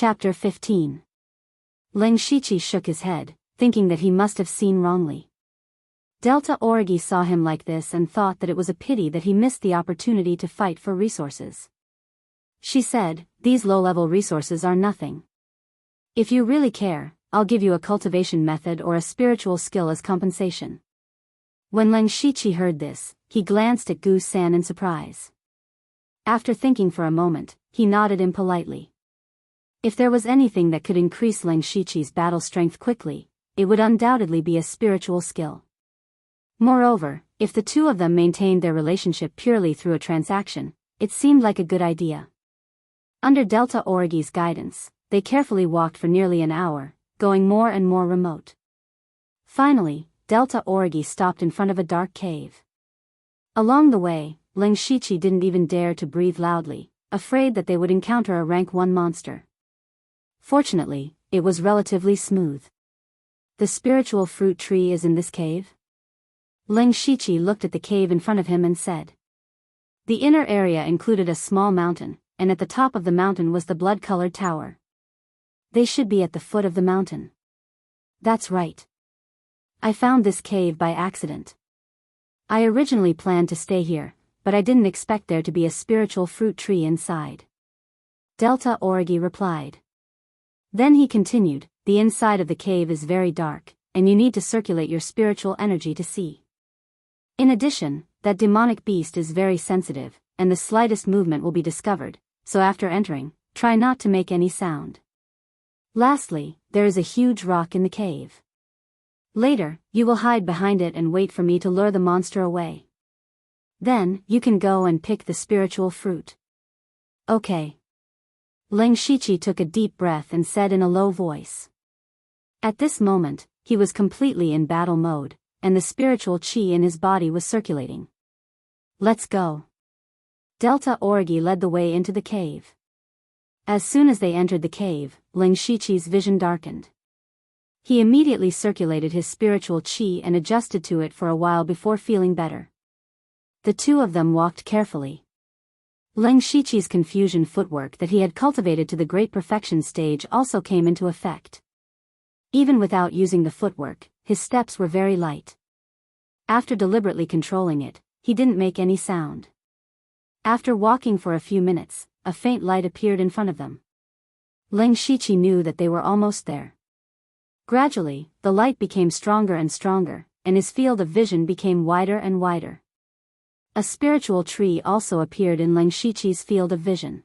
Chapter 15. Ling Shiqi shook his head, thinking that he must have seen wrongly. Delta Origi saw him like this and thought that it was a pity that he missed the opportunity to fight for resources. She said, "These low-level resources are nothing. If you really care, I'll give you a cultivation method or a spiritual skill as compensation." When Ling Shiqi heard this, he glanced at Gu San in surprise. After thinking for a moment, he nodded impolitely. If there was anything that could increase Ling Shiqi's battle strength quickly, it would undoubtedly be a spiritual skill. Moreover, if the two of them maintained their relationship purely through a transaction, it seemed like a good idea. Under Delta Origi's guidance, they carefully walked for nearly an hour, going more and more remote. Finally, Delta Origi stopped in front of a dark cave. Along the way, Ling Shiqi didn't even dare to breathe loudly, afraid that they would encounter a rank 1 monster. Fortunately, it was relatively smooth. The spiritual fruit tree is in this cave? Ling Shiqi looked at the cave in front of him and said. The inner area included a small mountain, and at the top of the mountain was the blood-colored tower. They should be at the foot of the mountain. That's right. I found this cave by accident. I originally planned to stay here, but I didn't expect there to be a spiritual fruit tree inside. Delta Origi replied. Then he continued, the inside of the cave is very dark, and you need to circulate your spiritual energy to see. In addition, that demonic beast is very sensitive, and the slightest movement will be discovered, so after entering, try not to make any sound. Lastly, there is a huge rock in the cave. Later, you will hide behind it and wait for me to lure the monster away. Then, you can go and pick the spiritual fruit. Okay. Ling Shiqi took a deep breath and said in a low voice. At this moment, he was completely in battle mode, and the spiritual qi in his body was circulating. Let's go. Delta Origi led the way into the cave. As soon as they entered the cave, Ling Shiqi's vision darkened. He immediately circulated his spiritual qi and adjusted to it for a while before feeling better. The two of them walked carefully. Ling Shiqi's confusion footwork that he had cultivated to the great perfection stage also came into effect. Even without using the footwork, his steps were very light. After deliberately controlling it, he didn't make any sound. After walking for a few minutes, a faint light appeared in front of them. Ling Shiqi knew that they were almost there. Gradually, the light became stronger and stronger, and his field of vision became wider and wider. A spiritual tree also appeared in Ling Shiqi's field of vision.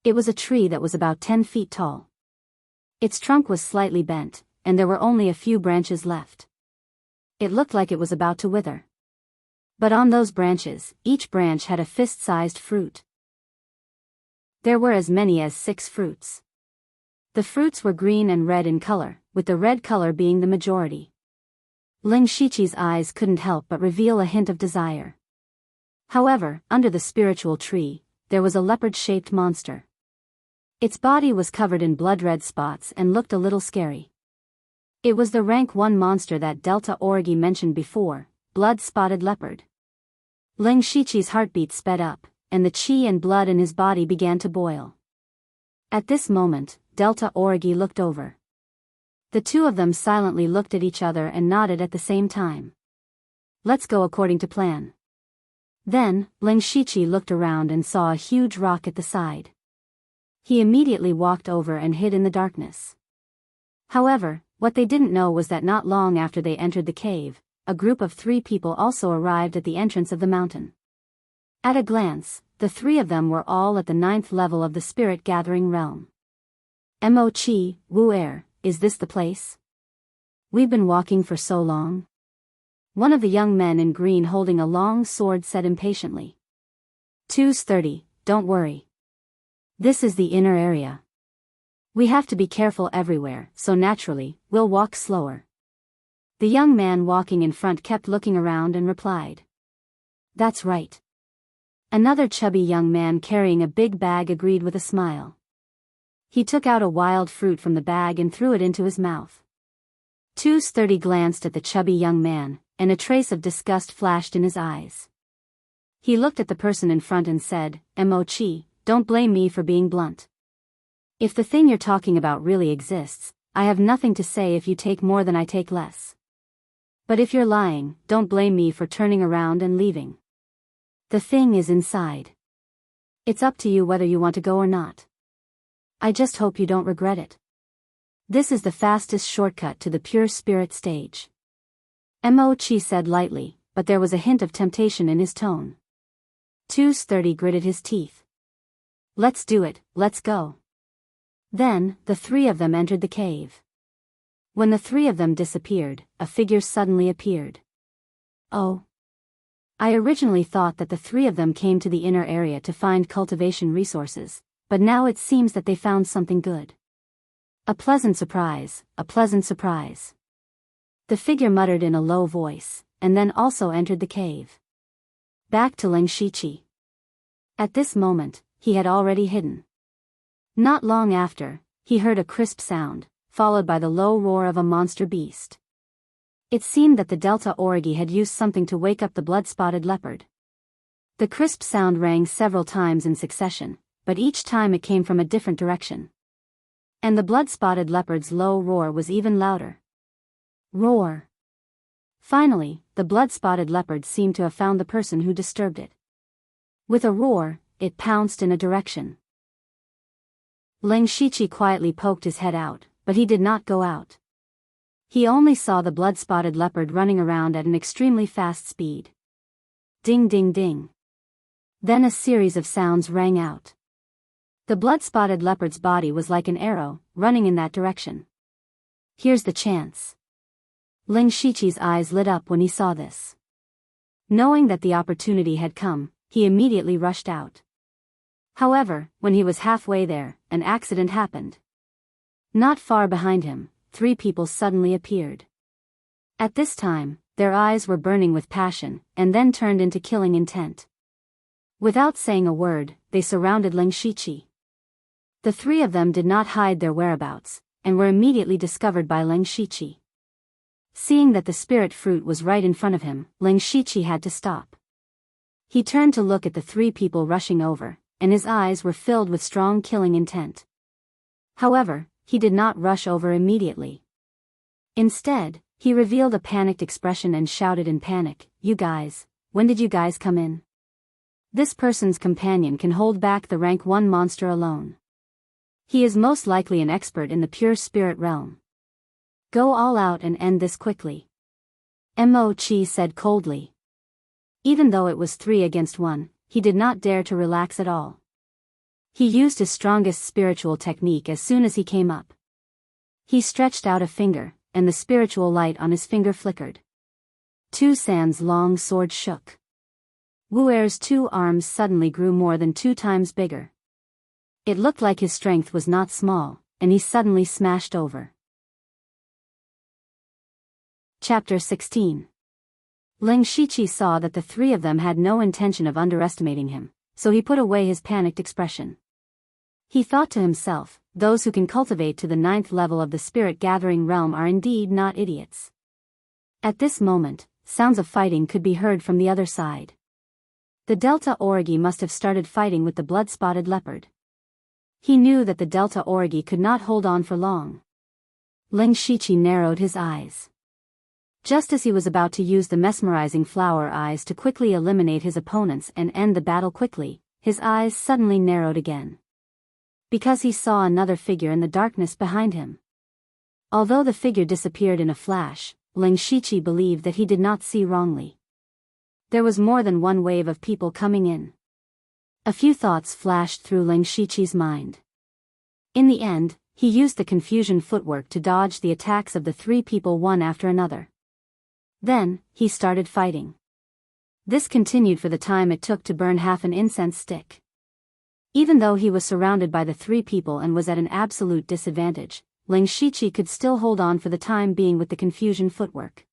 It was a tree that was about 10 feet tall. Its trunk was slightly bent, and there were only a few branches left. It looked like it was about to wither. But on those branches, each branch had a fist-sized fruit. There were as many as 6 fruits. The fruits were green and red in color, with the red color being the majority. Ling Shiqi's eyes couldn't help but reveal a hint of desire. However, under the spiritual tree, there was a leopard-shaped monster. Its body was covered in blood-red spots and looked a little scary. It was the rank 1 monster that Delta Origi mentioned before, blood-spotted leopard. Ling Shiqi's heartbeat sped up, and the qi and blood in his body began to boil. At this moment, Delta Origi looked over. The two of them silently looked at each other and nodded at the same time. Let's go according to plan. Then, Ling Shiqi looked around and saw a huge rock at the side. He immediately walked over and hid in the darkness. However, what they didn't know was that not long after they entered the cave, a group of 3 people also arrived at the entrance of the mountain. At a glance, the 3 of them were all at the 9th level of the spirit-gathering realm. Mo Chi, Wu Er, is this the place? We've been walking for so long. One of the young men in green holding a long sword said impatiently. 2:30, don't worry. This is the inner area. We have to be careful everywhere, so naturally, we'll walk slower. The young man walking in front kept looking around and replied. That's right. Another chubby young man carrying a big bag agreed with a smile. He took out a wild fruit from the bag and threw it into his mouth. 2:30 glanced at the chubby young man, and a trace of disgust flashed in his eyes. He looked at the person in front and said, Mo Chi, don't blame me for being blunt. If the thing you're talking about really exists, I have nothing to say if you take more than I take less. But if you're lying, don't blame me for turning around and leaving. The thing is inside. It's up to you whether you want to go or not. I just hope you don't regret it. This is the fastest shortcut to the pure spirit stage. Mo-chi said lightly, but there was a hint of temptation in his tone. 230 gritted his teeth. Let's do it, let's go. Then, the three of them entered the cave. When the three of them disappeared, a figure suddenly appeared. Oh. I originally thought that the three of them came to the inner area to find cultivation resources, but now it seems that they found something good. A pleasant surprise, a pleasant surprise. The figure muttered in a low voice, and then also entered the cave. Back to Ling Shiqi. At this moment, he had already hidden. Not long after, he heard a crisp sound, followed by the low roar of a monster beast. It seemed that the Delta Origi had used something to wake up the blood-spotted leopard. The crisp sound rang several times in succession, but each time it came from a different direction. And the blood-spotted leopard's low roar was even louder. Roar. Finally, the blood-spotted leopard seemed to have found the person who disturbed it. With a roar, it pounced in a direction. Ling Shiqi quietly poked his head out, but he did not go out. He only saw the blood-spotted leopard running around at an extremely fast speed. Ding ding ding. Then a series of sounds rang out. The blood-spotted leopard's body was like an arrow, running in that direction. Here's the chance. Ling Shiqi's eyes lit up when he saw this. Knowing that the opportunity had come, he immediately rushed out. However, when he was halfway there, an accident happened. Not far behind him, three people suddenly appeared. At this time, their eyes were burning with passion, and then turned into killing intent. Without saying a word, they surrounded Ling Shiqi. The three of them did not hide their whereabouts, and were immediately discovered by Ling Shiqi. Seeing that the spirit fruit was right in front of him, Ling Shiqi had to stop. He turned to look at the three people rushing over, and his eyes were filled with strong killing intent. However, he did not rush over immediately. Instead, he revealed a panicked expression and shouted in panic, "You guys, when did you guys come in? This person's companion can hold back the rank 1 monster alone. He is most likely an expert in the pure spirit realm. Go all out and end this quickly." Mo-chi said coldly. Even though it was 3 against 1, he did not dare to relax at all. He used his strongest spiritual technique as soon as he came up. He stretched out a finger, and the spiritual light on his finger flickered. Tu San's long sword shook. Wu Er's 2 arms suddenly grew more than 2 times bigger. It looked like his strength was not small, and he suddenly smashed over. Chapter 16. Ling Shiqi saw that the three of them had no intention of underestimating him, so he put away his panicked expression. He thought to himself, those who can cultivate to the 9th level of the spirit-gathering realm are indeed not idiots. At this moment, sounds of fighting could be heard from the other side. The Delta Origi must have started fighting with the blood-spotted leopard. He knew that the Delta Origi could not hold on for long. Ling Shiqi narrowed his eyes. Just as he was about to use the mesmerizing flower eyes to quickly eliminate his opponents and end the battle quickly, his eyes suddenly narrowed again. Because he saw another figure in the darkness behind him. Although the figure disappeared in a flash, Ling Shiqi believed that he did not see wrongly. There was more than one wave of people coming in. A few thoughts flashed through Ling Shiqi's mind. In the end, he used the confusion footwork to dodge the attacks of the 3 people one after another. Then, he started fighting. This continued for the time it took to burn half an incense stick. Even though he was surrounded by the 3 people and was at an absolute disadvantage, Ling Shiqi could still hold on for the time being with the confusion footwork.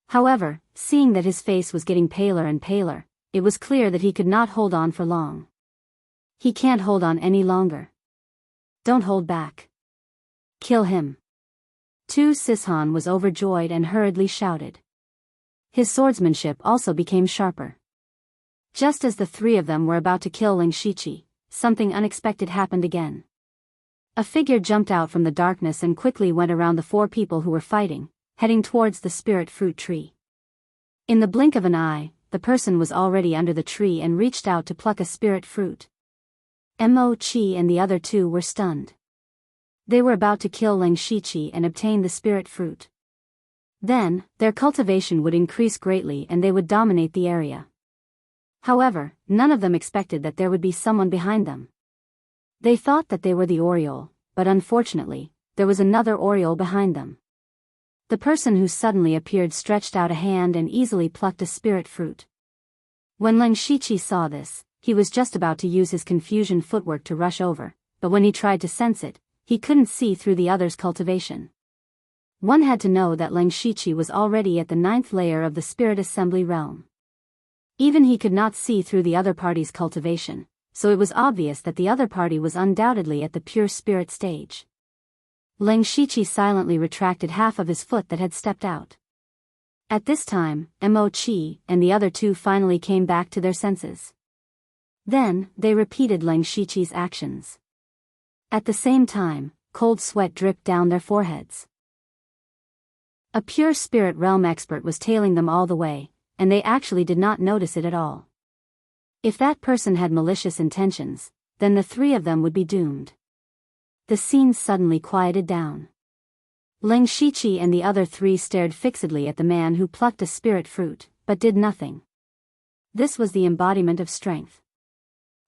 However, seeing that his face was getting paler and paler, it was clear that he could not hold on for long. He can't hold on any longer. Don't hold back. Kill him. Tu Sishan was overjoyed and hurriedly shouted. His swordsmanship also became sharper. Just as the 3 of them were about to kill Ling Shiqi, something unexpected happened again. A figure jumped out from the darkness and quickly went around the 4 people who were fighting, heading towards the spirit fruit tree. In the blink of an eye, the person was already under the tree and reached out to pluck a spirit fruit. Mo-chi and the other 2 were stunned. They were about to kill Leng Shiqi and obtain the spirit fruit. Then, their cultivation would increase greatly and they would dominate the area. However, none of them expected that there would be someone behind them. They thought that they were the Oriole, but unfortunately, there was another Oriole behind them. The person who suddenly appeared stretched out a hand and easily plucked a spirit fruit. When Leng Shiqi saw this, he was just about to use his confusion footwork to rush over, but when he tried to sense it, he couldn't see through the other's cultivation. One had to know that Leng Shiqi was already at the 9th layer of the spirit assembly realm. Even he could not see through the other party's cultivation, so it was obvious that the other party was undoubtedly at the pure spirit stage. Leng Shiqi silently retracted half of his foot that had stepped out. At this time, Mo-chi and the other 2 finally came back to their senses. Then, they repeated Leng Shiqi's actions. At the same time, cold sweat dripped down their foreheads. A pure spirit realm expert was tailing them all the way, and they actually did not notice it at all. If that person had malicious intentions, then the 3 of them would be doomed. The scene suddenly quieted down. Leng Shiqi and the other 3 stared fixedly at the man who plucked a spirit fruit, but did nothing. This was the embodiment of strength.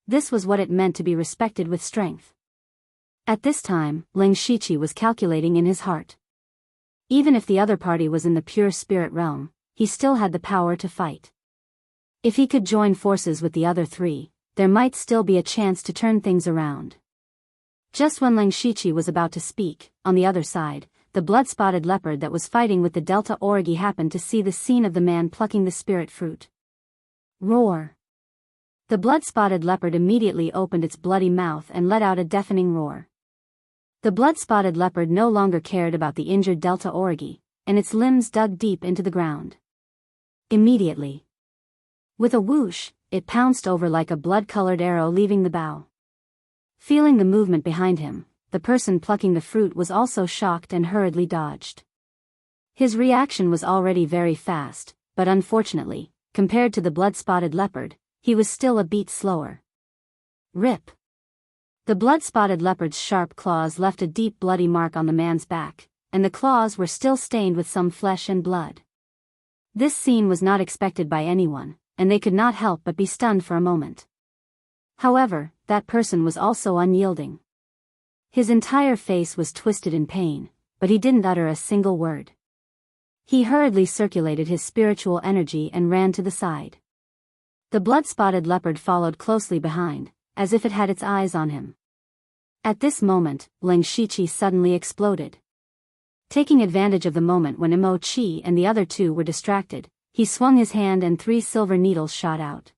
This was what it meant to be respected with strength. At this time, Leng Shiqi was calculating in his heart. Even if the other party was in the pure spirit realm, he still had the power to fight. If he could join forces with the other 3, there might still be a chance to turn things around. Just when Leng Shiqi was about to speak, on the other side, the blood-spotted leopard that was fighting with the Delta Origi happened to see the scene of the man plucking the spirit fruit. Roar! The blood-spotted leopard immediately opened its bloody mouth and let out a deafening roar. The blood-spotted leopard no longer cared about the injured Delta Origi, and its limbs dug deep into the ground. Immediately, with a whoosh, it pounced over like a blood-colored arrow leaving the bough. Feeling the movement behind him, the person plucking the fruit was also shocked and hurriedly dodged. His reaction was already very fast, but unfortunately, compared to the blood-spotted leopard, he was still a beat slower. Rip! The blood-spotted leopard's sharp claws left a deep bloody mark on the man's back, and the claws were still stained with some flesh and blood. This scene was not expected by anyone, and they could not help but be stunned for a moment. However, that person was also unyielding. His entire face was twisted in pain, but he didn't utter a single word. He hurriedly circulated his spiritual energy and ran to the side. The blood-spotted leopard followed closely behind, as if it had its eyes on him. At this moment, Leng Shiqi suddenly exploded. Taking advantage of the moment when Mo-chi and the other 2 were distracted, he swung his hand and 3 silver needles shot out.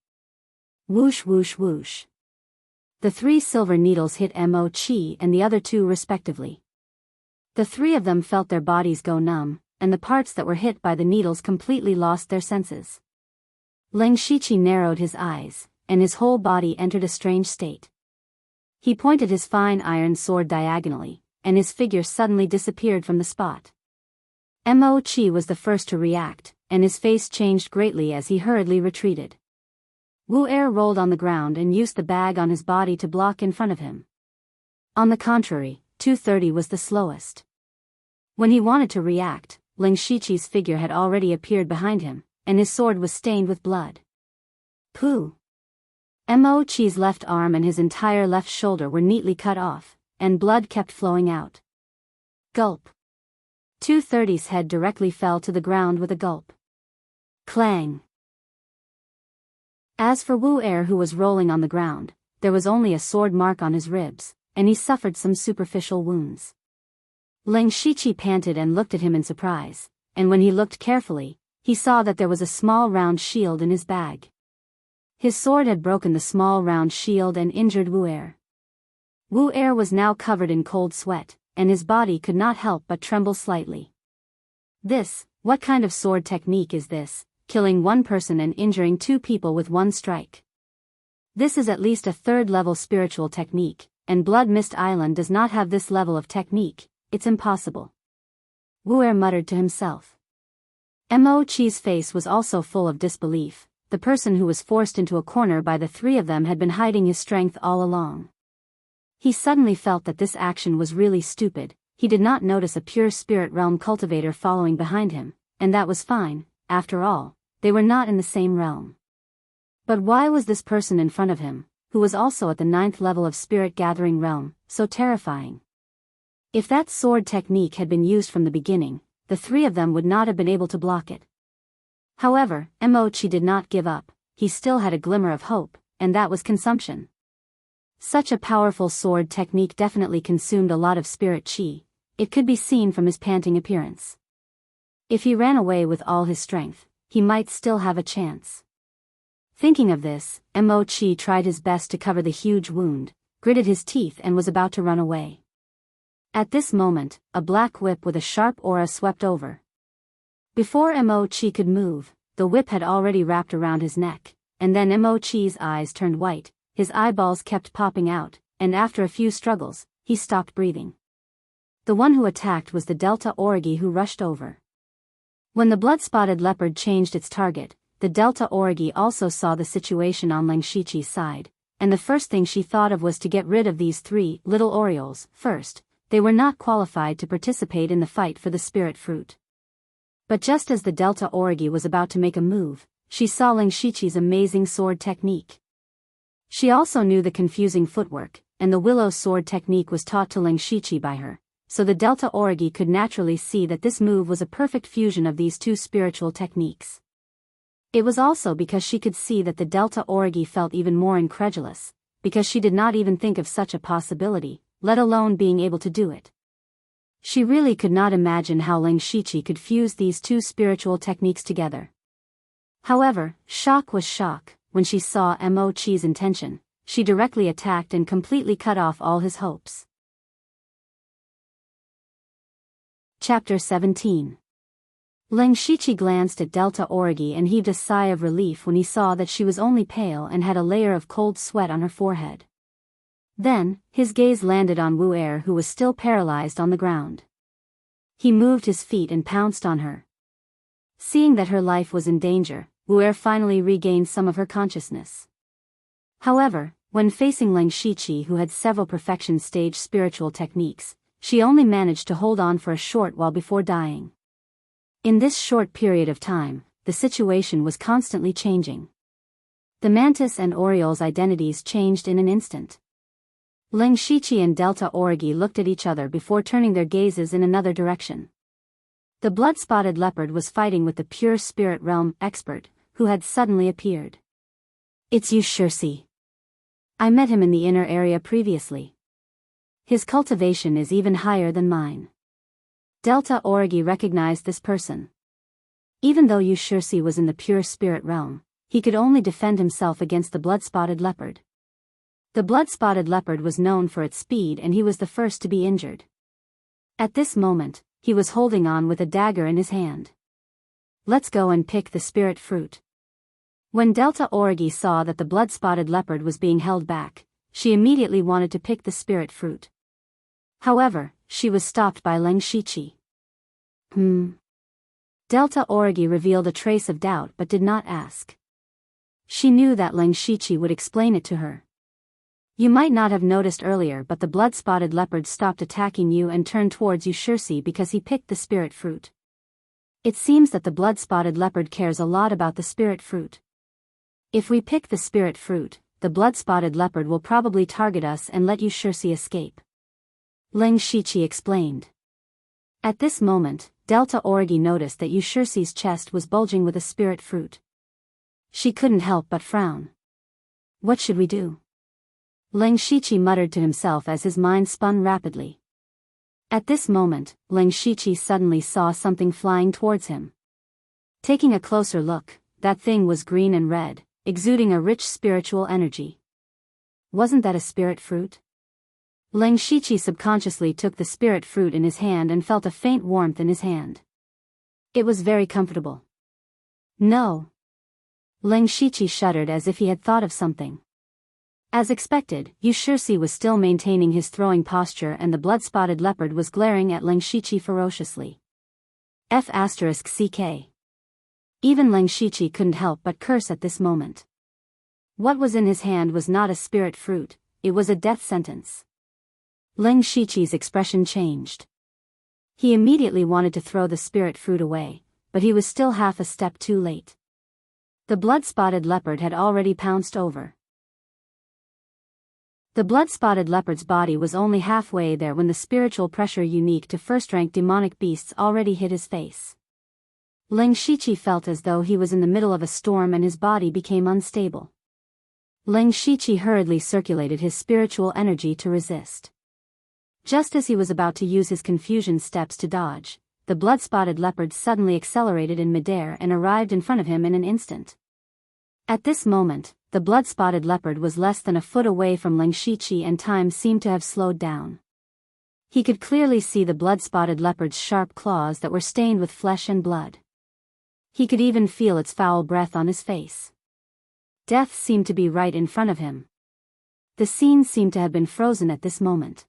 Whoosh whoosh whoosh. The 3 silver needles hit Mo-chi and the other 2 respectively. The 3 of them felt their bodies go numb, and the parts that were hit by the needles completely lost their senses. Leng Shiqi narrowed his eyes, and his whole body entered a strange state. He pointed his fine iron sword diagonally, and his figure suddenly disappeared from the spot. Mo-chi was the first to react, and his face changed greatly as he hurriedly retreated. Wu-er rolled on the ground and used the bag on his body to block in front of him. On the contrary, 230 was the slowest. When he wanted to react, Leng Shiqi's figure had already appeared behind him, and his sword was stained with blood. Pooh! Mo-chi's left arm and his entire left shoulder were neatly cut off, and blood kept flowing out. Gulp! 230's head directly fell to the ground with a gulp. Clang! As for Wu-er, who was rolling on the ground, there was only a sword mark on his ribs, and he suffered some superficial wounds. Leng Shiqi panted and looked at him in surprise, and when he looked carefully, he saw that there was a small round shield in his bag. His sword had broken the small round shield and injured Wu-er. Wu-er was now covered in cold sweat, and his body could not help but tremble slightly. What kind of sword technique is this, killing one person and injuring 2 people with one strike? This is at least a 3rd-level spiritual technique, and Blood Mist Island does not have this level of technique, it's impossible. Wu muttered to himself. Mochi's face was also full of disbelief. The person who was forced into a corner by the three of them had been hiding his strength all along. He suddenly felt that this action was really stupid. He did not notice a pure spirit realm cultivator following behind him, and that was fine. After all, they were not in the same realm. But why was this person in front of him, who was also at the 9th level of spirit gathering realm, so terrifying? If that sword technique had been used from the beginning, the three of them would not have been able to block it. However, Mochi did not give up. He still had a glimmer of hope, and that was consumption. Such a powerful sword technique definitely consumed a lot of spirit chi. It could be seen from his panting appearance. If he ran away with all his strength, he might still have a chance. Thinking of this, Mochi tried his best to cover the huge wound, gritted his teeth and was about to run away. At this moment, a black whip with a sharp aura swept over. Before Mochi could move, the whip had already wrapped around his neck, and then Mochi's eyes turned white, his eyeballs kept popping out, and after a few struggles, he stopped breathing. The one who attacked was the Delta Origi who rushed over. When the blood-spotted leopard changed its target, the Delta Origi also saw the situation on Ling Shiqi's side, and the first thing she thought of was to get rid of these three little Orioles first. They were not qualified to participate in the fight for the spirit fruit. But just as the Delta Origi was about to make a move, she saw Ling Shiqi's amazing sword technique. She also knew the confusing footwork, and the willow sword technique was taught to Ling Shiqi by her, so the Delta Origi could naturally see that this move was a perfect fusion of these two spiritual techniques. It was also because she could see that the Delta Origi felt even more incredulous, because she did not even think of such a possibility, let alone being able to do it. She really could not imagine how Ling Shiqi could fuse these two spiritual techniques together. However, shock was shock. When she saw Mochi's intention, she directly attacked and completely cut off all his hopes. Chapter 17. Ling Shiqi glanced at Delta Origi and heaved a sigh of relief when he saw that she was only pale and had a layer of cold sweat on her forehead. Then, his gaze landed on Wu who was still paralyzed on the ground. He moved his feet and pounced on her. Seeing that her life was in danger, Wu finally regained some of her consciousness. However, when facing Ling Shiqi, who had several perfection stage spiritual techniques, she only managed to hold on for a short while before dying. In this short period of time, the situation was constantly changing. The mantis and Oriole's identities changed in an instant. Ling Shiqi and Delta Origi looked at each other before turning their gazes in another direction. The blood-spotted leopard was fighting with the pure spirit realm expert, who had suddenly appeared. "It's you, Shirsi. I met him in the inner area previously. His cultivation is even higher than mine." Delta Origi recognized this person. Even though Yu Shirsi was in the pure spirit realm, he could only defend himself against the blood-spotted leopard. The blood-spotted leopard was known for its speed and he was the first to be injured. At this moment, he was holding on with a dagger in his hand. "Let's go and pick the spirit fruit." When Delta Origi saw that the blood-spotted leopard was being held back, she immediately wanted to pick the spirit fruit. However, she was stopped by Ling Shiqi. Delta Origi revealed a trace of doubt but did not ask. She knew that Ling Shiqi would explain it to her. "You might not have noticed earlier, but the blood-spotted leopard stopped attacking you and turned towards you, Shirsi, because he picked the spirit fruit. It seems that the blood-spotted leopard cares a lot about the spirit fruit. If we pick the spirit fruit, the blood-spotted leopard will probably target us and let you Shirsi escape," Ling Shiqi explained. At this moment, Delta Origi noticed that Yu Shirsi's chest was bulging with a spirit fruit. She couldn't help but frown. "What should we do?" Ling Shiqi muttered to himself as his mind spun rapidly. At this moment, Ling Shiqi suddenly saw something flying towards him. Taking a closer look, that thing was green and red, exuding a rich spiritual energy. Wasn't that a spirit fruit? Ling Shiqi subconsciously took the spirit fruit in his hand and felt a faint warmth in his hand. It was very comfortable. "No." Ling Shiqi shuddered as if he had thought of something. As expected, Yushirsi was still maintaining his throwing posture and the blood-spotted leopard was glaring at Leng Shiqi ferociously. F***ck. Even Leng Shiqi couldn't help but curse at this moment. What was in his hand was not a spirit fruit, it was a death sentence. Leng Shiqi's expression changed. He immediately wanted to throw the spirit fruit away, but he was still half a step too late. The blood-spotted leopard had already pounced over. The blood-spotted leopard's body was only halfway there when the spiritual pressure unique to first-rank demonic beasts already hit his face. Leng Shiqi felt as though he was in the middle of a storm and his body became unstable. Leng Shiqi hurriedly circulated his spiritual energy to resist. Just as he was about to use his confusion steps to dodge, the blood-spotted leopard suddenly accelerated in midair and arrived in front of him in an instant. At this moment, the blood-spotted leopard was less than a foot away from Leng Shiqi and time seemed to have slowed down. He could clearly see the blood-spotted leopard's sharp claws that were stained with flesh and blood. He could even feel its foul breath on his face. Death seemed to be right in front of him. The scene seemed to have been frozen at this moment.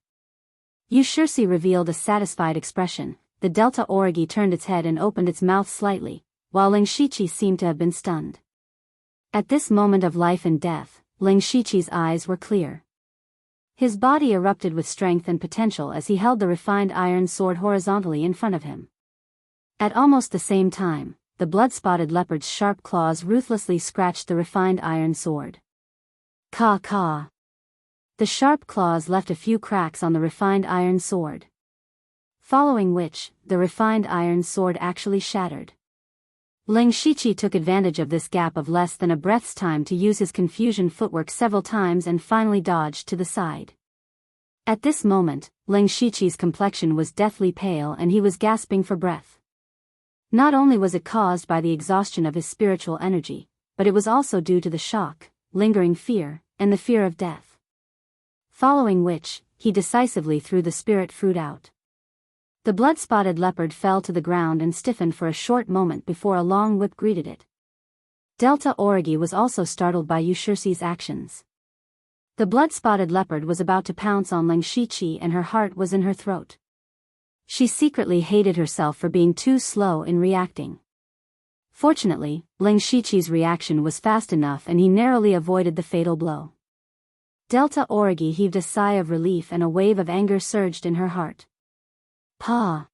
Yushirsi revealed a satisfied expression, the Delta Origi turned its head and opened its mouth slightly, while Leng Shiqi seemed to have been stunned. At this moment of life and death, Leng Shiqi's eyes were clear. His body erupted with strength and potential as he held the refined iron sword horizontally in front of him. At almost the same time, the blood-spotted leopard's sharp claws ruthlessly scratched the refined iron sword. Caw. The sharp claws left a few cracks on the refined iron sword. Following which, the refined iron sword actually shattered. Leng Shiqi took advantage of this gap of less than a breath's time to use his confusion footwork several times and finally dodged to the side. At this moment, Leng Shiqi's complexion was deathly pale and he was gasping for breath. Not only was it caused by the exhaustion of his spiritual energy, but it was also due to the shock, lingering fear, and the fear of death. Following which, he decisively threw the spirit fruit out. The blood-spotted leopard fell to the ground and stiffened for a short moment before a long whip greeted it. Delta Origi was also startled by Yushirsi's actions. The blood-spotted leopard was about to pounce on Leng Shiqi and her heart was in her throat. She secretly hated herself for being too slow in reacting. Fortunately, Leng Shiqi's reaction was fast enough and he narrowly avoided the fatal blow. Delta Origi heaved a sigh of relief and a wave of anger surged in her heart. Pa!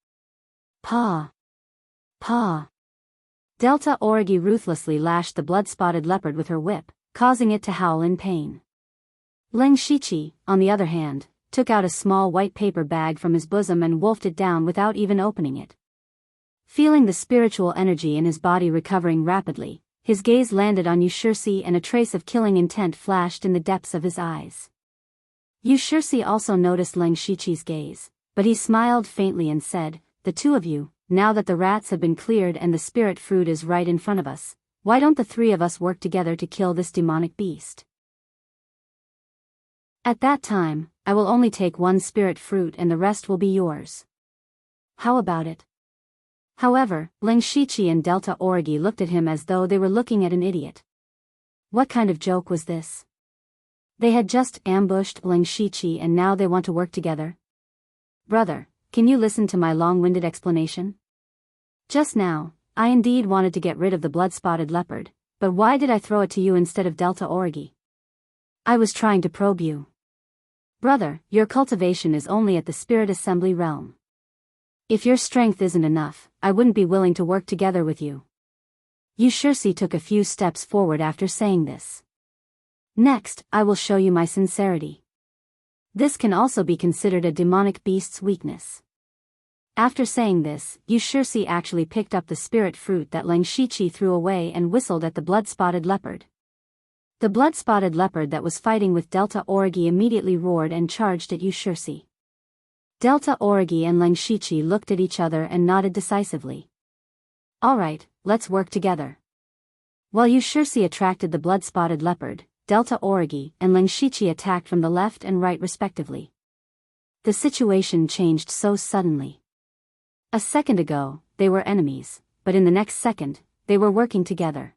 Delta Origi ruthlessly lashed the blood-spotted leopard with her whip, causing it to howl in pain. Leng Shiqi, on the other hand, took out a small white paper bag from his bosom and wolfed it down without even opening it. Feeling the spiritual energy in his body recovering rapidly, his gaze landed on Yushirsi and a trace of killing intent flashed in the depths of his eyes. Yushirsi also noticed Leng Shiqi's gaze, but he smiled faintly and said, "The two of you, now that the rats have been cleared and the spirit fruit is right in front of us, why don't the three of us work together to kill this demonic beast? At that time, I will only take one spirit fruit and the rest will be yours. How about it?" However, Leng Shiqi and Delta Origi looked at him as though they were looking at an idiot. What kind of joke was this? They had just ambushed Leng Shiqi and now they want to work together? Brother, can you listen to my long-winded explanation? Just now, I indeed wanted to get rid of the blood-spotted leopard, but why did I throw it to you instead of Delta Origi? I was trying to probe you. Brother, your cultivation is only at the spirit assembly realm. If your strength isn't enough, I wouldn't be willing to work together with you. Yushirsi took a few steps forward after saying this. Next, I will show you my sincerity. This can also be considered a demonic beast's weakness. After saying this, Yushirsi actually picked up the spirit fruit that Leng Shiqi threw away and whistled at the blood-spotted leopard. The blood-spotted leopard that was fighting with Delta Origi immediately roared and charged at Yushirsi. Delta Origi and Leng Shiqi looked at each other and nodded decisively. Alright, let's work together. While Yushirsi attracted the blood-spotted leopard, Delta Origi and Leng Shiqi attacked from the left and right respectively. The situation changed so suddenly. A second ago, they were enemies, but in the next second, they were working together.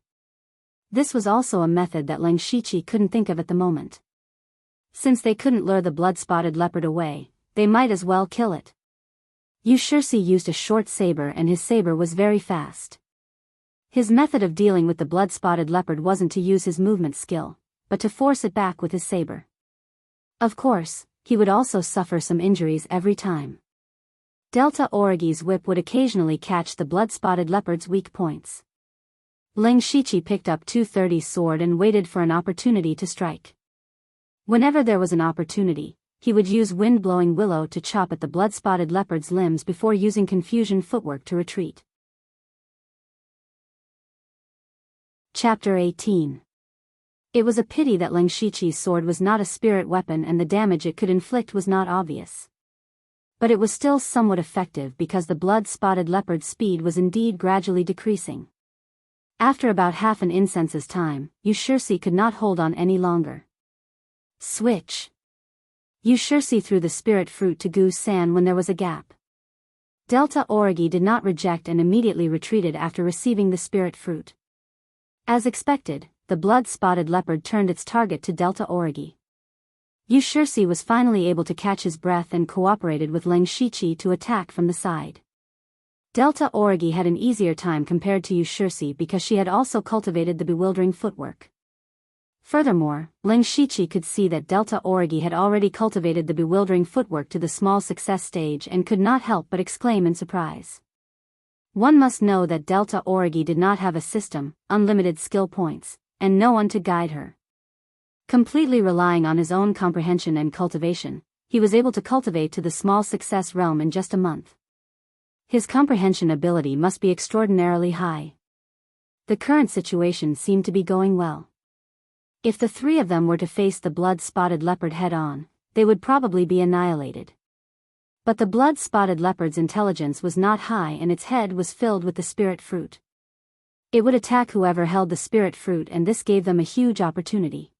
This was also a method that Leng Shiqi couldn't think of at the moment. Since they couldn't lure the blood-spotted leopard away, they might as well kill it. Yushirsi used a short saber, and his saber was very fast. His method of dealing with the blood-spotted leopard wasn't to use his movement skill, but to force it back with his saber. Of course, he would also suffer some injuries every time. Delta Origi's whip would occasionally catch the blood-spotted leopard's weak points. Ling Shichi picked up 230's sword and waited for an opportunity to strike. Whenever there was an opportunity, he would use wind-blowing willow to chop at the blood-spotted leopard's limbs before using confusion footwork to retreat. Chapter 18. It was a pity that Ling Shichi's sword was not a spirit weapon and the damage it could inflict was not obvious. But it was still somewhat effective because the blood-spotted leopard's speed was indeed gradually decreasing. After about half an incense's time, Yushirsi could not hold on any longer. Switch! Yushirsi threw the spirit fruit to Gu-san when there was a gap. Delta Origi did not reject and immediately retreated after receiving the spirit fruit. As expected, the blood-spotted leopard turned its target to Delta Origi. Yushirsi was finally able to catch his breath and cooperated with Ling Shichi to attack from the side. Delta Origi had an easier time compared to Yushirsi because she had also cultivated the bewildering footwork. Furthermore, Ling Shichi could see that Delta Origi had already cultivated the bewildering footwork to the small success stage and could not help but exclaim in surprise. One must know that Delta Origi did not have a system, unlimited skill points, and no one to guide her. Completely relying on his own comprehension and cultivation, he was able to cultivate to the small success realm in just a month. His comprehension ability must be extraordinarily high. The current situation seemed to be going well. If the three of them were to face the blood-spotted leopard head-on, they would probably be annihilated. But the blood-spotted leopard's intelligence was not high and its head was filled with the spirit fruit. It would attack whoever held the spirit fruit, and this gave them a huge opportunity.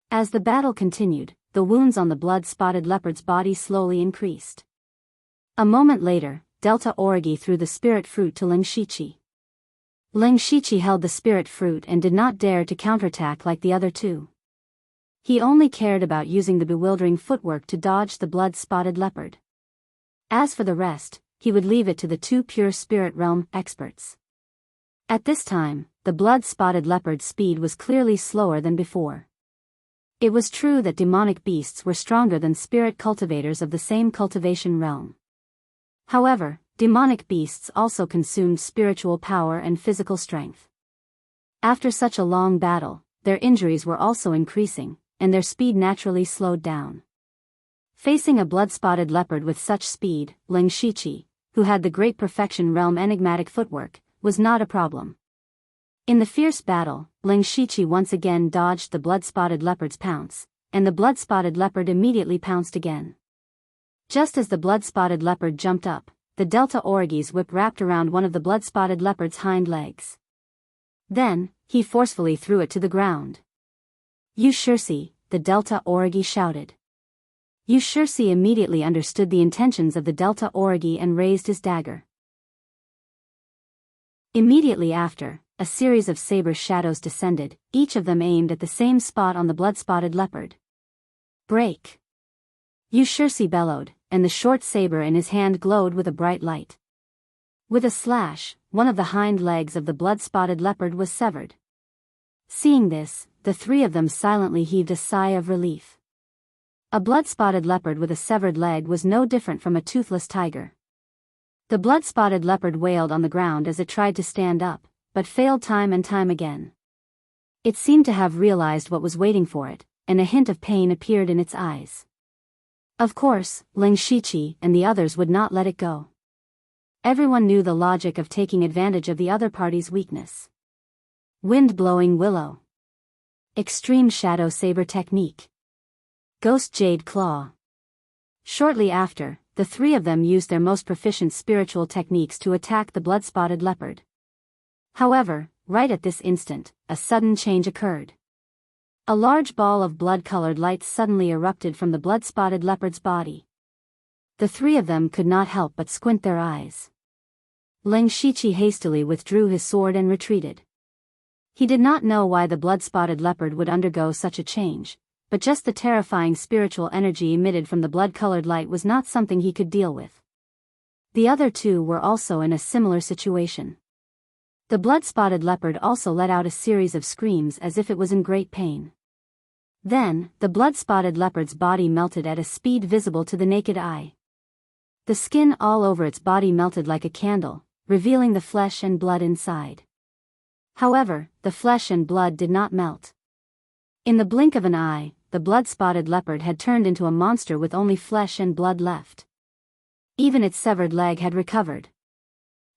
As the battle continued, the wounds on the blood-spotted leopard's body slowly increased. A moment later, Delta Origi threw the spirit fruit to Ling Shichi. Ling Shichi held the spirit fruit and did not dare to counterattack like the other two. He only cared about using the bewildering footwork to dodge the blood-spotted leopard. As for the rest, he would leave it to the two pure spirit realm experts. At this time, the blood-spotted leopard's speed was clearly slower than before. It was true that demonic beasts were stronger than spirit cultivators of the same cultivation realm. However, demonic beasts also consumed spiritual power and physical strength. After such a long battle, their injuries were also increasing, and their speed naturally slowed down. Facing a blood-spotted leopard with such speed, Ling Shichi, who had the great perfection realm enigmatic footwork, was not a problem. In the fierce battle, Ling Shichi once again dodged the blood-spotted leopard's pounce, and the blood-spotted leopard immediately pounced again. Just as the blood-spotted leopard jumped up, the Delta Origi's whip wrapped around one of the blood-spotted leopard's hind legs. Then, he forcefully threw it to the ground. Yushirsi, the Delta Origi shouted. Yushirsi immediately understood the intentions of the Delta Origi and raised his dagger. Immediately after, a series of saber shadows descended, each of them aimed at the same spot on the blood-spotted leopard. Break! Yushirsi bellowed, and the short saber in his hand glowed with a bright light. With a slash, one of the hind legs of the blood-spotted leopard was severed. Seeing this, the three of them silently heaved a sigh of relief. A blood-spotted leopard with a severed leg was no different from a toothless tiger. The blood-spotted leopard wailed on the ground as it tried to stand up, but failed time and time again. It seemed to have realized what was waiting for it, and a hint of pain appeared in its eyes. Of course, Ling Shichi and the others would not let it go. Everyone knew the logic of taking advantage of the other party's weakness. Wind-blowing willow. Extreme shadow saber technique. Ghost jade claw. Shortly after, the three of them used their most proficient spiritual techniques to attack the blood-spotted leopard. However, right at this instant, a sudden change occurred. A large ball of blood-colored light suddenly erupted from the blood-spotted leopard's body. The three of them could not help but squint their eyes. Ling Shichi hastily withdrew his sword and retreated. He did not know why the blood-spotted leopard would undergo such a change, but just the terrifying spiritual energy emitted from the blood-colored light was not something he could deal with. The other two were also in a similar situation. The blood-spotted leopard also let out a series of screams as if it was in great pain. Then, the blood-spotted leopard's body melted at a speed visible to the naked eye. The skin all over its body melted like a candle, revealing the flesh and blood inside. However, the flesh and blood did not melt. In the blink of an eye, the blood-spotted leopard had turned into a monster with only flesh and blood left. Even its severed leg had recovered.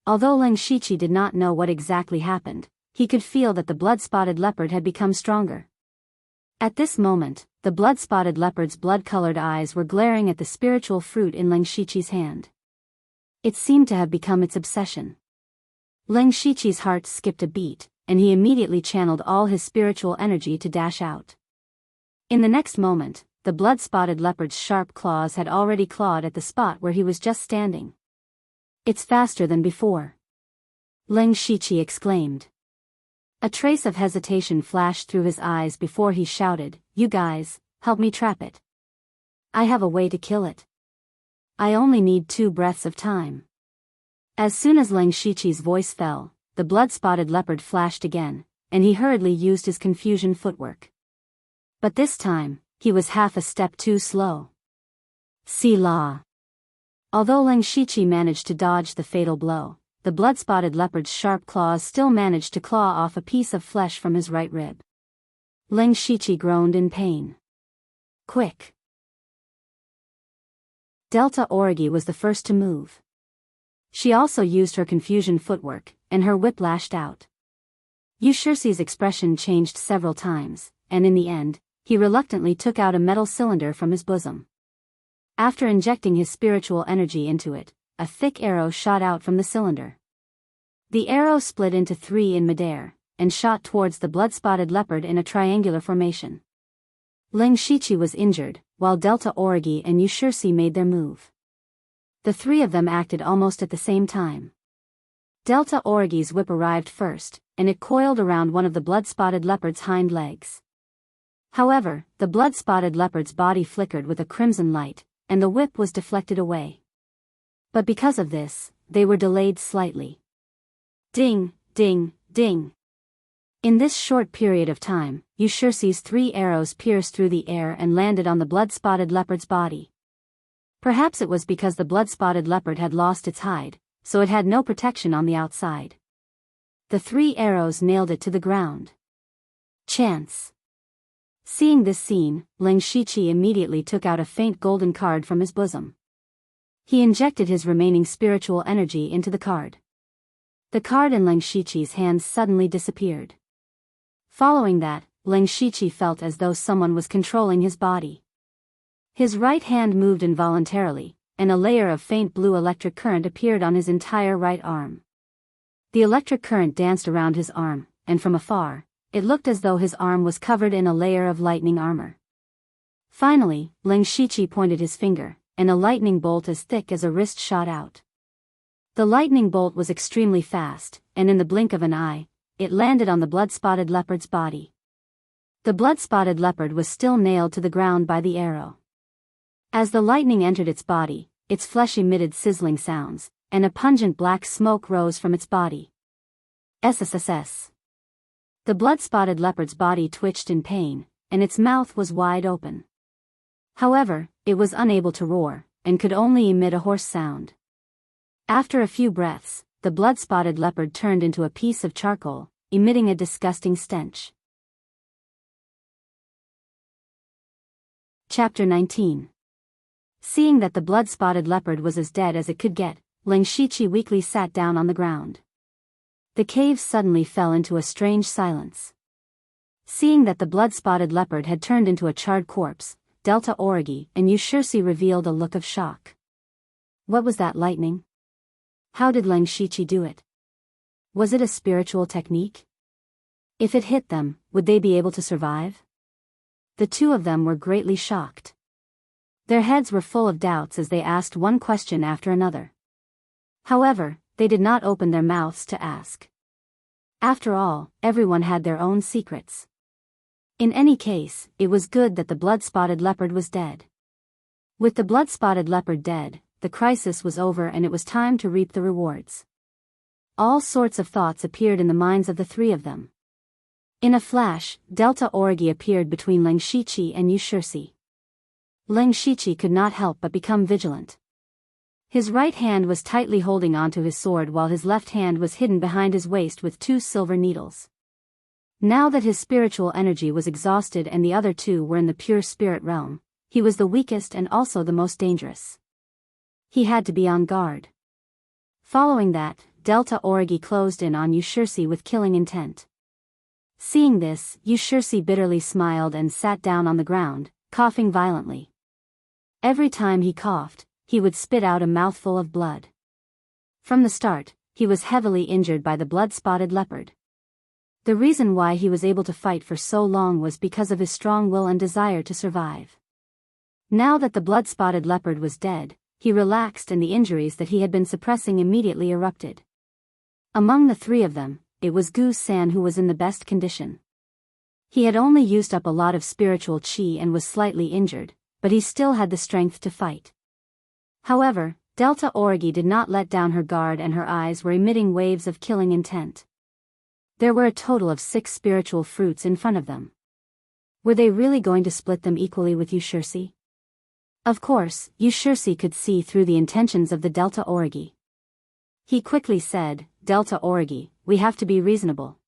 Although Lin Shiqi did not know what exactly happened, he could feel that the blood-spotted leopard had become stronger. At this moment, the blood-spotted leopard's blood-colored eyes were glaring at the spiritual fruit in Lin Shiqi's hand. It seemed to have become its obsession. Lin Shiqi's heart skipped a beat, and he immediately channeled all his spiritual energy to dash out. In the next moment, the blood-spotted leopard's sharp claws had already clawed at the spot where he was just standing. "It's faster than before," Lin Shiqi exclaimed. A trace of hesitation flashed through his eyes before he shouted, "You guys, help me trap it. I have a way to kill it. I only need 2 breaths of time." As soon as Lin Shiqi's voice fell, the blood-spotted leopard flashed again, and he hurriedly used his confusion footwork. But this time, he was half a step too slow. See la. Although Lin Shiqi managed to dodge the fatal blow, the blood-spotted leopard's sharp claws still managed to claw off a piece of flesh from his right rib. Lin Shiqi groaned in pain. "Quick!" Delta Origi was the first to move. She also used her confusion footwork, and her whip lashed out. Yushirsi's expression changed several times, and in the end, he reluctantly took out a metal cylinder from his bosom. After injecting his spiritual energy into it, a thick arrow shot out from the cylinder. The arrow split into 3 in midair, and shot towards the blood-spotted leopard in a triangular formation. Lin Shiqi was injured, while Delta Origi and Yushirsi made their move. The 3 of them acted almost at the same time. Delta Origi's whip arrived first, and it coiled around one of the blood-spotted leopard's hind legs. However, the blood-spotted leopard's body flickered with a crimson light, and the whip was deflected away. But because of this, they were delayed slightly. Ding, ding, ding. In this short period of time, Yushirsi's 3 arrows pierced through the air and landed on the blood-spotted leopard's body. Perhaps it was because the blood-spotted leopard had lost its hide, so it had no protection on the outside. The 3 arrows nailed it to the ground. Chance. Seeing this scene, Lin Shiqi immediately took out a faint golden card from his bosom. He injected his remaining spiritual energy into the card. The card in Lin Shiqi's hands suddenly disappeared. Following that, Lin Shiqi felt as though someone was controlling his body. His right hand moved involuntarily, and a layer of faint blue electric current appeared on his entire right arm. The electric current danced around his arm, and from afar, it looked as though his arm was covered in a layer of lightning armor. Finally, Lin Shiqi pointed his finger, and a lightning bolt as thick as a wrist shot out. The lightning bolt was extremely fast, and in the blink of an eye, it landed on the blood-spotted leopard's body. The blood-spotted leopard was still nailed to the ground by the arrow. As the lightning entered its body, its flesh emitted sizzling sounds, and a pungent black smoke rose from its body. SSSS. The blood-spotted leopard's body twitched in pain, and its mouth was wide open. However, it was unable to roar, and could only emit a hoarse sound. After a few breaths, the blood-spotted leopard turned into a piece of charcoal, emitting a disgusting stench. Chapter 19. Seeing that the blood-spotted leopard was as dead as it could get, Lin Shiqi weakly sat down on the ground. The cave suddenly fell into a strange silence. Seeing that the blood-spotted leopard had turned into a charred corpse, Delta Origi and Yushirsi revealed a look of shock. What was that lightning? How did Lin Shiqi do it? Was it a spiritual technique? If it hit them, would they be able to survive? The 2 of them were greatly shocked. Their heads were full of doubts as they asked one question after another. However, they did not open their mouths to ask. After all, everyone had their own secrets. In any case, it was good that the blood-spotted leopard was dead. With the blood-spotted leopard dead, the crisis was over and it was time to reap the rewards. All sorts of thoughts appeared in the minds of the three of them. In a flash, Delta Orgy appeared between Leng Shiqi and Yu Shirsi. Leng Shiqi could not help but become vigilant. His right hand was tightly holding onto his sword while his left hand was hidden behind his waist with 2 silver needles. Now that his spiritual energy was exhausted and the other two were in the pure spirit realm, he was the weakest and also the most dangerous. He had to be on guard. Following that, Delta Orgy closed in on Yu Shirsi with killing intent. Seeing this, Yu Shirsi bitterly smiled and sat down on the ground, coughing violently. Every time he coughed, he would spit out a mouthful of blood. From the start, he was heavily injured by the blood-spotted leopard. The reason why he was able to fight for so long was because of his strong will and desire to survive. Now that the blood-spotted leopard was dead, he relaxed and the injuries that he had been suppressing immediately erupted. Among the three of them, it was Gu-san who was in the best condition. He had only used up a lot of spiritual chi and was slightly injured, but he still had the strength to fight. However, Delta Orgy did not let down her guard and her eyes were emitting waves of killing intent. There were a total of 6 spiritual fruits in front of them. Were they really going to split them equally with Yu Shirsi? Of course, Yu Shirsi could see through the intentions of the Delta Orgy. He quickly said, "Delta Orgy, we have to be reasonable.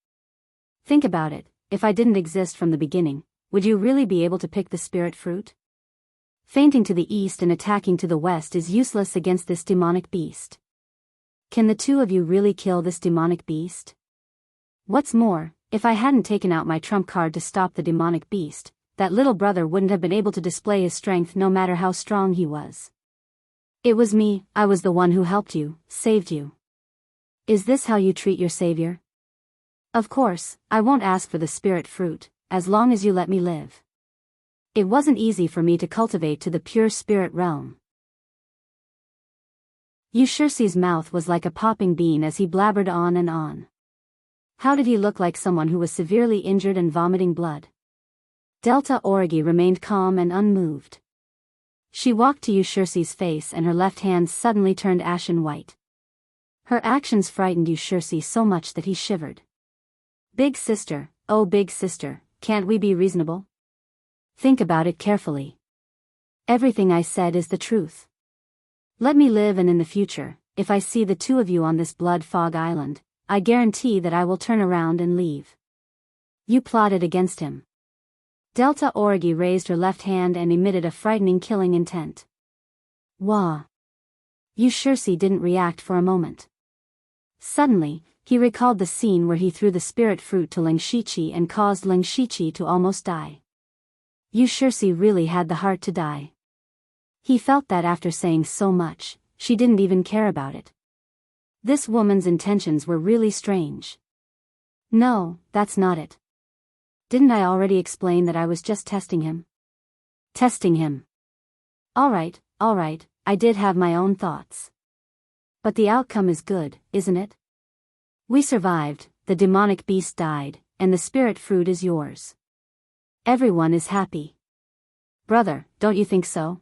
Think about it, if I didn't exist from the beginning, would you really be able to pick the spirit fruit? Fainting to the east and attacking to the west is useless against this demonic beast. Can the two of you really kill this demonic beast? What's more, if I hadn't taken out my trump card to stop the demonic beast, that little brother wouldn't have been able to display his strength no matter how strong he was. It was me, I was the one who helped you, saved you. Is this how you treat your savior? Of course, I won't ask for the spirit fruit, as long as you let me live. It wasn't easy for me to cultivate to the pure spirit realm." Yu Shirsi's mouth was like a popping bean as he blabbered on and on. How did he look like someone who was severely injured and vomiting blood? Delta Orgy remained calm and unmoved. She walked to Yu Shirsi's face and her left hand suddenly turned ashen white. Her actions frightened Yu Shirsi so much that he shivered. "Big sister, oh big sister, can't we be reasonable? Think about it carefully. Everything I said is the truth. Let me live and in the future, if I see the two of you on this blood fog island, I guarantee that I will turn around and leave." You plotted against him. Delta Orgy raised her left hand and emitted a frightening killing intent. Wah! Yu Shirsi didn't react for a moment. Suddenly, he recalled the scene where he threw the spirit fruit to Leng Shiqi and caused Leng Shiqi to almost die. Yu Shirsi really had the heart to die. He felt that after saying so much, she didn't even care about it. This woman's intentions were really strange. No, that's not it. Didn't I already explain that I was just testing him? Testing him. Alright, I did have my own thoughts. But the outcome is good, isn't it? We survived, the demonic beast died, and the spirit fruit is yours. Everyone is happy. Brother, don't you think so?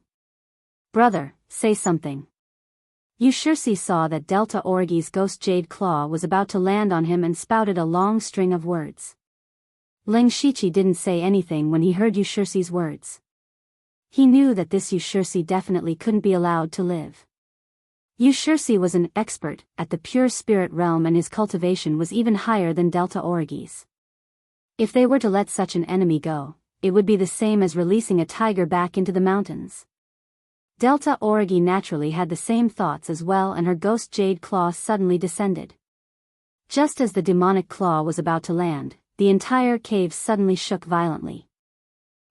Brother, say something. Yu Shirsi saw that Delta Orgy's ghost jade claw was about to land on him and spouted a long string of words. Leng Shiqi didn't say anything when he heard Yu Shirsi's words. He knew that this Yu Shirsi definitely couldn't be allowed to live. Yu Shirsi was an expert at the pure spirit realm and his cultivation was even higher than Delta Orgy's. If they were to let such an enemy go, it would be the same as releasing a tiger back into the mountains. Delta Orgy naturally had the same thoughts as well and her ghost jade claw suddenly descended. Just as the demonic claw was about to land, the entire cave suddenly shook violently.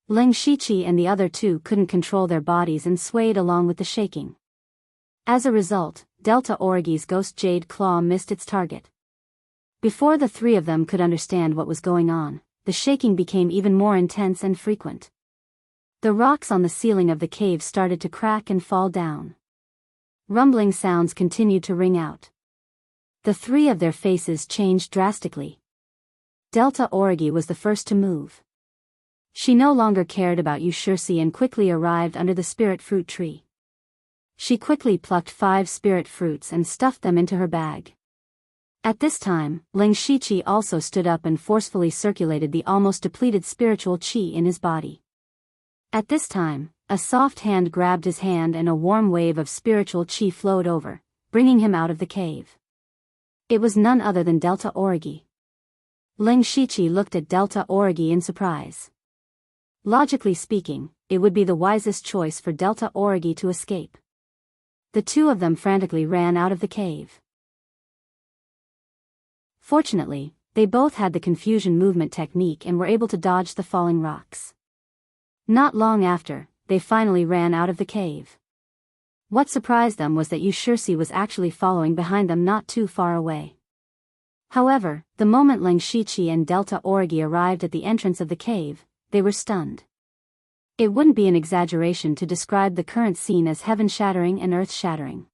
Leng Shiqi and the other two couldn't control their bodies and swayed along with the shaking. As a result, Delta Orgy's ghost jade claw missed its target. Before the three of them could understand what was going on, the shaking became even more intense and frequent. The rocks on the ceiling of the cave started to crack and fall down. Rumbling sounds continued to ring out. The three of their faces changed drastically. Delta Orgy was the first to move. She no longer cared about Yushursi and quickly arrived under the spirit fruit tree. She quickly plucked 5 spirit fruits and stuffed them into her bag. At this time, Ling Shiqi also stood up and forcefully circulated the almost depleted spiritual qi in his body. At this time, a soft hand grabbed his hand and a warm wave of spiritual qi flowed over, bringing him out of the cave. It was none other than Delta Origi. Ling Shiqi looked at Delta Origi in surprise. Logically speaking, it would be the wisest choice for Delta Origi to escape. The two of them frantically ran out of the cave. Fortunately, they both had the confusion movement technique and were able to dodge the falling rocks. Not long after, they finally ran out of the cave. What surprised them was that Yushursi was actually following behind them not too far away. However, the moment Ling Shiqi and Delta Origi arrived at the entrance of the cave, they were stunned. It wouldn't be an exaggeration to describe the current scene as heaven-shattering and earth-shattering.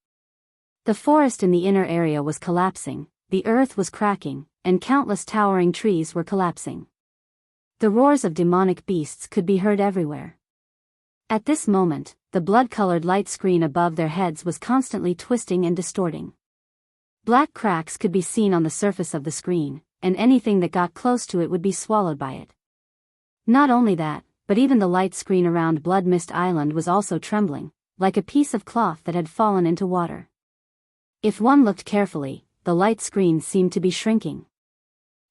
The forest in the inner area was collapsing, the earth was cracking, and countless towering trees were collapsing. The roars of demonic beasts could be heard everywhere. At this moment, the blood-colored light screen above their heads was constantly twisting and distorting. Black cracks could be seen on the surface of the screen, and anything that got close to it would be swallowed by it. Not only that, but even the light screen around Blood Mist Island was also trembling, like a piece of cloth that had fallen into water. If one looked carefully, the light screen seemed to be shrinking.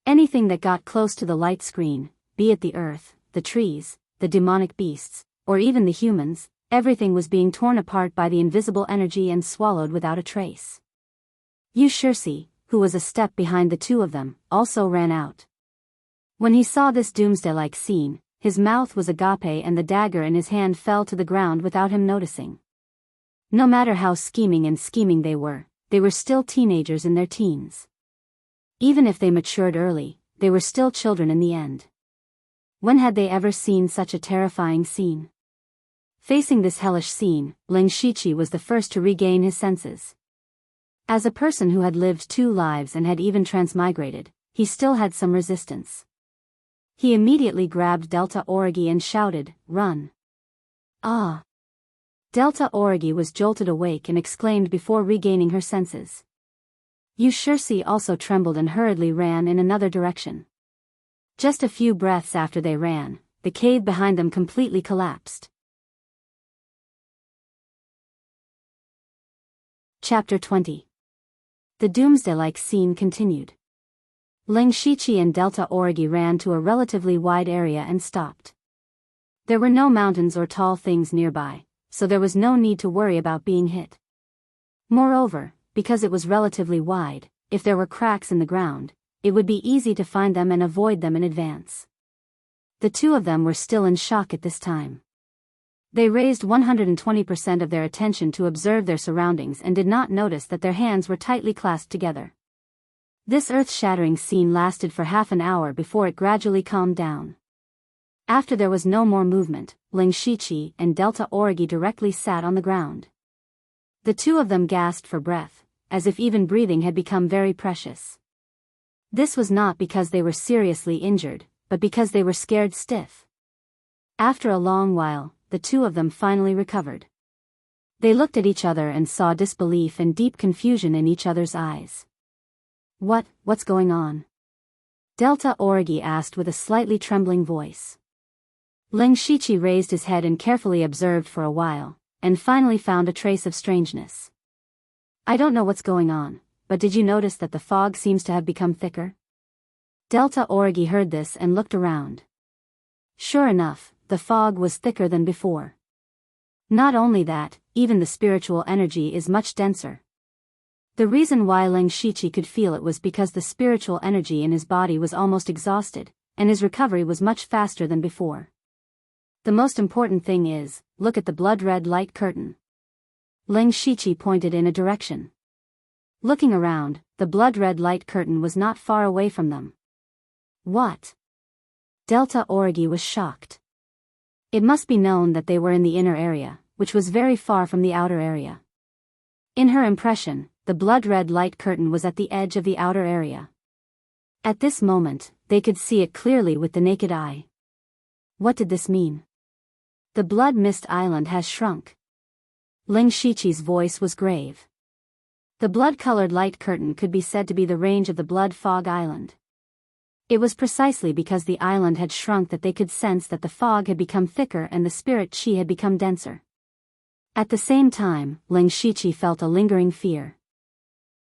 Anything that got close to the light screen, be it the earth, the trees, the demonic beasts, or even the humans, everything was being torn apart by the invisible energy and swallowed without a trace. Yushursi, who was a step behind the two of them, also ran out. When he saw this doomsday-like scene, his mouth was agape and the dagger in his hand fell to the ground without him noticing. No matter how scheming they were still teenagers in their teens. Even if they matured early, they were still children in the end. When had they ever seen such a terrifying scene? Facing this hellish scene, Ling Shiqi was the first to regain his senses. As a person who had lived 2 lives and had even transmigrated, he still had some resistance. He immediately grabbed Delta Origi and shouted, "Run!" Ah! Delta Origi was jolted awake and exclaimed before regaining her senses. Yushursi also trembled and hurriedly ran in another direction. Just a few breaths after they ran, the cave behind them completely collapsed. Chapter 20. The doomsday-like scene continued. Ling Shiqi and Delta Origi ran to a relatively wide area and stopped. There were no mountains or tall things nearby, so there was no need to worry about being hit. Moreover, because it was relatively wide, if there were cracks in the ground, it would be easy to find them and avoid them in advance. The two of them were still in shock at this time. They raised 120% of their attention to observe their surroundings and did not notice that their hands were tightly clasped together. This earth-shattering scene lasted for half an hour before it gradually calmed down. After there was no more movement, Ling Shiqi and Delta Origi directly sat on the ground. The two of them gasped for breath, as if even breathing had become very precious. This was not because they were seriously injured, but because they were scared stiff. After a long while, the two of them finally recovered. They looked at each other and saw disbelief and deep confusion in each other's eyes. What's going on? Delta Origi asked with a slightly trembling voice. Ling Shiqi raised his head and carefully observed for a while, and finally found a trace of strangeness. I don't know what's going on, but did you notice that the fog seems to have become thicker? Delta Origi heard this and looked around. Sure enough, the fog was thicker than before. Not only that, even the spiritual energy is much denser. The reason why Ling Shiqi could feel it was because the spiritual energy in his body was almost exhausted, and his recovery was much faster than before. The most important thing is, look at the blood-red light curtain. Ling Shiqi pointed in a direction. Looking around, the blood-red light curtain was not far away from them. What? Delta Origi was shocked. It must be known that they were in the inner area, which was very far from the outer area. In her impression, the blood-red light curtain was at the edge of the outer area. At this moment, they could see it clearly with the naked eye. What did this mean? The blood mist island has shrunk. Ling Shiqi's voice was grave. The blood-colored light curtain could be said to be the range of the blood fog island. It was precisely because the island had shrunk that they could sense that the fog had become thicker and the spirit chi had become denser. At the same time, Ling Shiqi felt a lingering fear.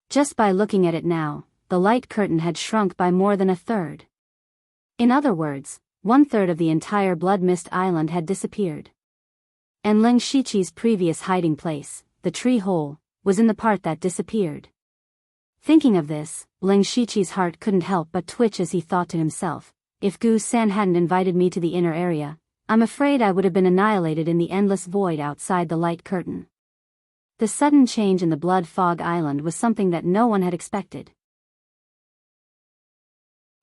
Just by looking at it now, the light curtain had shrunk by more than a third. In other words, 1/3 of the entire blood mist island had disappeared. And Ling Shiqi's previous hiding place, the tree hole, was in the part that disappeared. Thinking of this, Ling Shiqi's heart couldn't help but twitch as he thought to himself, if Gu-san hadn't invited me to the inner area, I'm afraid I would have been annihilated in the endless void outside the light curtain. The sudden change in the blood fog island was something that no one had expected.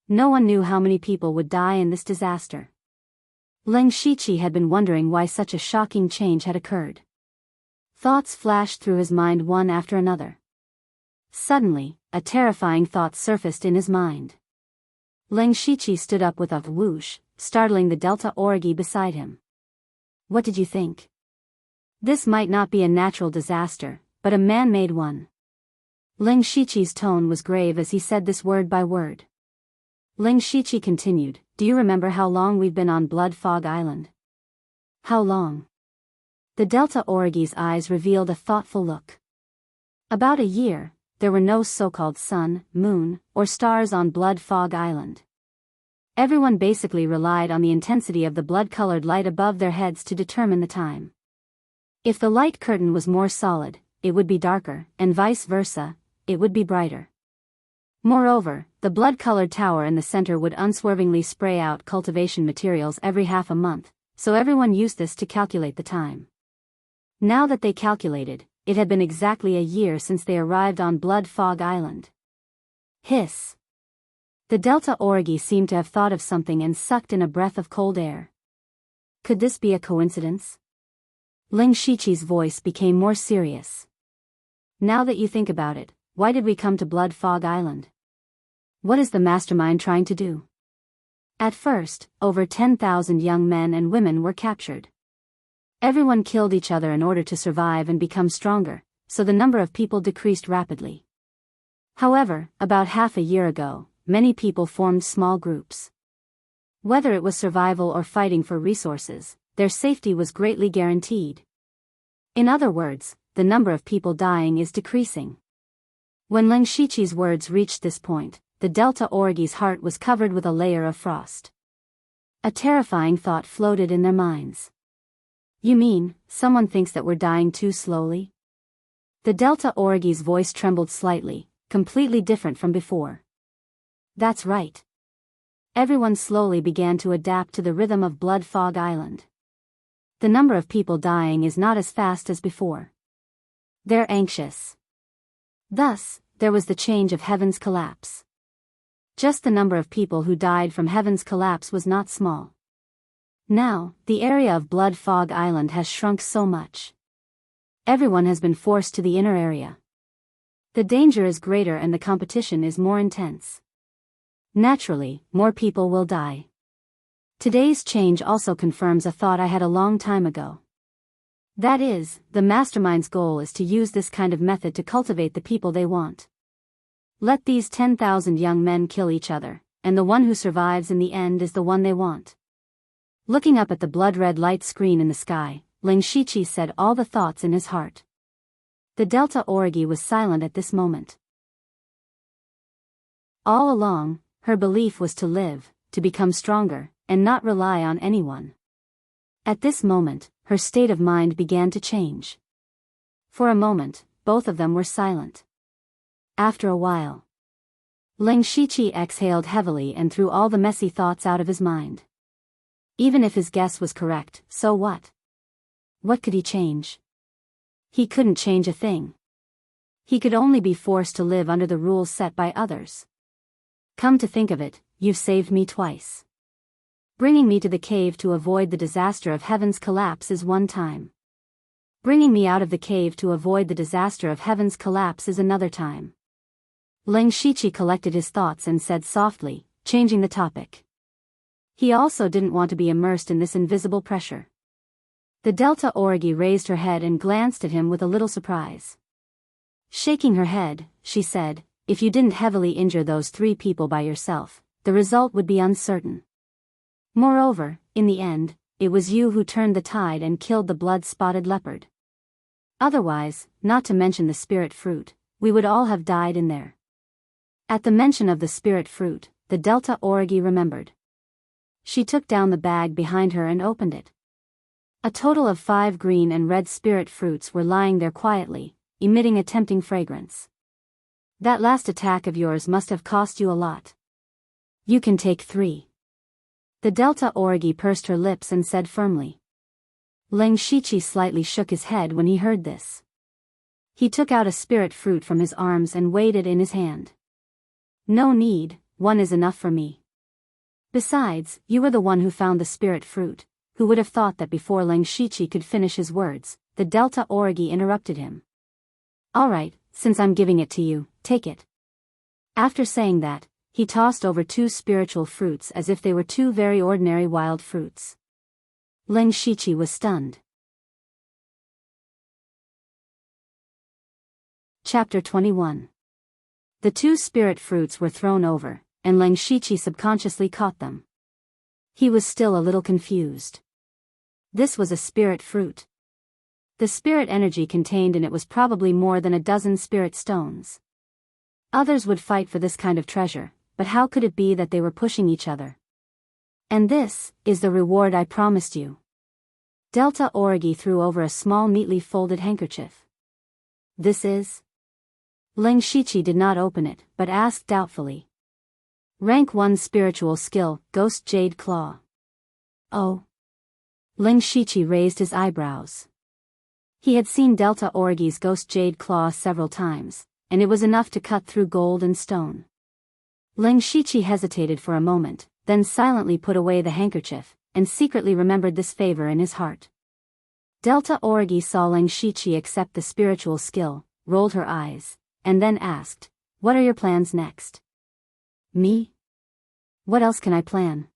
No one knew how many people would die in this disaster. Ling Shiqi had been wondering why such a shocking change had occurred. Thoughts flashed through his mind one after another. Suddenly, a terrifying thought surfaced in his mind. Ling Shiqi stood up with a whoosh, startling the Delta Origi beside him. What did you think? This might not be a natural disaster, but a man-made one. Ling Shiqi's tone was grave as he said this word by word. Ling Shiqi continued, do you remember how long we've been on Blood Fog Island? How long? The Delta Origi's eyes revealed a thoughtful look. About a year. There were no so-called sun, moon, or stars on Blood Fog Island. Everyone basically relied on the intensity of the blood-colored light above their heads to determine the time. If the light curtain was more solid, it would be darker, and vice versa, it would be brighter. Moreover, the blood-colored tower in the center would unswervingly spray out cultivation materials every half a month, so everyone used this to calculate the time. Now that they calculated, it had been exactly a year since they arrived on Blood Fog Island. Hiss. The Delta Origi seemed to have thought of something and sucked in a breath of cold air. Could this be a coincidence? Ling Shiqi's voice became more serious. Now that you think about it, why did we come to Blood Fog Island? What is the mastermind trying to do? At first, over 10,000 young men and women were captured. Everyone killed each other in order to survive and become stronger, so the number of people decreased rapidly. However, about half a year ago, many people formed small groups. Whether it was survival or fighting for resources, their safety was greatly guaranteed. In other words, the number of people dying is decreasing. When Ling Shiqi's words reached this point, the Delta Origi's heart was covered with a layer of frost. A terrifying thought floated in their minds. You mean, someone thinks that we're dying too slowly? The Delta Origi's voice trembled slightly, completely different from before. That's right. Everyone slowly began to adapt to the rhythm of Blood Fog Island. The number of people dying is not as fast as before. They're anxious. Thus, there was the change of Heaven's collapse. Just the number of people who died from Heaven's collapse was not small. Now, the area of Blood Fog Island has shrunk so much. Everyone has been forced to the inner area. The danger is greater and the competition is more intense. Naturally, more people will die. Today's change also confirms a thought I had a long time ago. That is, the mastermind's goal is to use this kind of method to cultivate the people they want. Let these 10,000 young men kill each other, and the one who survives in the end is the one they want. Looking up at the blood-red light screen in the sky, Ling Shiqi said all the thoughts in his heart. The Delta Origi was silent at this moment. All along, her belief was to live, to become stronger, and not rely on anyone. At this moment, her state of mind began to change. For a moment, both of them were silent. After a while, Ling Shiqi exhaled heavily and threw all the messy thoughts out of his mind. Even if his guess was correct, so what? What could he change? He couldn't change a thing. He could only be forced to live under the rules set by others. Come to think of it, you've saved me twice. Bringing me to the cave to avoid the disaster of Heaven's collapse is one time. Bringing me out of the cave to avoid the disaster of Heaven's collapse is another time. Ling Shiqi collected his thoughts and said softly, changing the topic. He also didn't want to be immersed in this invisible pressure. The Delta Orgi raised her head and glanced at him with a little surprise. Shaking her head, she said, "If you didn't heavily injure those 3 people by yourself, the result would be uncertain. Moreover, in the end, it was you who turned the tide and killed the blood-spotted leopard. Otherwise, not to mention the spirit fruit, we would all have died in there." At the mention of the spirit fruit, the Delta Orgi remembered. She took down the bag behind her and opened it. A total of 5 green and red spirit fruits were lying there quietly, emitting a tempting fragrance. "That last attack of yours must have cost you a lot. You can take 3. The Delta Orgi pursed her lips and said firmly. Leng Shichi slightly shook his head when he heard this. He took out a spirit fruit from his arms and weighed it in his hand. "No need, 1 is enough for me. Besides, you were the one who found the spirit fruit." Who would have thought that before Leng Shichi could finish his words, the Delta Orgi interrupted him. "All right, since I'm giving it to you, take it." After saying that, he tossed over 2 spiritual fruits as if they were 2 very ordinary wild fruits. Leng Shichi was stunned. Chapter 21. The 2 spirit fruits were thrown over, and Leng Shichi subconsciously caught them. He was still a little confused. This was a spirit fruit. The spirit energy contained in it was probably more than a dozen spirit stones. Others would fight for this kind of treasure, but how could it be that they were pushing each other? "And this is the reward I promised you." Delta Orgi threw over a small neatly folded handkerchief. "This is?" Leng Shichi did not open it, but asked doubtfully. "Rank 1 spiritual skill, Ghost Jade Claw." "Oh." Leng Shichi raised his eyebrows. He had seen Delta Orgi's Ghost Jade Claw several times, and it was enough to cut through gold and stone. Leng Shichi hesitated for a moment, then silently put away the handkerchief, and secretly remembered this favor in his heart. Delta Orgi saw Leng Shichi accept the spiritual skill, rolled her eyes, and then asked, "What are your plans next?" "Me? What else can I plan?"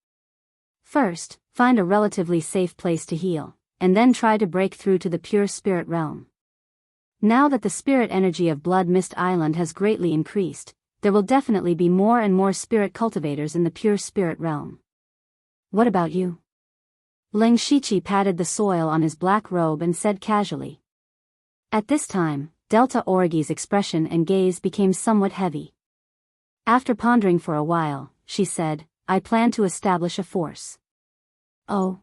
"First, find a relatively safe place to heal, and then try to break through to the pure spirit realm. Now that the spirit energy of Blood Mist Island has greatly increased, there will definitely be more and more spirit cultivators in the pure spirit realm." "What about you?" Leng Shichi patted the soil on his black robe and said casually. At this time, Delta Orgi's expression and gaze became somewhat heavy. After pondering for a while, she said, "I plan to establish a force." "Oh?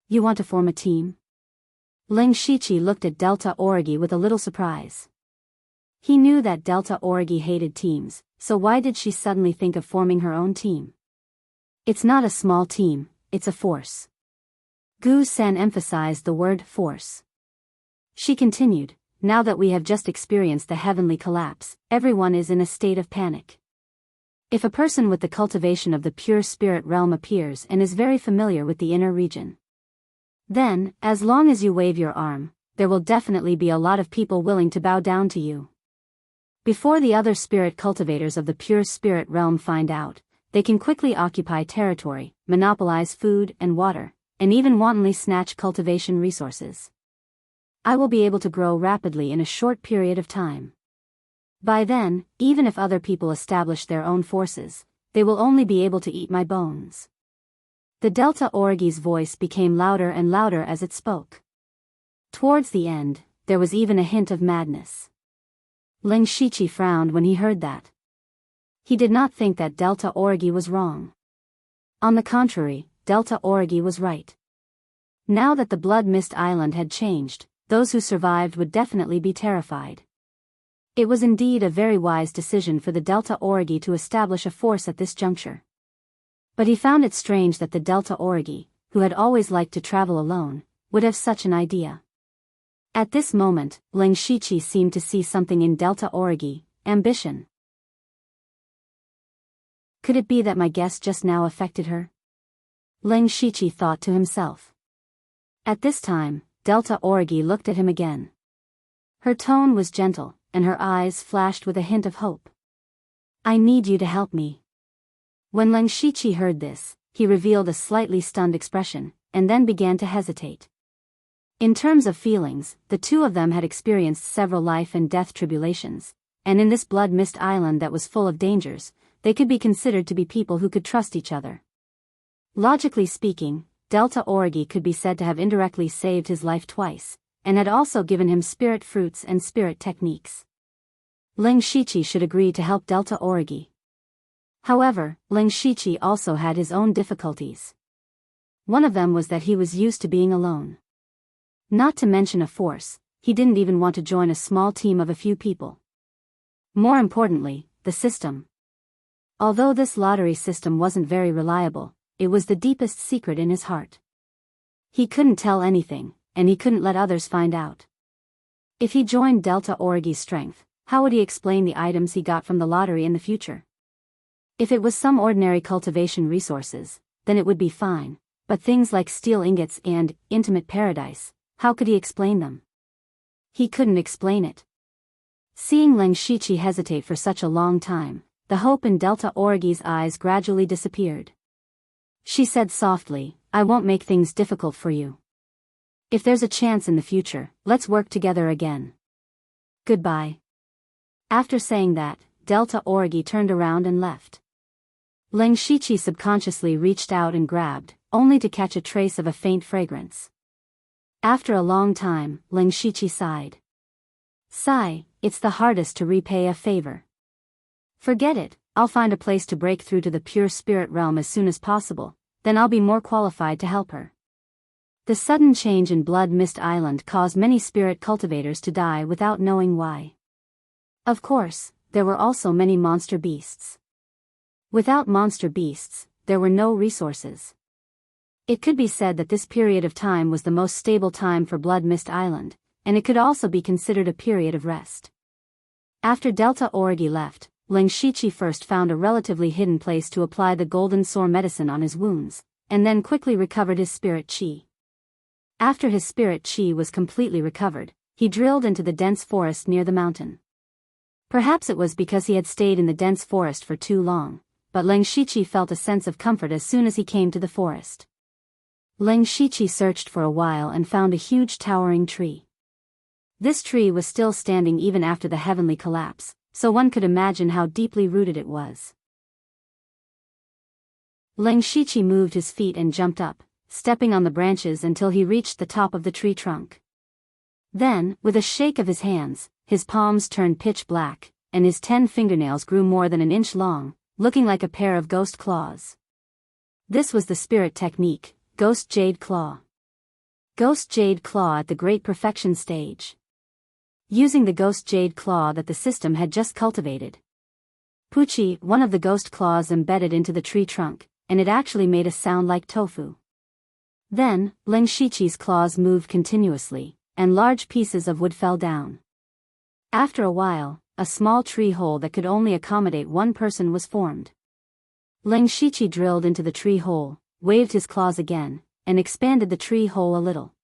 You want to form a team?" Leng Shichi looked at Delta Orgi with a little surprise. He knew that Delta Orgi hated teams, so why did she suddenly think of forming her own team? "It's not a small team, it's a force." Gu-san emphasized the word force. She continued, "Now that we have just experienced the heavenly collapse, everyone is in a state of panic. If a person with the cultivation of the pure spirit realm appears and is very familiar with the inner region, then, as long as you wave your arm, there will definitely be a lot of people willing to bow down to you. Before the other spirit cultivators of the pure spirit realm find out, they can quickly occupy territory, monopolize food and water, and even wantonly snatch cultivation resources. I will be able to grow rapidly in a short period of time. By then, even if other people establish their own forces, they will only be able to eat my bones." The Delta Orgi's voice became louder and louder as it spoke. Towards the end, there was even a hint of madness. Leng Shichi frowned when he heard that. He did not think that Delta Orgi was wrong. On the contrary, Delta Orgi was right. Now that the Blood Mist Island had changed, those who survived would definitely be terrified. It was indeed a very wise decision for the Delta Orgi to establish a force at this juncture. But he found it strange that the Delta Orgi, who had always liked to travel alone, would have such an idea. At this moment, Leng Shichi seemed to see something in Delta Orgi, ambition. Could it be that my guess just now affected her? Leng Shichi thought to himself. At this time, Delta Orgi looked at him again. Her tone was gentle, and her eyes flashed with a hint of hope. "I need you to help me." When Leng Shichi heard this, he revealed a slightly stunned expression, and then began to hesitate. In terms of feelings, the two of them had experienced several life and death tribulations, and in this blood-mist island that was full of dangers, they could be considered to be people who could trust each other. Logically speaking, Delta Orgi could be said to have indirectly saved his life twice, and had also given him spirit fruits and spirit techniques. Ling Shiqi should agree to help Delta Orgi. However, Ling Shiqi also had his own difficulties. One of them was that he was used to being alone. Not to mention a force, he didn't even want to join a small team of a few people. More importantly, the system. Although this lottery system wasn't very reliable, it was the deepest secret in his heart. He couldn't tell anything, and he couldn't let others find out. If he joined Delta Orgi's strength, how would he explain the items he got from the lottery in the future? If it was some ordinary cultivation resources, then it would be fine, but things like steel ingots and intimate paradise, how could he explain them? He couldn't explain it. Seeing Ling Shiqi hesitate for such a long time, the hope in Delta Orgi's eyes gradually disappeared. She said softly, "I won't make things difficult for you. If there's a chance in the future, let's work together again. Goodbye." After saying that, Delta Orgi turned around and left. Ling Shiqi subconsciously reached out and grabbed, only to catch a trace of a faint fragrance. After a long time, Ling Shiqi sighed. "Sigh, it's the hardest to repay a favor. Forget it, I'll find a place to break through to the pure spirit realm as soon as possible, then I'll be more qualified to help her." The sudden change in Blood Mist Island caused many spirit cultivators to die without knowing why. Of course, there were also many monster beasts. Without monster beasts, there were no resources. It could be said that this period of time was the most stable time for Blood Mist Island, and it could also be considered a period of rest. After Delta Orgi left, Ling Shiqi first found a relatively hidden place to apply the golden sore medicine on his wounds, and then quickly recovered his spirit chi. After his spirit chi was completely recovered, he drilled into the dense forest near the mountain. Perhaps it was because he had stayed in the dense forest for too long, but Ling Shiqi felt a sense of comfort as soon as he came to the forest. Ling Shiqi searched for a while and found a huge towering tree. This tree was still standing even after the heavenly collapse, so one could imagine how deeply rooted it was. Ling Shiqi moved his feet and jumped up, stepping on the branches until he reached the top of the tree trunk. Then, with a shake of his hands, his palms turned pitch black, and his 10 fingernails grew more than an inch long, looking like a pair of ghost claws. This was the spirit technique, Ghost Jade Claw. Ghost Jade Claw at the Great Perfection stage. Using the Ghost Jade Claw that the system had just cultivated. Puchi, one of the ghost claws embedded into the tree trunk, and it actually made a sound like tofu. Then, Ling Shiqi's claws moved continuously, and large pieces of wood fell down. After a while, a small tree hole that could only accommodate one person was formed. Ling Shiqi drilled into the tree hole, waved his claws again, and expanded the tree hole a little.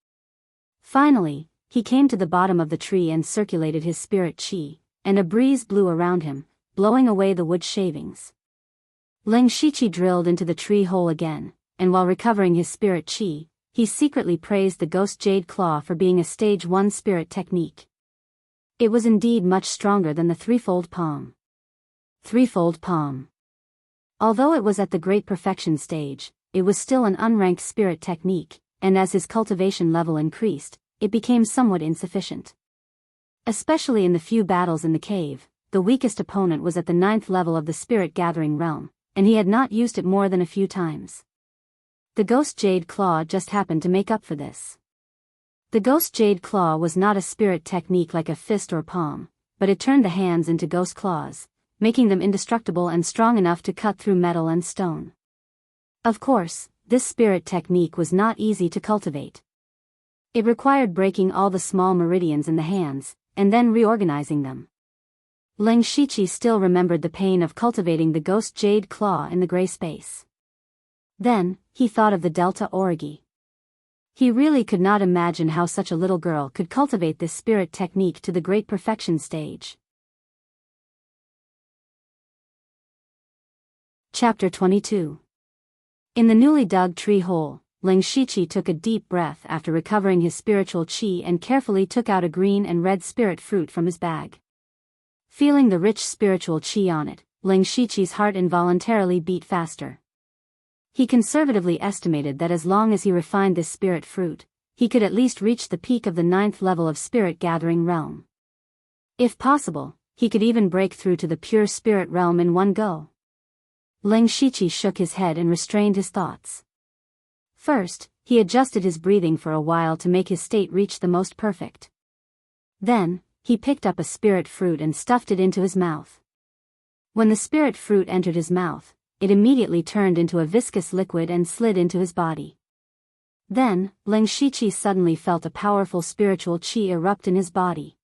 Finally, he came to the bottom of the tree and circulated his spirit chi, and a breeze blew around him, blowing away the wood shavings. Ling Shiqi drilled into the tree hole again, and while recovering his spirit chi, he secretly praised the Ghost Jade Claw for being a stage 1 spirit technique. It was indeed much stronger than the threefold palm. Threefold palm. Although it was at the Great Perfection stage, it was still an unranked spirit technique, and as his cultivation level increased, it became somewhat insufficient. Especially in the few battles in the cave, the weakest opponent was at the 9th level of the spirit gathering realm, and he had not used it more than a few times. The Ghost Jade Claw just happened to make up for this. The Ghost Jade Claw was not a spirit technique like a fist or palm, but it turned the hands into ghost claws, making them indestructible and strong enough to cut through metal and stone. Of course, this spirit technique was not easy to cultivate. It required breaking all the small meridians in the hands, and then reorganizing them. Ling Shiqi still remembered the pain of cultivating the Ghost Jade Claw in the gray space. Then, he thought of the Delta Orgi. He really could not imagine how such a little girl could cultivate this spirit technique to the Great Perfection stage. Chapter 22. In the newly dug tree hole, Ling Shiqi took a deep breath after recovering his spiritual qi and carefully took out a green and red spirit fruit from his bag. Feeling the rich spiritual qi on it, Ling Shiqi's heart involuntarily beat faster. He conservatively estimated that as long as he refined this spirit fruit, he could at least reach the peak of the 9th level of spirit gathering realm. If possible, he could even break through to the pure spirit realm in one go. Ling Shiqi shook his head and restrained his thoughts. First, he adjusted his breathing for a while to make his state reach the most perfect. Then, he picked up a spirit fruit and stuffed it into his mouth. When the spirit fruit entered his mouth, it immediately turned into a viscous liquid and slid into his body. Then, Ling Shiqi suddenly felt a powerful spiritual qi erupt in his body.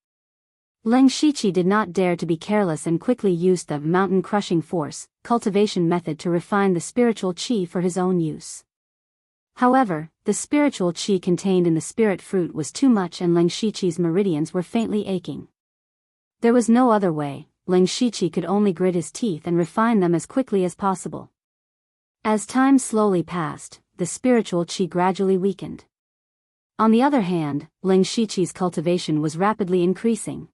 Ling Shiqi did not dare to be careless and quickly used the mountain-crushing force cultivation method to refine the spiritual qi for his own use. However, the spiritual qi contained in the spirit fruit was too much and Ling Shiqi's meridians were faintly aching. There was no other way. Ling Shiqi could only grit his teeth and refine them as quickly as possible. As time slowly passed, the spiritual qi gradually weakened. On the other hand, Ling Shiqi's cultivation was rapidly increasing.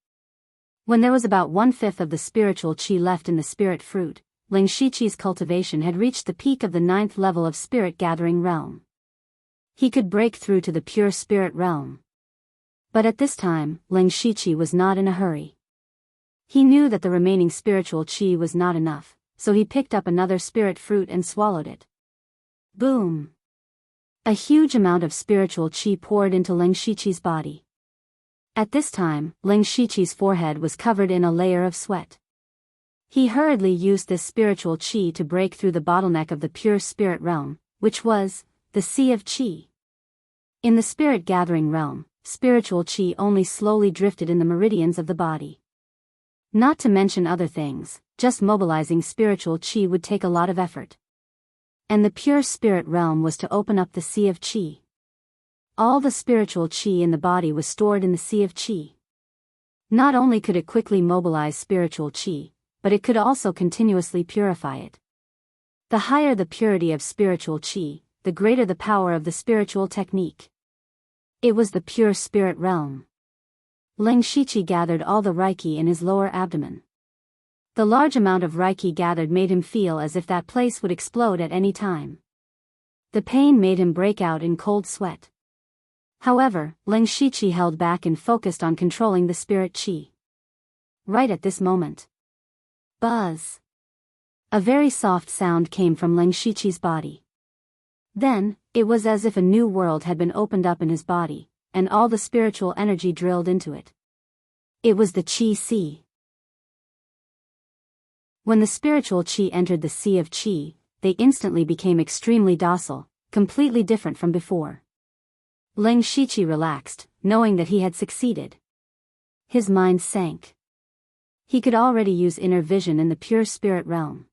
When there was about 1/5 of the spiritual qi left in the spirit fruit, Ling Shiqi's cultivation had reached the peak of the 9th level of spirit gathering realm. He could break through to the pure spirit realm. But at this time, Ling Shiqi was not in a hurry. He knew that the remaining spiritual qi was not enough, so he picked up another spirit fruit and swallowed it. Boom! A huge amount of spiritual qi poured into Ling Shiqi's body. At this time, Ling Shiqi's forehead was covered in a layer of sweat. He hurriedly used this spiritual qi to break through the bottleneck of the pure spirit realm, which was the sea of qi. In the spirit gathering realm, spiritual qi only slowly drifted in the meridians of the body. Not to mention other things, just mobilizing spiritual qi would take a lot of effort. And the pure spirit realm was to open up the sea of qi. All the spiritual qi in the body was stored in the sea of qi. Not only could it quickly mobilize spiritual qi, but it could also continuously purify it. The higher the purity of spiritual qi, the greater the power of the spiritual technique. It was the pure spirit realm. Ling Shiqi gathered all the reiki in his lower abdomen. The large amount of reiki gathered made him feel as if that place would explode at any time. The pain made him break out in cold sweat. However, Ling Shiqi held back and focused on controlling the spirit qi. Right at this moment. Buzz! A very soft sound came from Ling Shiqi's body. Then, it was as if a new world had been opened up in his body, and all the spiritual energy drilled into it. It was the qi sea. When the spiritual qi entered the sea of qi, they instantly became extremely docile, completely different from before. Ling Shiqi relaxed, knowing that he had succeeded. His mind sank. He could already use inner vision in the pure spirit realm.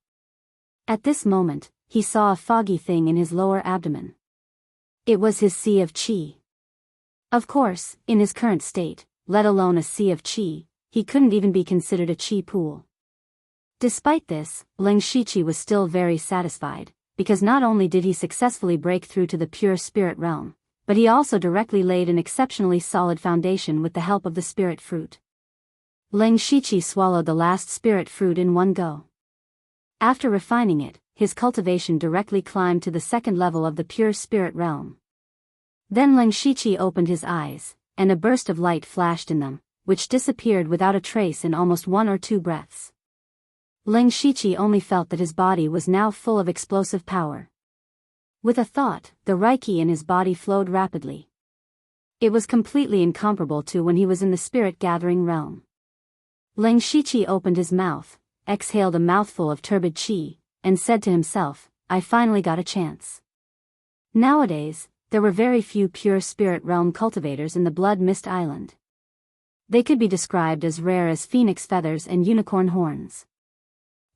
At this moment, he saw a foggy thing in his lower abdomen. It was his sea of qi. Of course, in his current state, let alone a sea of qi, he couldn't even be considered a qi pool. Despite this, Ling Shiqi was still very satisfied, because not only did he successfully break through to the pure spirit realm, but he also directly laid an exceptionally solid foundation with the help of the spirit fruit. Ling Shiqi swallowed the last spirit fruit in one go. After refining it, his cultivation directly climbed to the 2nd level of the pure spirit realm. Then Ling Shiqi opened his eyes, and a burst of light flashed in them, which disappeared without a trace in almost 1 or 2 breaths. Ling Shiqi only felt that his body was now full of explosive power. With a thought, the reiki in his body flowed rapidly. It was completely incomparable to when he was in the spirit gathering realm. Ling Shiqi opened his mouth, exhaled a mouthful of turbid qi, and said to himself, I finally got a chance. Nowadays, there were very few pure spirit realm cultivators in the Blood Mist Island. They could be described as rare as phoenix feathers and unicorn horns.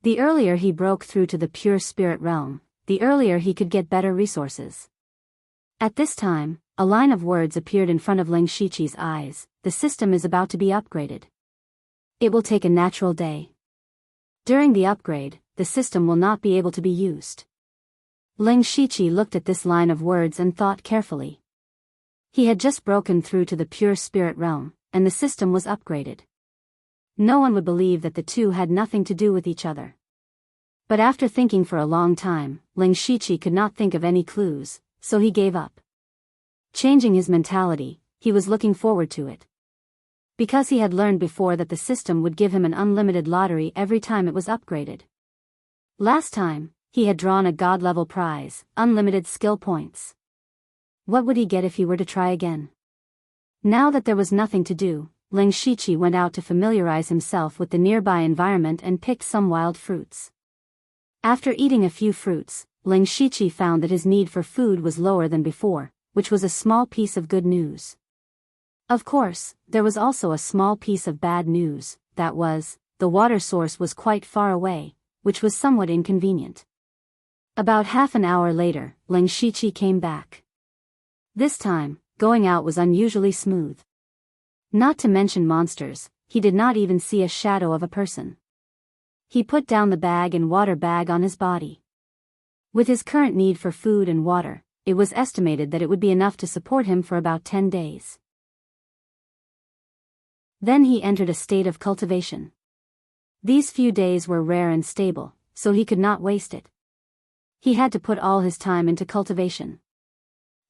The earlier he broke through to the pure spirit realm, the earlier he could get better resources. At this time, a line of words appeared in front of Ling Shiqi's eyes, the system is about to be upgraded. It will take a natural day. During the upgrade, the system will not be able to be used. Ling Shiqi looked at this line of words and thought carefully. He had just broken through to the pure spirit realm, and the system was upgraded. No one would believe that the two had nothing to do with each other. But after thinking for a long time, Ling Shiqi could not think of any clues, so he gave up. Changing his mentality, he was looking forward to it. Because he had learned before that the system would give him an unlimited lottery every time it was upgraded. Last time, he had drawn a god-level prize, unlimited skill points. What would he get if he were to try again? Now that there was nothing to do, Ling Shiqi went out to familiarize himself with the nearby environment and picked some wild fruits. After eating a few fruits, Ling Shiqi found that his need for food was lower than before, which was a small piece of good news. Of course, there was also a small piece of bad news, that was, the water source was quite far away, which was somewhat inconvenient. About half an hour later, Ling Shiqi came back. This time, going out was unusually smooth. Not to mention monsters, he did not even see a shadow of a person. He put down the bag and water bag on his body. With his current need for food and water, it was estimated that it would be enough to support him for about 10 days. Then he entered a state of cultivation. These few days were rare and stable, so he could not waste it. He had to put all his time into cultivation.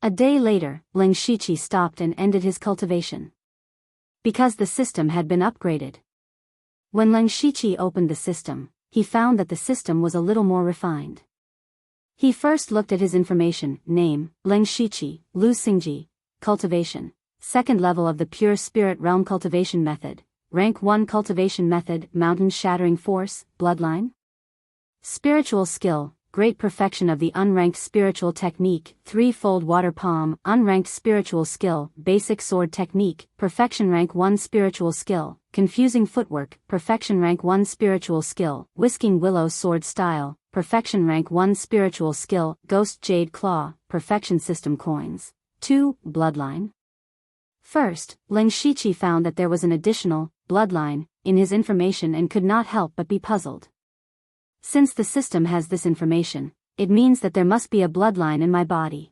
A day later, Ling Shiqi stopped and ended his cultivation. Because the system had been upgraded. When Ling Shiqi opened the system, he found that the system was a little more refined. He first looked at his information, name, Ling Shiqi, Lu Xingji, cultivation, second level of the pure spirit realm cultivation method, rank 1 cultivation method, mountain shattering force, bloodline. Spiritual skill, great perfection of the unranked spiritual technique, threefold water palm, unranked spiritual skill, basic sword technique, perfection rank 1 spiritual skill, confusing footwork, perfection rank 1 spiritual skill, whisking willow sword style, perfection rank 1 spiritual skill, ghost jade claw, perfection system coins. 2. Bloodline. First, Ling Shiqi found that there was an additional bloodline in his information and could not help but be puzzled. Since the system has this information, it means that there must be a bloodline in my body.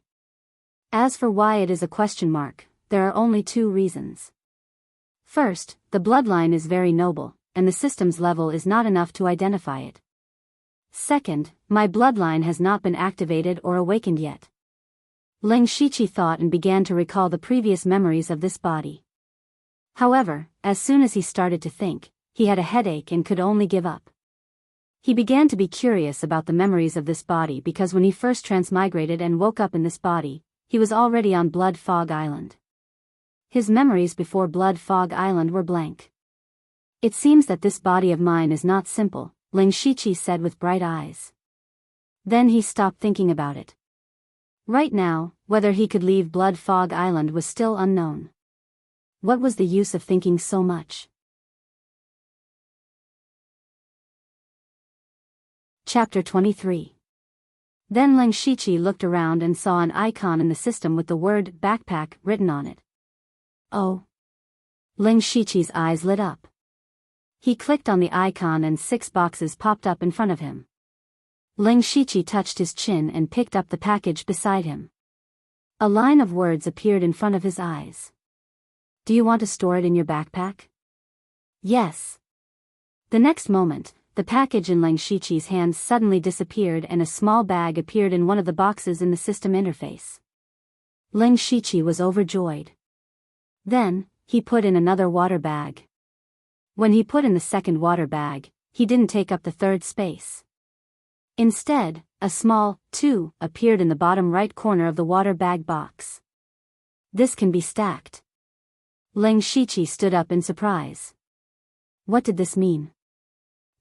As for why it is a question mark, there are only 2 reasons. First, the bloodline is very noble, and the system's level is not enough to identify it. Second, my bloodline has not been activated or awakened yet. Ling Shiqi thought and began to recall the previous memories of this body. However, as soon as he started to think, he had a headache and could only give up. He began to be curious about the memories of this body because when he first transmigrated and woke up in this body, he was already on Blood Fog Island. His memories before Blood Fog Island were blank. It seems that this body of mine is not simple, Ling Shiqi said with bright eyes. Then he stopped thinking about it. Right now, whether he could leave Blood Fog Island was still unknown. What was the use of thinking so much? Chapter 23. Then Ling Shiqi looked around and saw an icon in the system with the word backpack written on it. Oh. Ling Shiqi's eyes lit up. He clicked on the icon and 6 boxes popped up in front of him. Ling Shiqi touched his chin and picked up the package beside him. A line of words appeared in front of his eyes. Do you want to store it in your backpack? Yes. The next moment, the package in Ling Shiqi's hands suddenly disappeared and a small bag appeared in one of the boxes in the system interface. Ling Shiqi was overjoyed. Then, he put in another water bag. When he put in the second water bag, he didn't take up the third space. Instead, a small 2 appeared in the bottom right corner of the water bag box. This can be stacked. Ling Shiqi stood up in surprise. What did this mean?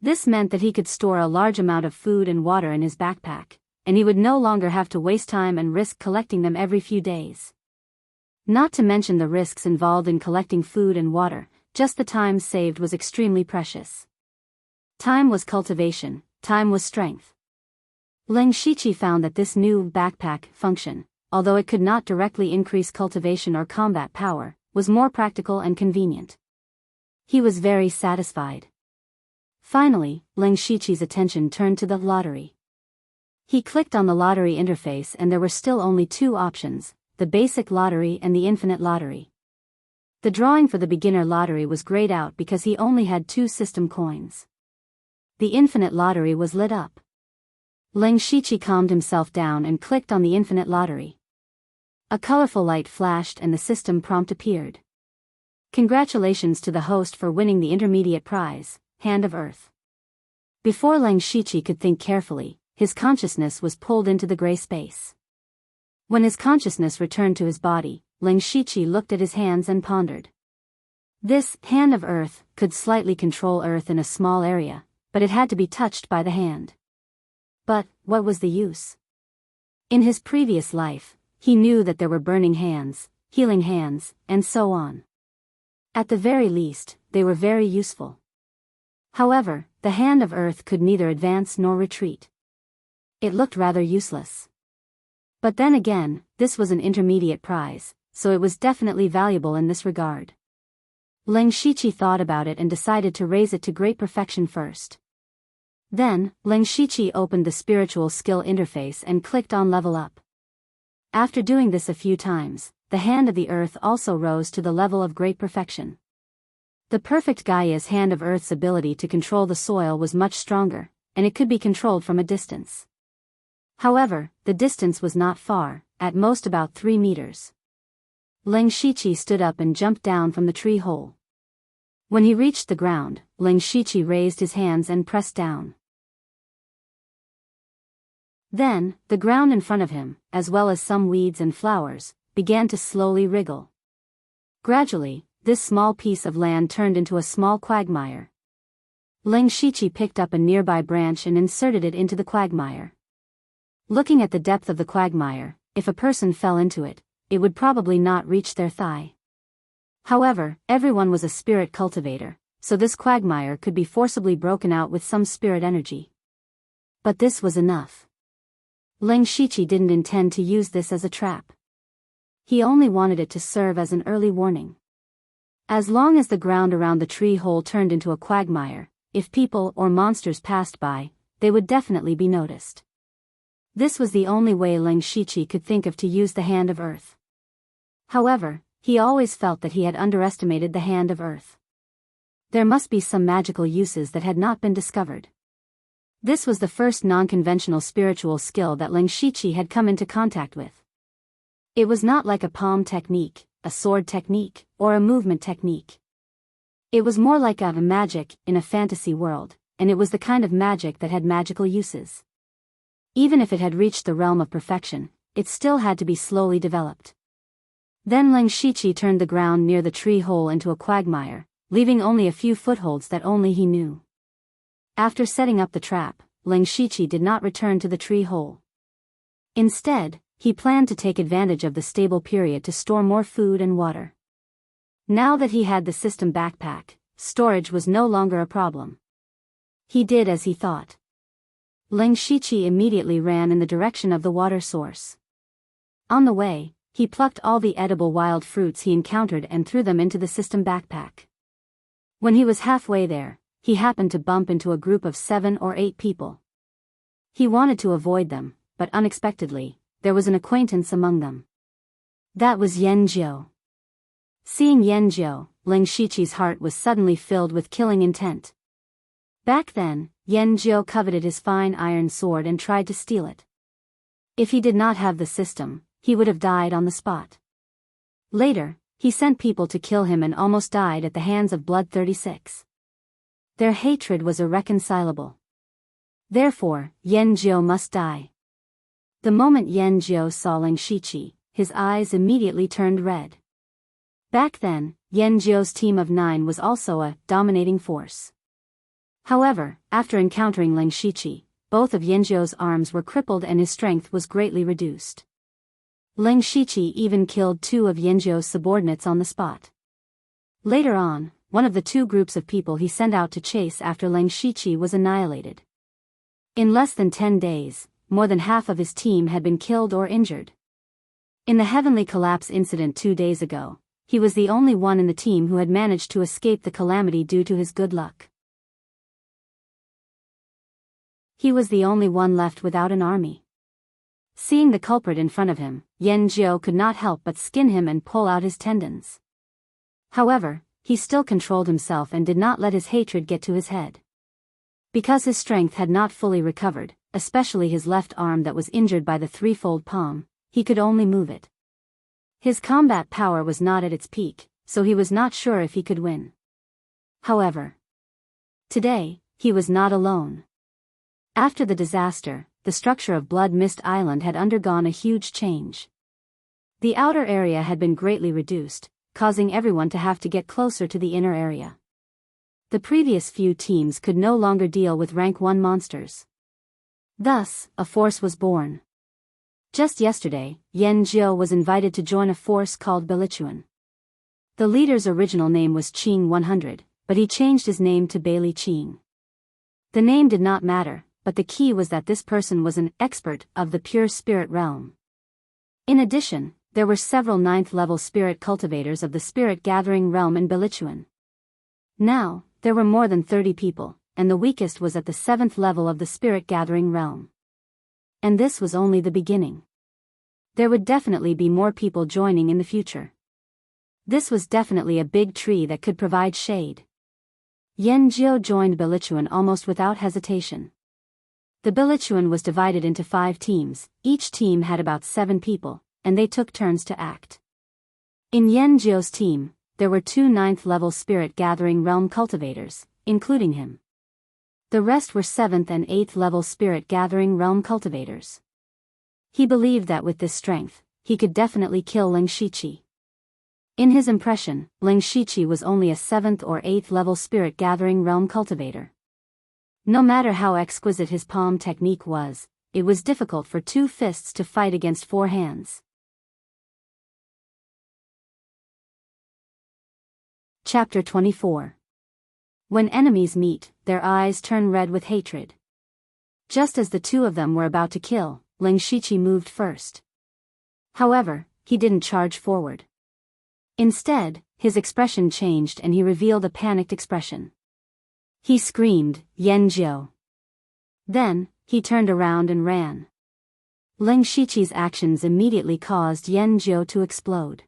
This meant that he could store a large amount of food and water in his backpack, and he would no longer have to waste time and risk collecting them every few days. Not to mention the risks involved in collecting food and water, just the time saved was extremely precious. Time was cultivation, time was strength. Ling Shiqi found that this new backpack function, although it could not directly increase cultivation or combat power, was more practical and convenient. He was very satisfied. Finally, Ling Shiqi's attention turned to the lottery. He clicked on the lottery interface and there were still only two options, the basic lottery and the infinite lottery. The drawing for the beginner lottery was grayed out because he only had 2 system coins. The infinite lottery was lit up. Leng Shiqi calmed himself down and clicked on the infinite lottery. A colorful light flashed and the system prompt appeared. Congratulations to the host for winning the intermediate prize, Hand of Earth. Before Leng Shiqi could think carefully, his consciousness was pulled into the gray space. When his consciousness returned to his body, Leng Shiqi looked at his hands and pondered. This Hand of Earth could slightly control Earth in a small area, but it had to be touched by the hand. But what was the use? In his previous life, he knew that there were burning hands, healing hands, and so on. At the very least, they were very useful. However, the Hand of Earth could neither advance nor retreat. It looked rather useless. But then again, this was an intermediate prize, so it was definitely valuable in this regard. Leng Shiqi thought about it and decided to raise it to great perfection first. Then, Leng Shiqi opened the spiritual skill interface and clicked on Level Up. After doing this a few times, the Hand of the Earth also rose to the level of great perfection. The perfect Gaia's Hand of Earth's ability to control the soil was much stronger, and it could be controlled from a distance. However, the distance was not far, at most about 3 meters. Leng Shiqi stood up and jumped down from the tree hole. When he reached the ground, Leng Shiqi raised his hands and pressed down. Then, the ground in front of him, as well as some weeds and flowers, began to slowly wriggle. Gradually, this small piece of land turned into a small quagmire. Leng Shiqi picked up a nearby branch and inserted it into the quagmire. Looking at the depth of the quagmire, if a person fell into it, it would probably not reach their thigh. However, everyone was a spirit cultivator, so this quagmire could be forcibly broken out with some spirit energy. But this was enough. Leng Shiqi didn't intend to use this as a trap. He only wanted it to serve as an early warning. As long as the ground around the tree hole turned into a quagmire, if people or monsters passed by, they would definitely be noticed. This was the only way Leng Shiqi could think of to use the Hand of Earth. However, he always felt that he had underestimated the Hand of Earth. There must be some magical uses that had not been discovered. This was the first non-conventional spiritual skill that Leng Shiqi had come into contact with. It was not like a palm technique, a sword technique, or a movement technique. It was more like a magic in a fantasy world, and it was the kind of magic that had magical uses. Even if it had reached the realm of perfection, it still had to be slowly developed. Then Leng Shiqi turned the ground near the tree hole into a quagmire, leaving only a few footholds that only he knew. After setting up the trap, Leng Shiqi did not return to the tree hole. Instead, he planned to take advantage of the stable period to store more food and water. Now that he had the system backpack, storage was no longer a problem. He did as he thought. Leng Shiqi immediately ran in the direction of the water source. On the way, he plucked all the edible wild fruits he encountered and threw them into the system backpack. When he was halfway there, he happened to bump into a group of 7 or 8 people. He wanted to avoid them, but unexpectedly, there was an acquaintance among them. That was Yan Jiu. Seeing Yan Jiu, Leng Shiqi's heart was suddenly filled with killing intent. Back then, Yan Jiu coveted his fine iron sword and tried to steal it. If he did not have the system, he would have died on the spot. Later, he sent people to kill him and almost died at the hands of Blood 36. Their hatred was irreconcilable. Therefore, Yan Jiu must die. The moment Yan Jiu saw Leng Shiqi, his eyes immediately turned red. Back then, Yan Jiu's team of 9 was also a dominating force. However, after encountering Leng Shiqi, both of Yan Jiu's arms were crippled and his strength was greatly reduced. Leng Shiqi even killed 2 of Yan Jiu's subordinates on the spot. Later on, one of the 2 groups of people he sent out to chase after Leng Shiqi was annihilated. In less than 10 days, more than half of his team had been killed or injured. In the heavenly collapse incident 2 days ago, he was the only one in the team who had managed to escape the calamity due to his good luck. He was the only one left without an army. Seeing the culprit in front of him, Yan Jiao could not help but skin him and pull out his tendons. However, he still controlled himself and did not let his hatred get to his head. Because his strength had not fully recovered, especially his left arm that was injured by the threefold palm, he could only move it. His combat power was not at its peak, so he was not sure if he could win. However, today, he was not alone. After the disaster, the structure of Blood Mist Island had undergone a huge change. The outer area had been greatly reduced, causing everyone to have to get closer to the inner area. The previous few teams could no longer deal with rank 1 monsters. Thus, a force was born. Just yesterday, Yan Jiao was invited to join a force called Belichuan. The leader's original name was Qing 100, but he changed his name to Bailey Qing. The name did not matter, but the key was that this person was an expert of the pure spirit realm. In addition, there were several 9th-level spirit cultivators of the spirit gathering realm in Belichuan. Now, there were more than 30 people, and the weakest was at the 7th level of the spirit gathering realm. And this was only the beginning. There would definitely be more people joining in the future. This was definitely a big tree that could provide shade. Yan Jiao joined Belichuan almost without hesitation. The Belichuan was divided into 5 teams, each team had about 7 people, and they took turns to act. In Yan Jiao's team, there were 2 9th-level spirit gathering realm cultivators, including him. The rest were 7th and 8th level spirit gathering realm cultivators. He believed that with this strength, he could definitely kill Ling Shiqi. In his impression, Ling Shiqi was only a 7th or 8th level spirit gathering realm cultivator. No matter how exquisite his palm technique was, it was difficult for 2 fists to fight against 4 hands. Chapter 24. When enemies meet, their eyes turn red with hatred. Just as the 2 of them were about to kill, Ling Shiqi moved first. However, he didn't charge forward. Instead, his expression changed and he revealed a panicked expression. He screamed, "Yan Jiao." Then, he turned around and ran. Ling Shiqi's actions immediately caused Yan Jiao to explode.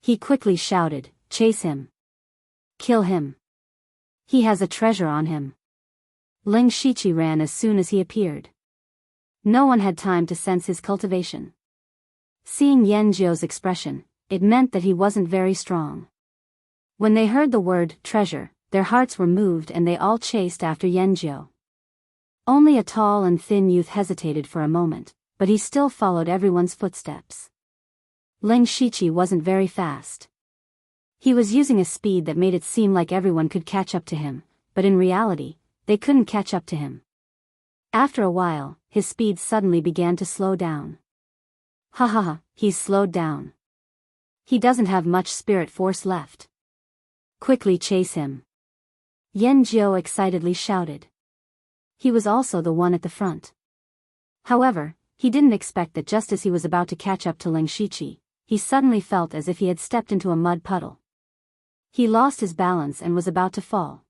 He quickly shouted, "Chase him! Kill him! He has a treasure on him!" Ling Shiqi ran as soon as he appeared. No one had time to sense his cultivation. Seeing Yan Jiao's expression, it meant that he wasn't very strong. When they heard the word treasure, their hearts were moved and they all chased after Yan Jiao. Only a tall and thin youth hesitated for a moment, but he still followed everyone's footsteps. Ling Shiqi wasn't very fast. He was using a speed that made it seem like everyone could catch up to him, but in reality, they couldn't catch up to him. After a while, his speed suddenly began to slow down. Ha ha ha, he's slowed down. He doesn't have much spirit force left. Quickly chase him! Yan Jiao excitedly shouted. He was also the one at the front. However, he didn't expect that just as he was about to catch up to Ling Shiqi, he suddenly felt as if he had stepped into a mud puddle. He lost his balance and was about to fall.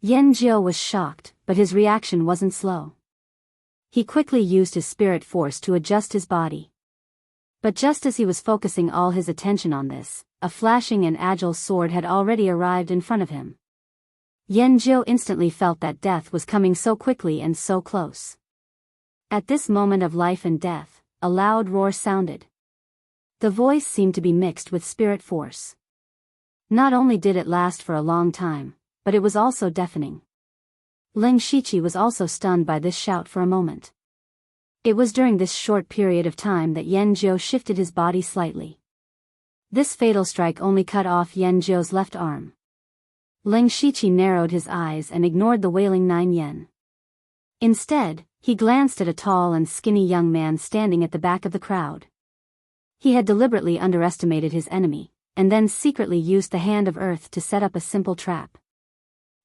Yan Jiao was shocked, but his reaction wasn't slow. He quickly used his spirit force to adjust his body. But just as he was focusing all his attention on this, a flashing and agile sword had already arrived in front of him. Yan Jiao instantly felt that death was coming so quickly and so close. At this moment of life and death, a loud roar sounded. The voice seemed to be mixed with spirit force. Not only did it last for a long time, but it was also deafening. Ling Shiqi was also stunned by this shout for a moment. It was during this short period of time that Yan Jiao shifted his body slightly. This fatal strike only cut off Yan Jiao's left arm. Ling Shiqi narrowed his eyes and ignored the wailing 9 yen. Instead, he glanced at a tall and skinny young man standing at the back of the crowd. He had deliberately underestimated his enemy, and then secretly used the Hand of Earth to set up a simple trap.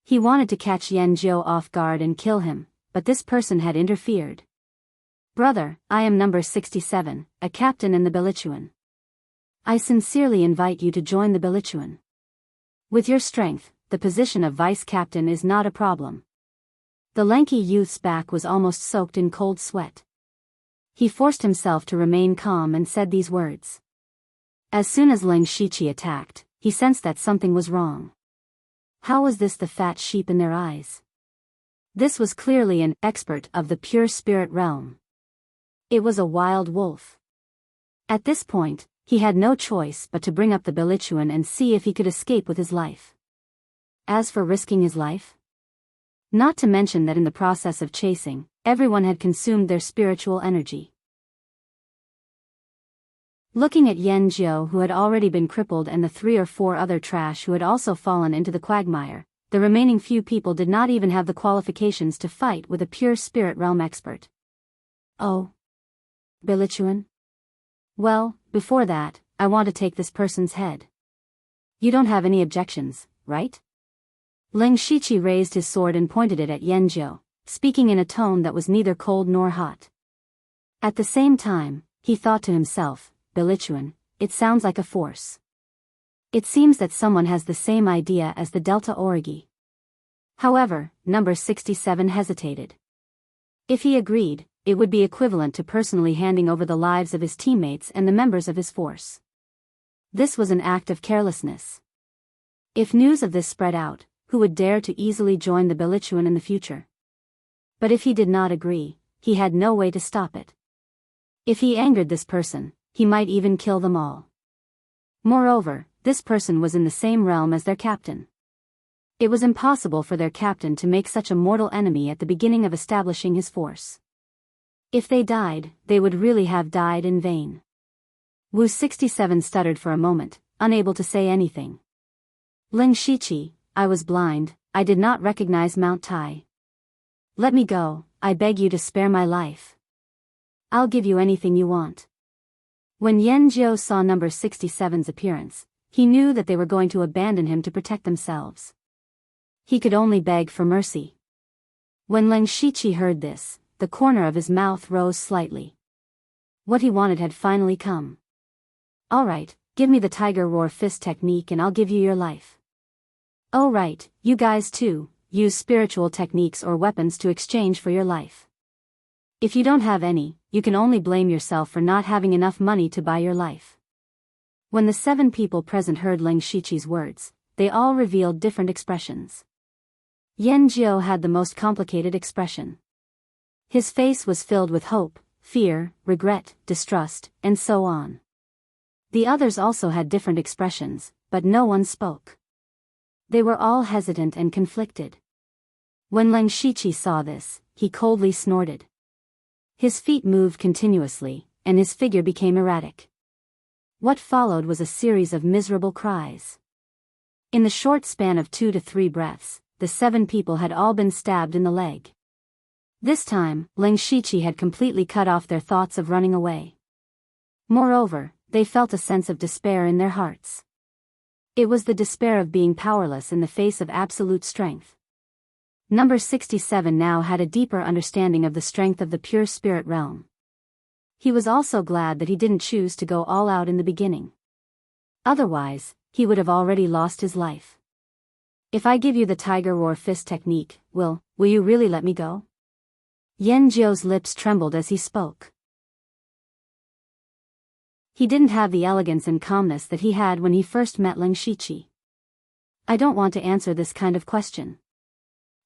He wanted to catch Yan Jiao off guard and kill him, but this person had interfered. "Brother, I am number 67, a captain in the Belichuan. I sincerely invite you to join the Belichuan. With your strength, the position of vice captain is not a problem." The lanky youth's back was almost soaked in cold sweat. He forced himself to remain calm and said these words. As soon as Ling Shiqi attacked, he sensed that something was wrong. How was this the fat sheep in their eyes? This was clearly an expert of the pure spirit realm. It was a wild wolf. At this point, he had no choice but to bring up the Bilichuan and see if he could escape with his life. As for risking his life? Not to mention that in the process of chasing, everyone had consumed their spiritual energy. Looking at Yan Jiao, who had already been crippled, and the 3 or 4 other trash who had also fallen into the quagmire, the remaining few people did not even have the qualifications to fight with a pure spirit realm expert. Oh. Bilichuan? Well, before that, I want to take this person's head. You don't have any objections, right? Ling Shiqi raised his sword and pointed it at Yan Jiao, speaking in a tone that was neither cold nor hot. At the same time, he thought to himself, Bilichuan, it sounds like a force. It seems that someone has the same idea as the Delta Origi. However, number 67 hesitated. If he agreed, it would be equivalent to personally handing over the lives of his teammates and the members of his force. This was an act of carelessness. If news of this spread out, who would dare to easily join the Bilichuan in the future? But if he did not agree, he had no way to stop it. If he angered this person, he might even kill them all. Moreover, this person was in the same realm as their captain. It was impossible for their captain to make such a mortal enemy at the beginning of establishing his force. If they died, they would really have died in vain. Wu 67 stuttered for a moment, unable to say anything. Ling Shiqi, I was blind, I did not recognize Mount Tai. Let me go, I beg you to spare my life. I'll give you anything you want. When Yan Jiao saw number 67's appearance, he knew that they were going to abandon him to protect themselves. He could only beg for mercy. When Ling Shiqi heard this, the corner of his mouth rose slightly. What he wanted had finally come. All right, give me the Tiger Roar Fist technique and I'll give you your life. Oh right, you guys too, use spiritual techniques or weapons to exchange for your life. If you don't have any, you can only blame yourself for not having enough money to buy your life. When the 7 people present heard Ling Shiqi's words, they all revealed different expressions. Yan Jiao had the most complicated expression. His face was filled with hope, fear, regret, distrust, and so on. The others also had different expressions, but no one spoke. They were all hesitant and conflicted. When Ling Shiqi saw this, he coldly snorted. His feet moved continuously, and his figure became erratic. What followed was a series of miserable cries. In the short span of 2 to 3 breaths, the 7 people had all been stabbed in the leg. This time, Ling Shiqi had completely cut off their thoughts of running away. Moreover, they felt a sense of despair in their hearts. It was the despair of being powerless in the face of absolute strength. Number 67 now had a deeper understanding of the strength of the pure spirit realm. He was also glad that he didn't choose to go all out in the beginning. Otherwise, he would have already lost his life. If I give you the Tiger Roar Fist technique, will you really let me go? Yan Jiao's lips trembled as he spoke. He didn't have the elegance and calmness that he had when he first met Ling Shiqi. I don't want to answer this kind of question.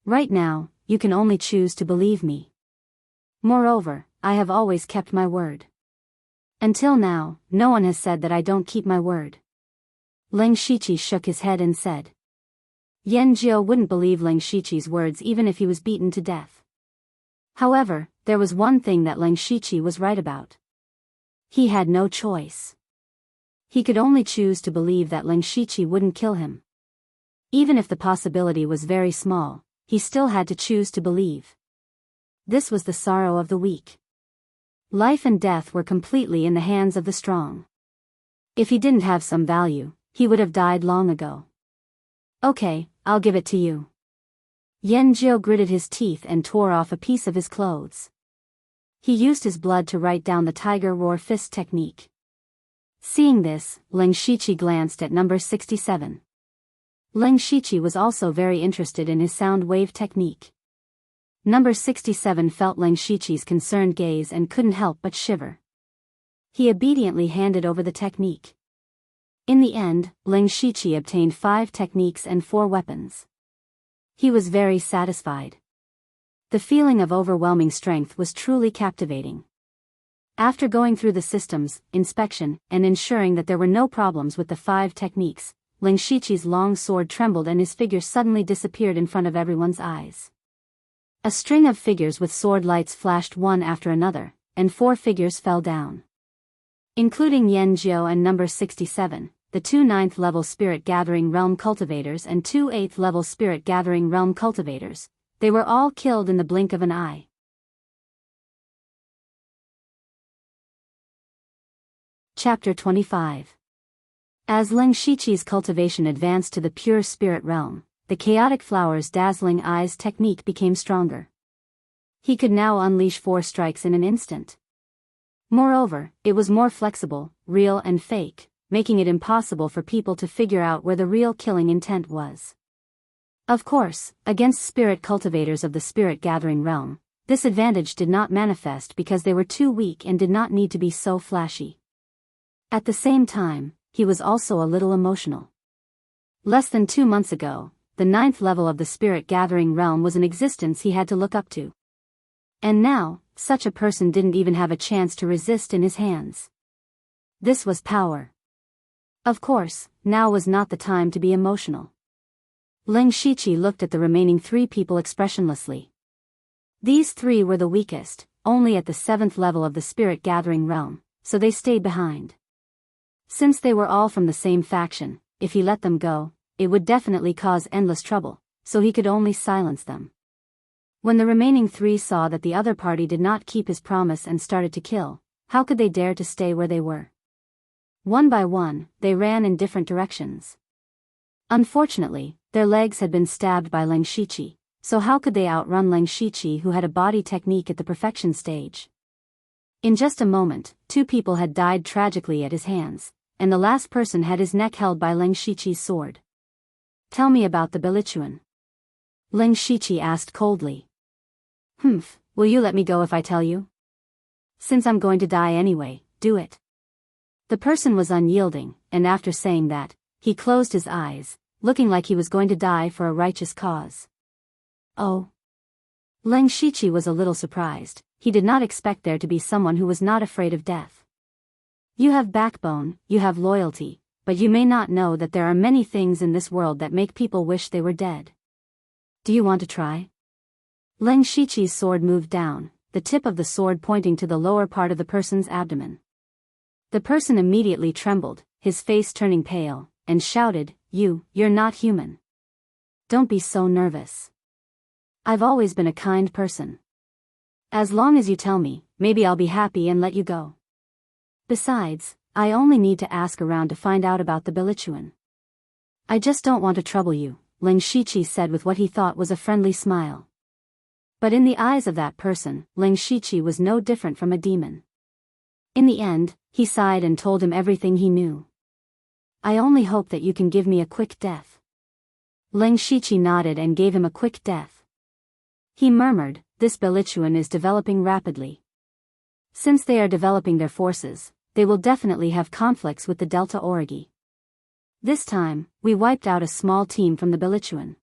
Right now, you can only choose to believe me. Moreover, I have always kept my word. Until now, no one has said that I don't keep my word. Ling Shiqi shook his head and said. Yan Jiao wouldn't believe Ling Shiqi's words even if he was beaten to death. However, there was one thing that Ling Shiqi was right about. He had no choice. He could only choose to believe that Ling Shiqi wouldn't kill him. Even if the possibility was very small, he still had to choose to believe. This was the sorrow of the weak. Life and death were completely in the hands of the strong. If he didn't have some value, he would have died long ago. Okay, I'll give it to you. Yan Jiao gritted his teeth and tore off a piece of his clothes. He used his blood to write down the Tiger Roar Fist technique. Seeing this, Ling Shiqi glanced at number 67. Ling Shiqi was also very interested in his sound wave technique. Number 67 felt Leng Shiqi's concerned gaze and couldn't help but shiver. He obediently handed over the technique. In the end, Leng Shiqi obtained 5 techniques and 4 weapons. He was very satisfied. The feeling of overwhelming strength was truly captivating. After going through the systems, inspection, and ensuring that there were no problems with the 5 techniques, Leng Shiqi's long sword trembled and his figure suddenly disappeared in front of everyone's eyes. A string of figures with sword lights flashed one after another, and 4 figures fell down. Including Yan Jiao and number 67, the 2 9th-level Spirit Gathering Realm cultivators and 2 8th-level Spirit Gathering Realm cultivators, they were all killed in the blink of an eye. Chapter 25. As Leng Shiqi's cultivation advanced to the pure spirit realm, the chaotic flower's dazzling eyes technique became stronger. He could now unleash 4 strikes in an instant. Moreover, it was more flexible, real and fake, making it impossible for people to figure out where the real killing intent was. Of course, against spirit cultivators of the spirit gathering realm, this advantage did not manifest because they were too weak and did not need to be so flashy. At the same time, he was also a little emotional. Less than 2 months ago, the 9th level of the spirit gathering realm was an existence he had to look up to. And now, such a person didn't even have a chance to resist in his hands. This was power. Of course, now was not the time to be emotional. Leng Shiqi looked at the remaining 3 people expressionlessly. These 3 were the weakest, only at the 7th level of the spirit gathering realm, so they stayed behind. Since they were all from the same faction, if he let them go, it would definitely cause endless trouble, so he could only silence them. When the remaining 3 saw that the other party did not keep his promise and started to kill, how could they dare to stay where they were? One by one, they ran in different directions. Unfortunately, their legs had been stabbed by Leng Shiqi, so how could they outrun Leng Shiqi, who had a body technique at the perfection stage? In just a moment, 2 people had died tragically at his hands, and the last person had his neck held by Leng Shiqi's sword. Tell me about the Bilichuan. Leng Shiqi asked coldly. Will you let me go if I tell you? Since I'm going to die anyway, do it. The person was unyielding, and after saying that, he closed his eyes, looking like he was going to die for a righteous cause. Oh. Leng Shiqi was a little surprised. He did not expect there to be someone who was not afraid of death. You have backbone, you have loyalty, but you may not know that there are many things in this world that make people wish they were dead. Do you want to try? Leng Shiqi's sword moved down, the tip of the sword pointing to the lower part of the person's abdomen. The person immediately trembled, his face turning pale, and shouted, You're not human. Don't be so nervous. I've always been a kind person. As long as you tell me, maybe I'll be happy and let you go. Besides, I only need to ask around to find out about the Bilichuan. I just don't want to trouble you, Leng Shiqi said with what he thought was a friendly smile. But in the eyes of that person, Leng Shiqi was no different from a demon. In the end, he sighed and told him everything he knew. I only hope that you can give me a quick death. Leng Shiqi nodded and gave him a quick death. He murmured, this Bilichuan is developing rapidly. Since they are developing their forces, they will definitely have conflicts with the Delta Origi. This time, we wiped out a small team from the Bilichuan.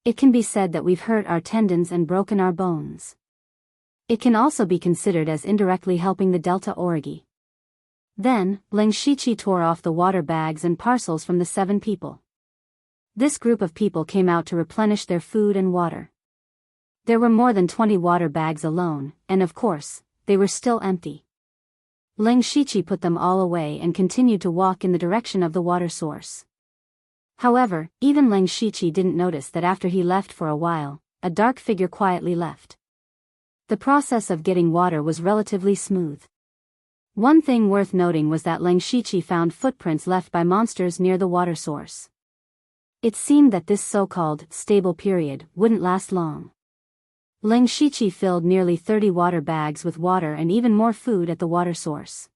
It can be said that we've hurt our tendons and broken our bones. It can also be considered as indirectly helping the Delta Origi. Then, Leng Shiqi tore off the water bags and parcels from the 7 people. This group of people came out to replenish their food and water. There were more than 20 water bags alone, and of course, they were still empty. Leng Shiqi put them all away and continued to walk in the direction of the water source. However, even Leng Shiqi didn't notice that after he left for a while, a dark figure quietly left. The process of getting water was relatively smooth. One thing worth noting was that Leng Shiqi found footprints left by monsters near the water source. It seemed that this so-called stable period wouldn't last long. Leng Shiqi filled nearly 30 water bags with water and even more food at the water source.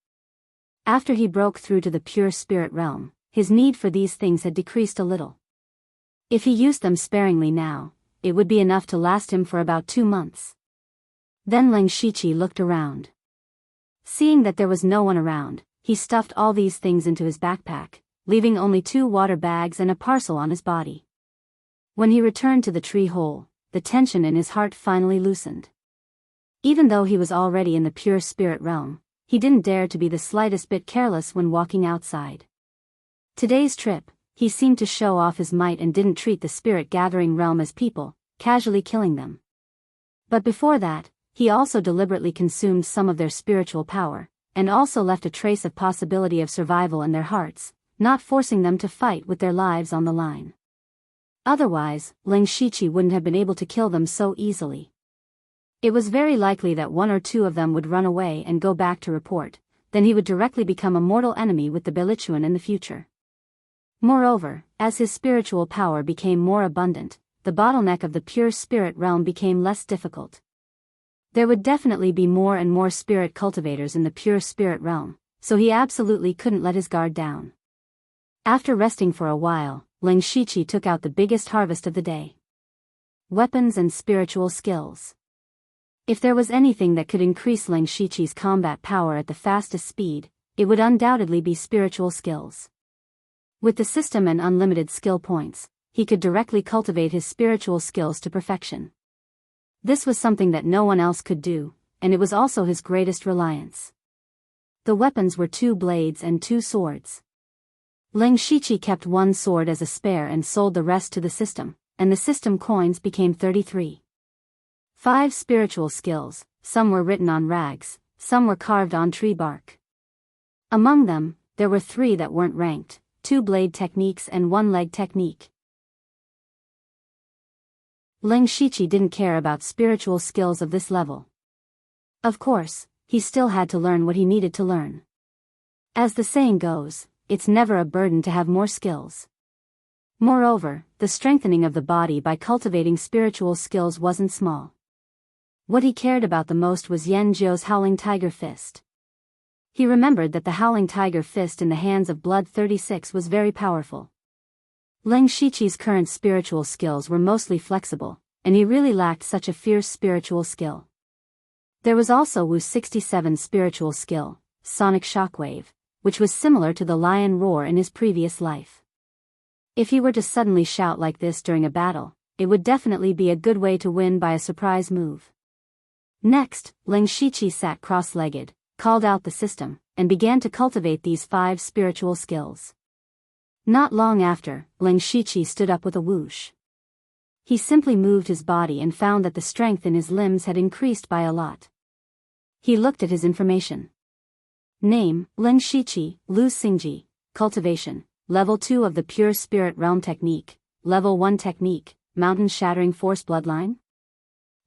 After he broke through to the pure spirit realm, his need for these things had decreased a little. If he used them sparingly now, it would be enough to last him for about 2 months. Then Ling Shiqi looked around. Seeing that there was no one around, he stuffed all these things into his backpack, leaving only 2 water bags and a parcel on his body. When he returned to the tree hole, the tension in his heart finally loosened. Even though he was already in the pure spirit realm, he didn't dare to be the slightest bit careless when walking outside. Today's trip, he seemed to show off his might and didn't treat the spirit gathering realm as people, casually killing them. But before that, he also deliberately consumed some of their spiritual power, and also left a trace of possibility of survival in their hearts, not forcing them to fight with their lives on the line. Otherwise, Ling Shiqi wouldn't have been able to kill them so easily. It was very likely that 1 or 2 of them would run away and go back to report, then he would directly become a mortal enemy with the Belichuan in the future. Moreover, as his spiritual power became more abundant, the bottleneck of the pure spirit realm became less difficult. There would definitely be more and more spirit cultivators in the pure spirit realm, so he absolutely couldn't let his guard down. After resting for a while, Ling Shiqi took out the biggest harvest of the day. Weapons and spiritual skills. If there was anything that could increase Ling Shiqi's combat power at the fastest speed, it would undoubtedly be spiritual skills. With the system and unlimited skill points, he could directly cultivate his spiritual skills to perfection. This was something that no one else could do, and it was also his greatest reliance. The weapons were 2 blades and 2 swords. Ling Shiqi kept 1 sword as a spare and sold the rest to the system, and the system coins became 33. 5 spiritual skills, some were written on rags, some were carved on tree bark. Among them, there were 3 that weren't ranked, 2 blade techniques and 1 leg technique. Ling Shiqi didn't care about spiritual skills of this level. Of course, he still had to learn what he needed to learn. As the saying goes, it's never a burden to have more skills. Moreover, the strengthening of the body by cultivating spiritual skills wasn't small. What he cared about the most was Yan Jiu's Howling Tiger Fist. He remembered that the Howling Tiger Fist in the hands of Blood 36 was very powerful. Ling Shiqi's current spiritual skills were mostly flexible, and he really lacked such a fierce spiritual skill. There was also Wu's 67 spiritual skill, Sonic Shockwave, which was similar to the Lion Roar in his previous life. If he were to suddenly shout like this during a battle, it would definitely be a good way to win by a surprise move. Next, Ling Shiqi sat cross-legged, called out the system, and began to cultivate these 5 spiritual skills. Not long after, Ling Shiqi stood up with a whoosh. He simply moved his body and found that the strength in his limbs had increased by a lot. He looked at his information. Name, Ling Shiqi, Lu Xingji. Cultivation, Level 2 of the Pure Spirit Realm Technique, Level 1 Technique, Mountain Shattering Force Bloodline.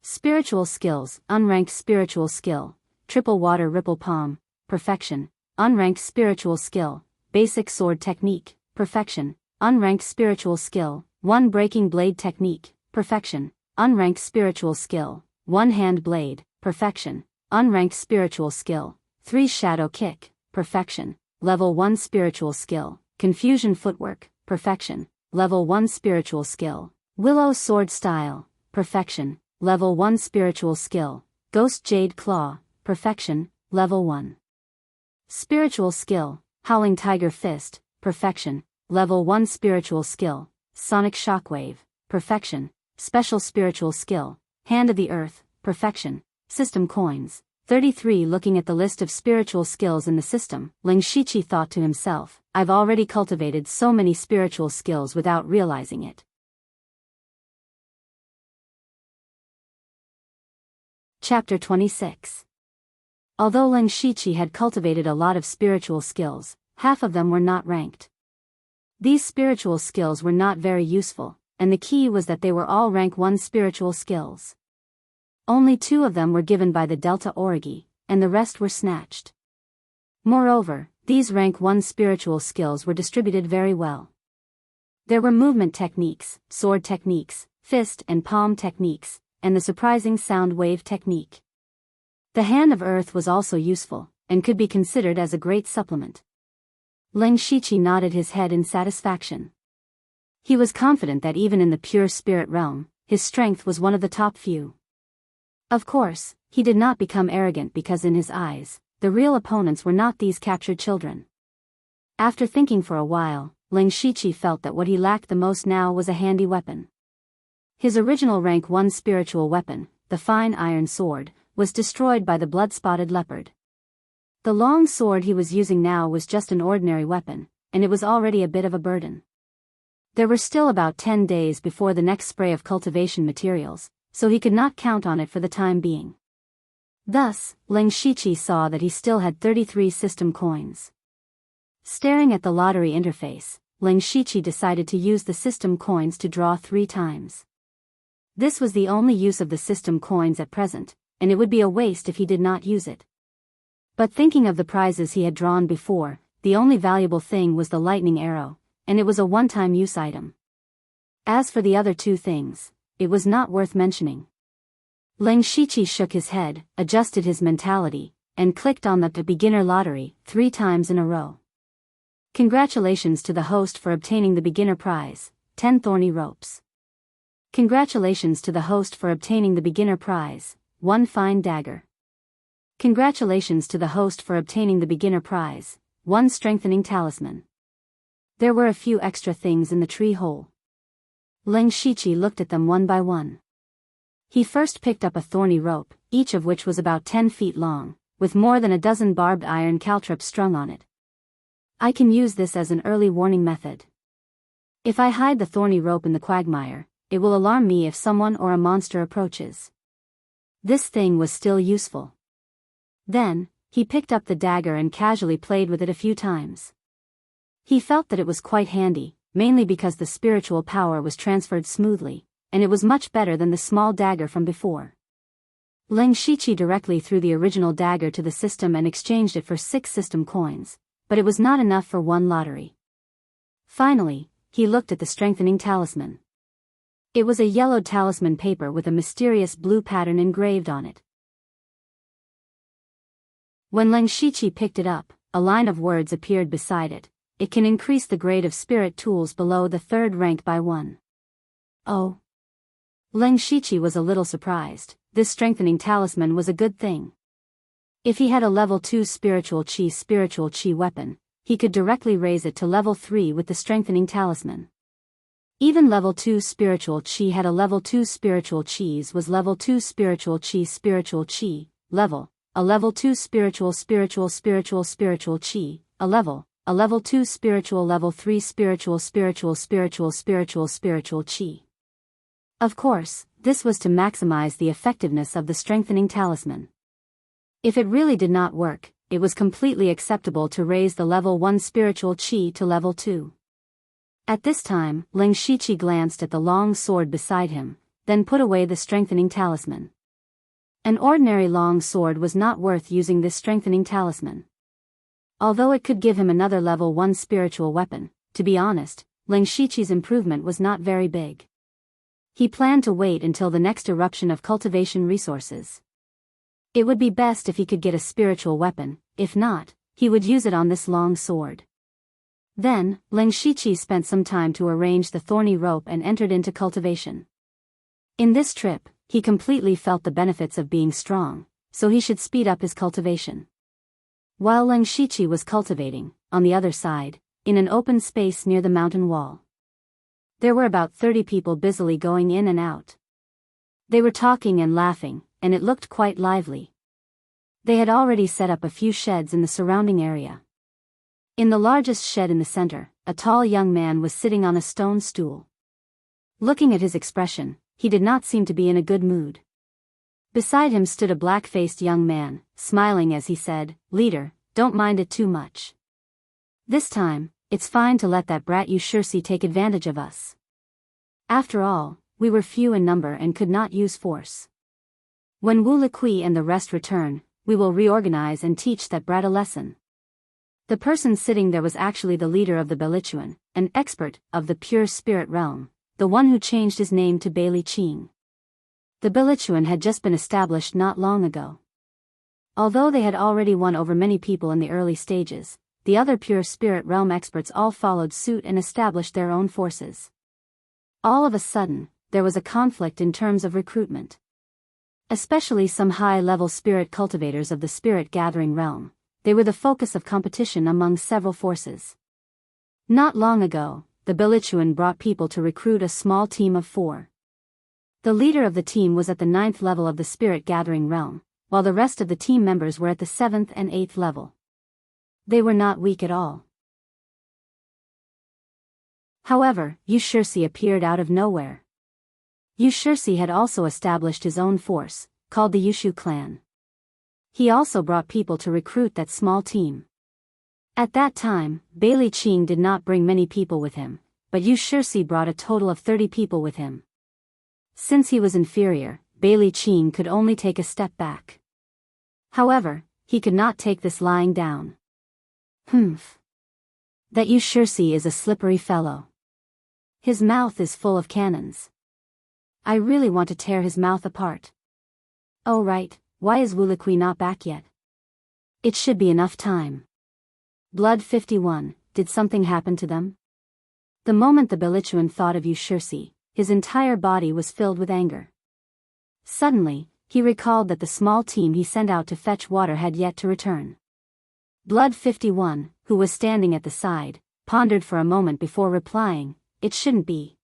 Spiritual skills, Unranked Spiritual Skill, Triple Water Ripple Palm, Perfection, Unranked Spiritual Skill, Basic Sword Technique, Perfection, Unranked Spiritual Skill, 1 Breaking Blade Technique, Perfection, Unranked Spiritual Skill, 1 Hand Blade, Perfection, Unranked Spiritual Skill, 3 Shadow Kick, Perfection, Level 1 Spiritual Skill, Confusion Footwork, Perfection, Level 1 Spiritual Skill, Willow Sword Style, Perfection, Level 1 Spiritual Skill, Ghost Jade Claw, Perfection, Level 1. Spiritual Skill, Howling Tiger Fist, Perfection, Level 1 Spiritual Skill, Sonic Shockwave, Perfection, Special Spiritual Skill, Hand of the Earth, Perfection, System Coins, 33. Looking at the list of spiritual skills in the system, Ling Shiqi thought to himself, I've already cultivated so many spiritual skills without realizing it. Chapter 26. Although Ling Shiqi had cultivated a lot of spiritual skills, half of them were not ranked. These spiritual skills were not very useful, and the key was that they were all rank 1 spiritual skills. Only 2 of them were given by the Delta Origi, and the rest were snatched. Moreover, these rank 1 spiritual skills were distributed very well. There were movement techniques, sword techniques, fist and palm techniques, and the surprising sound wave technique. The Hand of Earth was also useful, and could be considered as a great supplement. Ling Shiqi nodded his head in satisfaction. He was confident that even in the pure spirit realm, his strength was one of the top few. Of course, he did not become arrogant because in his eyes, the real opponents were not these captured children. After thinking for a while, Ling Shiqi felt that what he lacked the most now was a handy weapon. His original rank 1 spiritual weapon, the fine iron sword, was destroyed by the blood-spotted leopard. The long sword he was using now was just an ordinary weapon, and it was already a bit of a burden. There were still about 10 days before the next spray of cultivation materials, so he could not count on it for the time being. Thus, Ling Shiqi saw that he still had 33 system coins. Staring at the lottery interface, Ling Shiqi decided to use the system coins to draw 3 times. This was the only use of the system coins at present, and it would be a waste if he did not use it. But thinking of the prizes he had drawn before, the only valuable thing was the lightning arrow, and it was a one-time use item. As for the other 2 things, it was not worth mentioning. Ling Shiqi shook his head, adjusted his mentality, and clicked on the beginner lottery 3 times in a row. Congratulations to the host for obtaining the beginner prize, 10 thorny ropes. Congratulations to the host for obtaining the beginner prize, 1 fine dagger. Congratulations to the host for obtaining the beginner prize, 1 strengthening talisman. There were a few extra things in the tree hole. Ling Shiqi looked at them one by one. He first picked up a thorny rope, each of which was about 10 feet long, with more than a dozen barbed iron caltrops strung on it. I can use this as an early warning method. If I hide the thorny rope in the quagmire, it will alarm me if someone or a monster approaches. This thing was still useful. Then, he picked up the dagger and casually played with it a few times. He felt that it was quite handy, mainly because the spiritual power was transferred smoothly, and it was much better than the small dagger from before. Ling Shiqi directly threw the original dagger to the system and exchanged it for 6 system coins, but it was not enough for 1 lottery. Finally, he looked at the strengthening talisman. It was a yellowed talisman paper with a mysterious blue pattern engraved on it. When Ling Shiqi picked it up, a line of words appeared beside it. It can increase the grade of spirit tools below the 3rd rank by 1. Oh. Ling Shiqi was a little surprised. This strengthening talisman was a good thing. If he had a level 2 spiritual chi weapon, he could directly raise it to level 3 with the strengthening talisman. Even level 2 spiritual chi had a level 2 spiritual chi's was level 2 spiritual chi, level, a level 2 spiritual chi, a level 2 spiritual level 3 spiritual chi. Of course, this was to maximize the effectiveness of the strengthening talisman. If it really did not work, it was completely acceptable to raise the level 1 spiritual chi to level 2. At this time, Ling Shiqi glanced at the long sword beside him, then put away the strengthening talisman. An ordinary long sword was not worth using this strengthening talisman. Although it could give him another level 1 spiritual weapon, to be honest, Ling Shiqi's improvement was not very big. He planned to wait until the next eruption of cultivation resources. It would be best if he could get a spiritual weapon, if not, he would use it on this long sword. Then, Ling Shiqi spent some time to arrange the thorny rope and entered into cultivation. In this trip, he completely felt the benefits of being strong, so he should speed up his cultivation. While Ling Shiqi was cultivating, on the other side, in an open space near the mountain wall, there were about 30 people busily going in and out. They were talking and laughing, and it looked quite lively. They had already set up a few sheds in the surrounding area. In the largest shed in the center, a tall young man was sitting on a stone stool. Looking at his expression, he did not seem to be in a good mood. Beside him stood a black-faced young man, smiling as he said, "Leader, don't mind it too much. This time, it's fine to let that brat Yushursi take advantage of us. After all, we were few in number and could not use force. When Wu Liqui and the rest return, we will reorganize and teach that brat a lesson." The person sitting there was actually the leader of the Belichuan, an expert of the pure spirit realm, the one who changed his name to Bailey Qing. The Belichuan had just been established not long ago. Although they had already won over many people in the early stages, the other pure spirit realm experts all followed suit and established their own forces. All of a sudden, there was a conflict in terms of recruitment. Especially some high-level spirit cultivators of the spirit-gathering realm, they were the focus of competition among several forces. Not long ago, the Bilichuan brought people to recruit a small team of 4. The leader of the team was at the 9th level of the spirit-gathering realm, while the rest of the team members were at the 7th and 8th level. They were not weak at all. However, Yushursi appeared out of nowhere. Yushursi had also established his own force, called the Yushu clan. He also brought people to recruit that small team. At that time, Bailey Qing did not bring many people with him, but Yushursi brought a total of 30 people with him. Since he was inferior, Bailey Qing could only take a step back. However, he could not take this lying down. That Yushursi is a slippery fellow. His mouth is full of cannons. I really want to tear his mouth apart. Oh right, why is Wu Liqui not back yet? It should be enough time. Blood 51, did something happen to them? The moment the Bilichuan thought of Yushursi, his entire body was filled with anger. Suddenly, he recalled that the small team he sent out to fetch water had yet to return. Blood 51, who was standing at the side, pondered for a moment before replying, it shouldn't be.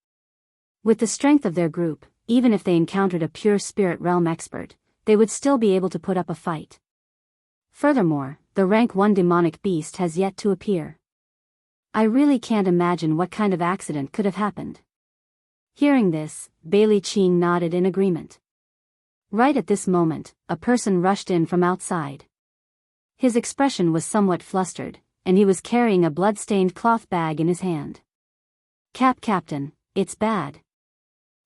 With the strength of their group, even if they encountered a pure spirit realm expert, they would still be able to put up a fight. Furthermore, the rank 1 demonic beast has yet to appear. I really can't imagine what kind of accident could have happened. Hearing this, Bailey Qing nodded in agreement. Right at this moment, a person rushed in from outside. His expression was somewhat flustered, and he was carrying a blood-stained cloth bag in his hand. Captain, it's bad.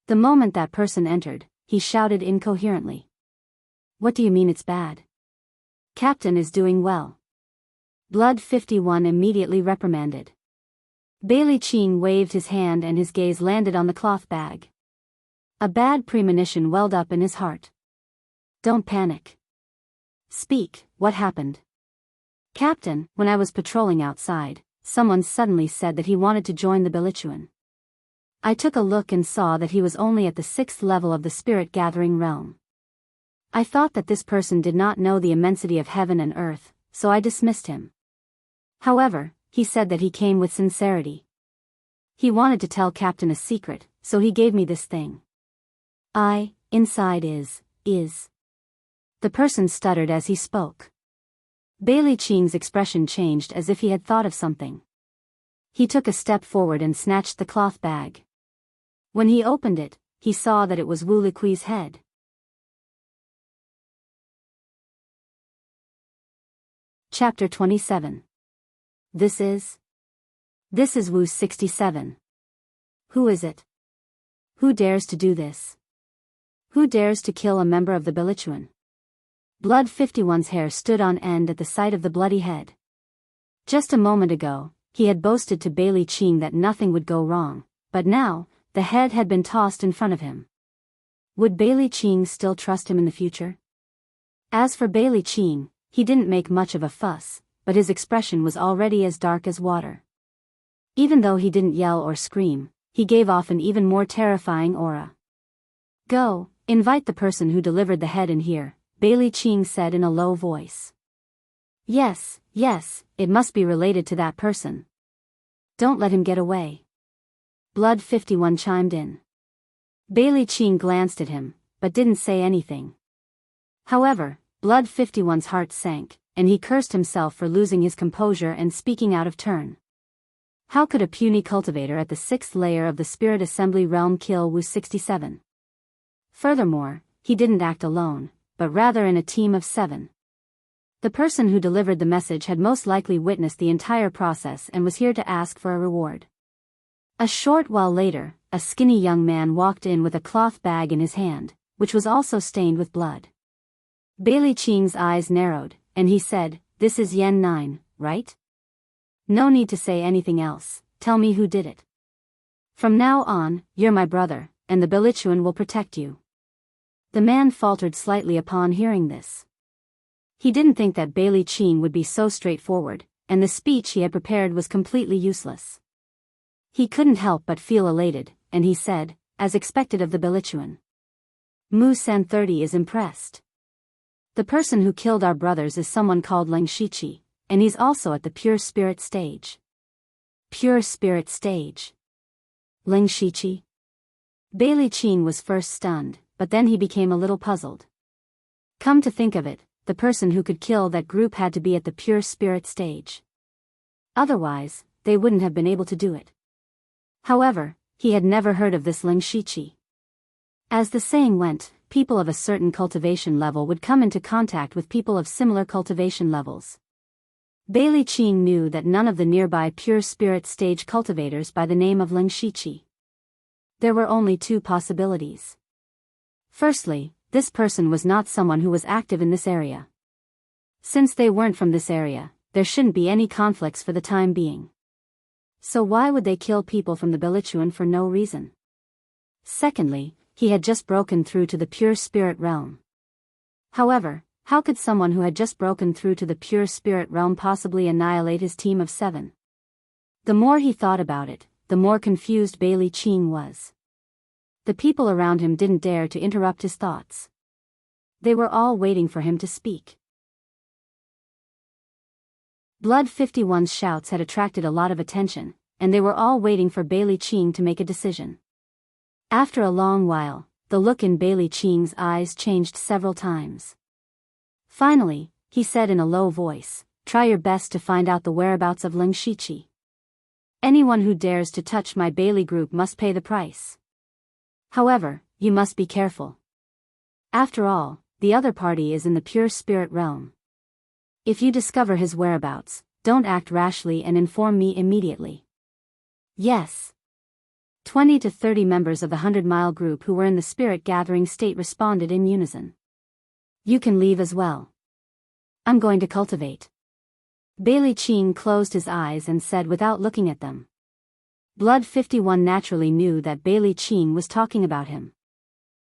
The moment that person entered, he shouted incoherently. What do you mean it's bad? Captain is doing well. Blood 51 immediately reprimanded. Bailey Qing waved his hand and his gaze landed on the cloth bag. A bad premonition welled up in his heart. Don't panic. Speak, what happened? Captain, when I was patrolling outside, someone suddenly said that he wanted to join the Bilichuan. I took a look and saw that he was only at the 6th level of the spirit-gathering realm. I thought that this person did not know the immensity of heaven and earth, so I dismissed him. However, he said that he came with sincerity. He wanted to tell Captain a secret, so he gave me this thing. Inside is. The person stuttered as he spoke. Bailey Qing's expression changed as if he had thought of something. He took a step forward and snatched the cloth bag. When he opened it, he saw that it was Wu Liqui's head. Chapter 27. This is Wu 67. Who is it? Who dares to do this? Who dares to kill a member of the Bilichuan? Blood 51's hair stood on end at the sight of the bloody head. Just a moment ago, he had boasted to Bailey Qing that nothing would go wrong, but now, the head had been tossed in front of him. Would Bailey Qing still trust him in the future? As for Bailey Qing, he didn't make much of a fuss, but his expression was already as dark as water. Even though he didn't yell or scream, he gave off an even more terrifying aura. Go, invite the person who delivered the head in here, Bailey Qing said in a low voice. Yes, it must be related to that person. Don't let him get away. Blood 51 chimed in. Bailey Qing glanced at him, but didn't say anything. However, Blood 51's heart sank, and he cursed himself for losing his composure and speaking out of turn. How could a puny cultivator at the 6th layer of the Spirit Assembly realm kill Wu 67? Furthermore, he didn't act alone, but rather in a team of 7. The person who delivered the message had most likely witnessed the entire process and was here to ask for a reward. A short while later, a skinny young man walked in with a cloth bag in his hand, which was also stained with blood. Bailey Qing's eyes narrowed, and he said, "This is Yen 9, right? No need to say anything else, tell me who did it. From now on, you're my brother, and the Bilichuan will protect you." The man faltered slightly upon hearing this. He didn't think that Bailey Qing would be so straightforward, and the speech he had prepared was completely useless. He couldn't help but feel elated, and he said, as expected of the Bilichuan. Mu-san 30 is impressed. The person who killed our brothers is someone called Ling Shichi, and he's also at the pure spirit stage. Pure spirit stage. Ling Shichi? Bailey Qing was first stunned, but then he became a little puzzled. Come to think of it, the person who could kill that group had to be at the pure spirit stage. Otherwise, they wouldn't have been able to do it. However, he had never heard of this Ling Shichi. As the saying went, people of a certain cultivation level would come into contact with people of similar cultivation levels. Bailey Qing knew that none of the nearby pure spirit stage cultivators by the name of Ling Shichi. There were only two possibilities. Firstly, this person was not someone who was active in this area. Since they weren't from this area, there shouldn't be any conflicts for the time being. So why would they kill people from the Bilichuan for no reason? Secondly, he had just broken through to the pure spirit realm. However, how could someone who had just broken through to the pure spirit realm possibly annihilate his team of 7? The more he thought about it, the more confused Bailey Qing was. The people around him didn't dare to interrupt his thoughts. They were all waiting for him to speak. Blood 51's shouts had attracted a lot of attention, and they were all waiting for Bailey Qing to make a decision. After a long while, the look in Bailey Qing's eyes changed several times. Finally, he said in a low voice, "Try your best to find out the whereabouts of Ling Shichi. Anyone who dares to touch my Bailey group must pay the price. However, you must be careful. After all, the other party is in the pure spirit realm. If you discover his whereabouts, don't act rashly and inform me immediately." Yes. 20 to 30 members of the 100-mile group who were in the spirit gathering state responded in unison. You can leave as well. I'm going to cultivate. Bailey Qing closed his eyes and said without looking at them. Blood 51 naturally knew that Bailey Qing was talking about him.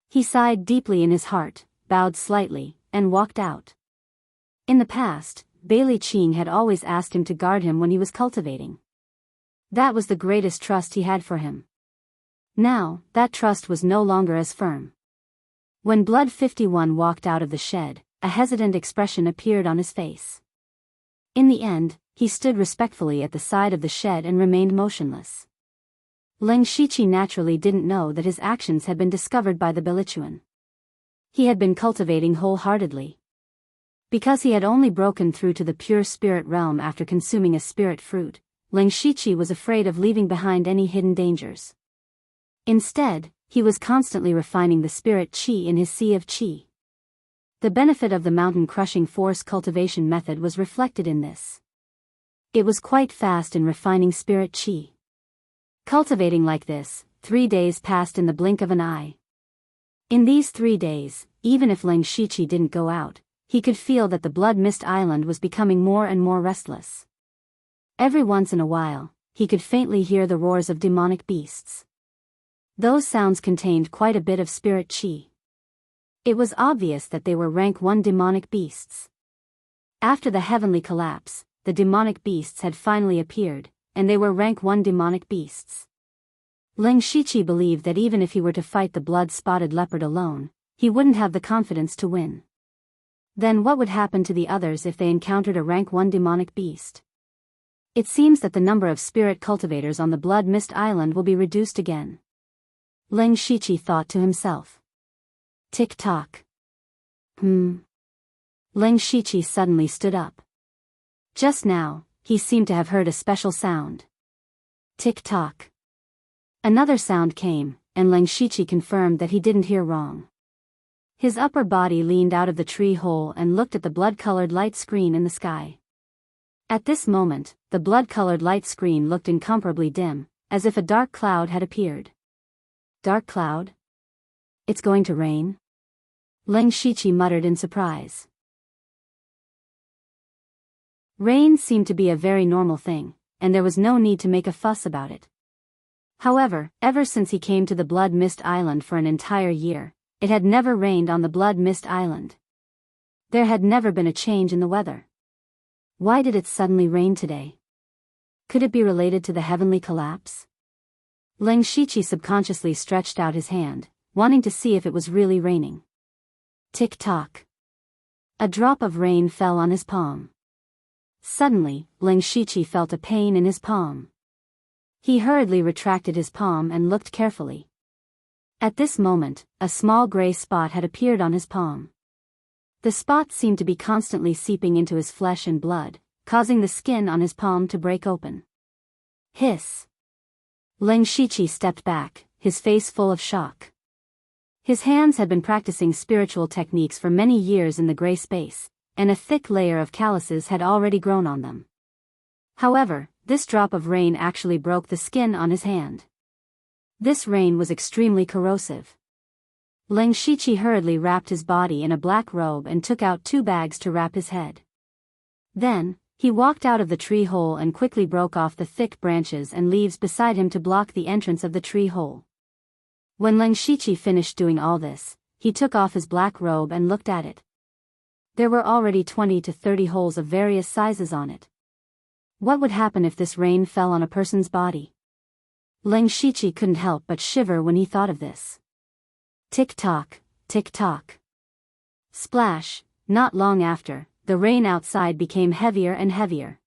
He sighed deeply in his heart, bowed slightly, and walked out. In the past, Bailey Qing had always asked him to guard him when he was cultivating. That was the greatest trust he had for him. Now, that trust was no longer as firm. When Blood 51 walked out of the shed, a hesitant expression appeared on his face. In the end, he stood respectfully at the side of the shed and remained motionless. Ling Shichi naturally didn't know that his actions had been discovered by the Bilichuan. He had been cultivating wholeheartedly. Because he had only broken through to the pure spirit realm after consuming a spirit fruit, Ling Shichi was afraid of leaving behind any hidden dangers. Instead, he was constantly refining the spirit qi in his sea of qi. The benefit of the mountain-crushing force cultivation method was reflected in this. It was quite fast in refining spirit qi. Cultivating like this, 3 days passed in the blink of an eye. In these 3 days, even if Ling Shichi didn't go out, he could feel that the Blood Mist Island was becoming more and more restless. Every once in a while, he could faintly hear the roars of demonic beasts. Those sounds contained quite a bit of spirit qi. It was obvious that they were rank 1 demonic beasts. After the heavenly collapse, the demonic beasts had finally appeared, and they were rank 1 demonic beasts. Ling Shichi believed that even if he were to fight the blood-spotted leopard alone, he wouldn't have the confidence to win. Then what would happen to the others if they encountered a rank 1 demonic beast? It seems that the number of spirit cultivators on the Blood Mist Island will be reduced again. Ling Shichi thought to himself. Tick-tock. Ling Shichi suddenly stood up. Just now, he seemed to have heard a special sound. Tick-tock. Another sound came, and Ling Shichi confirmed that he didn't hear wrong. His upper body leaned out of the tree hole and looked at the blood-colored light screen in the sky. At this moment, the blood-colored light screen looked incomparably dim, as if a dark cloud had appeared. Dark cloud? It's going to rain? Ling Shichi muttered in surprise. Rain seemed to be a very normal thing, and there was no need to make a fuss about it. However, ever since he came to the Blood Mist Island for an entire year, it had never rained on the Blood Mist Island. There had never been a change in the weather. Why did it suddenly rain today? Could it be related to the heavenly collapse? Ling Shiqi subconsciously stretched out his hand, wanting to see if it was really raining. Tick-tock. A drop of rain fell on his palm. Suddenly, Ling Shiqi felt a pain in his palm. He hurriedly retracted his palm and looked carefully. At this moment, a small gray spot had appeared on his palm. The spot seemed to be constantly seeping into his flesh and blood, causing the skin on his palm to break open. Hiss. Ling Shiqi stepped back, his face full of shock. His hands had been practicing spiritual techniques for many years in the gray space, and a thick layer of calluses had already grown on them. However, this drop of rain actually broke the skin on his hand. This rain was extremely corrosive. Ling Shiqi hurriedly wrapped his body in a black robe and took out 2 bags to wrap his head. Then, he walked out of the tree hole and quickly broke off the thick branches and leaves beside him to block the entrance of the tree hole. When Ling Shiqi finished doing all this, he took off his black robe and looked at it. There were already 20 to 30 holes of various sizes on it. What would happen if this rain fell on a person's body? Ling Shiqi couldn't help but shiver when he thought of this. Tick-tock, tick-tock. Splash. Not long after, the rain outside became heavier and heavier.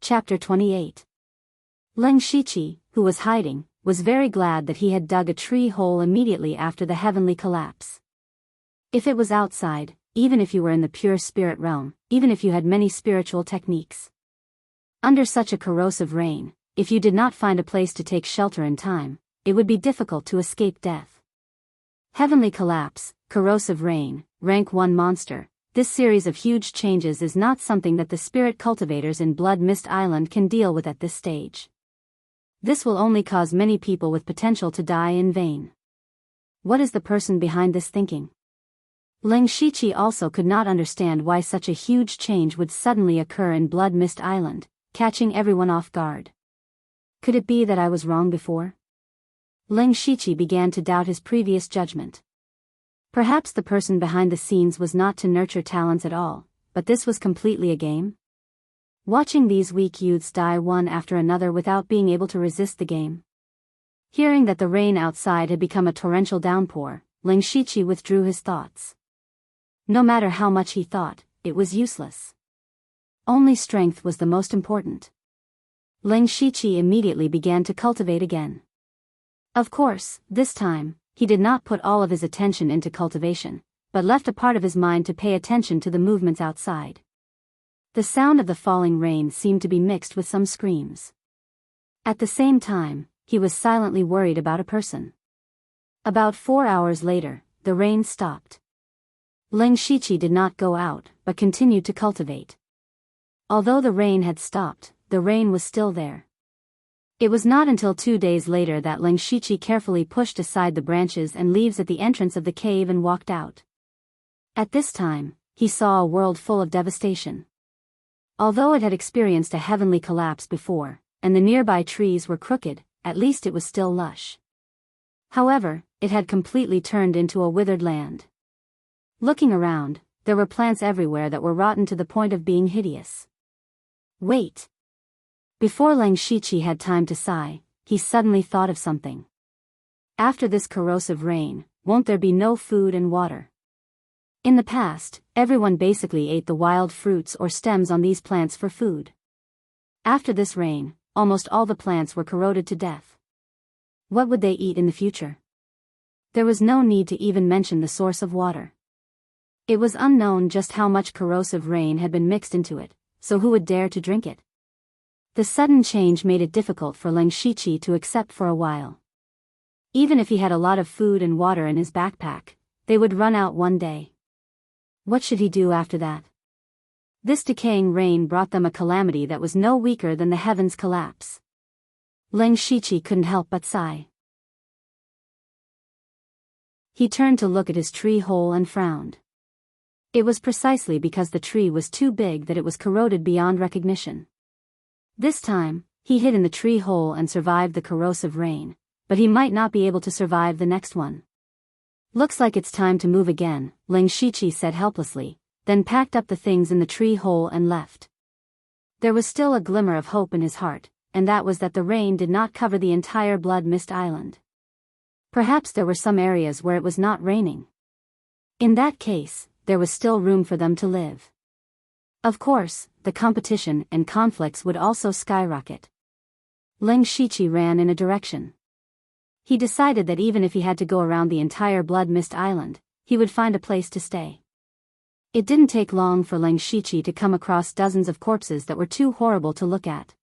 Chapter 28. Ling Shiqi, who was hiding, was very glad that he had dug a tree hole immediately after the heavenly collapse. If it was outside, even if you were in the pure spirit realm, even if you had many spiritual techniques, under such a corrosive rain, if you did not find a place to take shelter in time, it would be difficult to escape death. Heavenly collapse, corrosive rain, rank 1 monster. This series of huge changes is not something that the spirit cultivators in Blood Mist Island can deal with at this stage. This will only cause many people with potential to die in vain. What is the person behind this thinking? Ling Shiqi also could not understand why such a huge change would suddenly occur in Blood Mist Island, catching everyone off guard. Could it be that I was wrong before? Ling Shiqi began to doubt his previous judgment. Perhaps the person behind the scenes was not to nurture talents at all, but this was completely a game? Watching these weak youths die one after another without being able to resist the game. Hearing that the rain outside had become a torrential downpour, Ling Shiqi withdrew his thoughts. No matter how much he thought, it was useless. Only strength was the most important. Ling Shiqi immediately began to cultivate again. Of course, this time, he did not put all of his attention into cultivation, but left a part of his mind to pay attention to the movements outside. The sound of the falling rain seemed to be mixed with some screams. At the same time, he was silently worried about a person. About 4 hours later, the rain stopped. Ling Shiqi did not go out, but continued to cultivate. Although the rain had stopped, the rain was still there. It was not until 2 days later that Ling Shiqi carefully pushed aside the branches and leaves at the entrance of the cave and walked out. At this time, he saw a world full of devastation. Although it had experienced a heavenly collapse before, and the nearby trees were crooked, at least it was still lush. However, it had completely turned into a withered land. Looking around, there were plants everywhere that were rotten to the point of being hideous. Wait! Before Ling Shiqi had time to sigh, he suddenly thought of something. After this corrosive rain, won't there be no food and water? In the past, everyone basically ate the wild fruits or stems on these plants for food. After this rain, almost all the plants were corroded to death. What would they eat in the future? There was no need to even mention the source of water. It was unknown just how much corrosive rain had been mixed into it, so who would dare to drink it? The sudden change made it difficult for Ling Shiqi to accept for a while. Even if he had a lot of food and water in his backpack, they would run out one day. What should he do after that? This decaying rain brought them a calamity that was no weaker than the heavens' collapse. Ling Shiqi couldn't help but sigh. He turned to look at his tree hole and frowned. It was precisely because the tree was too big that it was corroded beyond recognition. This time, he hid in the tree hole and survived the corrosive rain, but he might not be able to survive the next one. Looks like it's time to move again, Ling Shiqi said helplessly, then packed up the things in the tree hole and left. There was still a glimmer of hope in his heart, and that was that the rain did not cover the entire Blood Mist Island. Perhaps there were some areas where it was not raining. In that case, there was still room for them to live. Of course, the competition and conflicts would also skyrocket. Leng Shiqi ran in a direction. He decided that even if he had to go around the entire Blood Mist Island, he would find a place to stay. It didn't take long for Leng Shiqi to come across dozens of corpses that were too horrible to look at.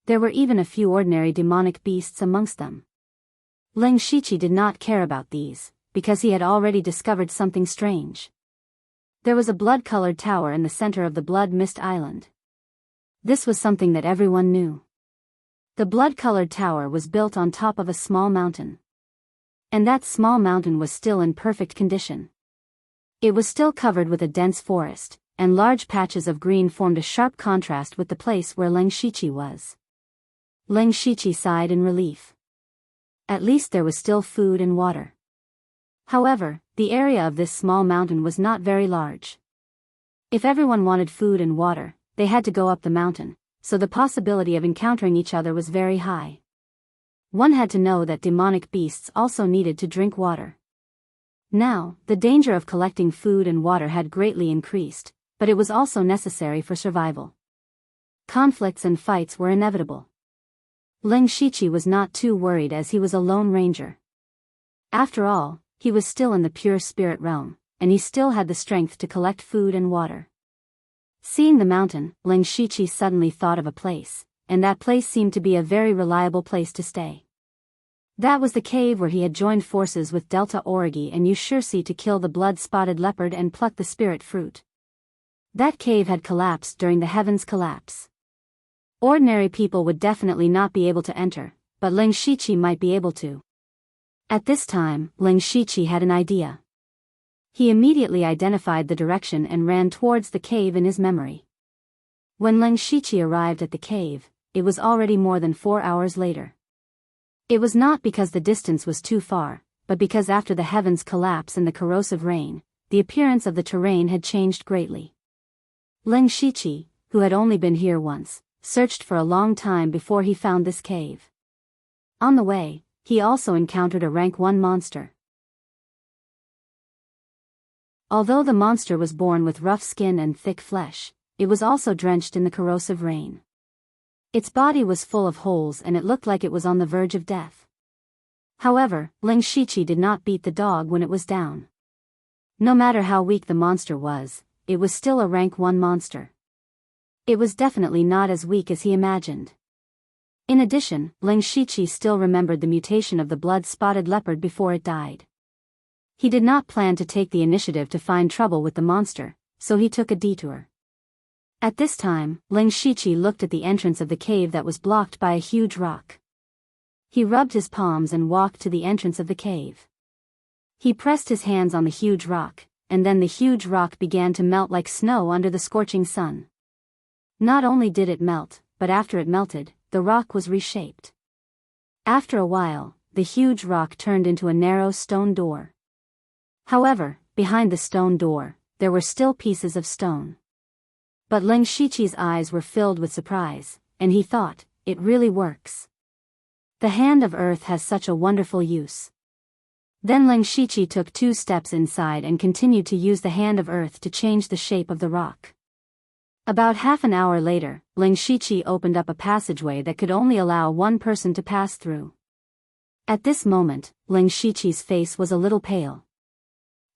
There were even a few ordinary demonic beasts amongst them. Leng Shiqi did not care about these, because he had already discovered something strange. There was a blood-colored tower in the center of the Blood Mist Island. This was something that everyone knew. The blood-colored tower was built on top of a small mountain. And that small mountain was still in perfect condition. It was still covered with a dense forest, and large patches of green formed a sharp contrast with the place where Leng Shiqi was. Leng Shiqi sighed in relief. At least there was still food and water. However, the area of this small mountain was not very large. If everyone wanted food and water, they had to go up the mountain, so the possibility of encountering each other was very high. One had to know that demonic beasts also needed to drink water. Now, the danger of collecting food and water had greatly increased, but it was also necessary for survival. Conflicts and fights were inevitable. Leng Shiqi was not too worried as he was a lone ranger. After all, he was still in the pure spirit realm, and he still had the strength to collect food and water. Seeing the mountain, Leng Shiqi suddenly thought of a place, and that place seemed to be a very reliable place to stay. That was the cave where he had joined forces with Delta Origi and Ushursi to kill the blood-spotted leopard and pluck the spirit fruit. That cave had collapsed during the heavens' collapse. Ordinary people would definitely not be able to enter, but Leng Shiqi might be able to. At this time, Leng Shiqi had an idea. He immediately identified the direction and ran towards the cave in his memory. When Leng Shiqi arrived at the cave, it was already more than 4 hours later. It was not because the distance was too far, but because after the heavens' collapse and the corrosive rain, the appearance of the terrain had changed greatly. Leng Shiqi, who had only been here once, searched for a long time before he found this cave. On the way, he also encountered a rank 1 monster. Although the monster was born with rough skin and thick flesh, it was also drenched in the corrosive rain. Its body was full of holes and it looked like it was on the verge of death. However, Leng Shiqi did not beat the dog when it was down. No matter how weak the monster was, it was still a rank 1 monster. It was definitely not as weak as he imagined. In addition, Leng Shiqi still remembered the mutation of the blood-spotted leopard before it died. He did not plan to take the initiative to find trouble with the monster, so he took a detour. At this time, Leng Shiqi looked at the entrance of the cave that was blocked by a huge rock. He rubbed his palms and walked to the entrance of the cave. He pressed his hands on the huge rock, and then the huge rock began to melt like snow under the scorching sun. Not only did it melt, but after it melted, the rock was reshaped. After a while, the huge rock turned into a narrow stone door. However, behind the stone door, there were still pieces of stone. But Leng Shiqi's eyes were filled with surprise, and he thought, it really works. The hand of earth has such a wonderful use. Then Leng Shiqi took 2 steps inside and continued to use the hand of earth to change the shape of the rock. About half an hour later, Leng Shiqi opened up a passageway that could only allow 1 person to pass through. At this moment, Leng Shiqi's face was a little pale.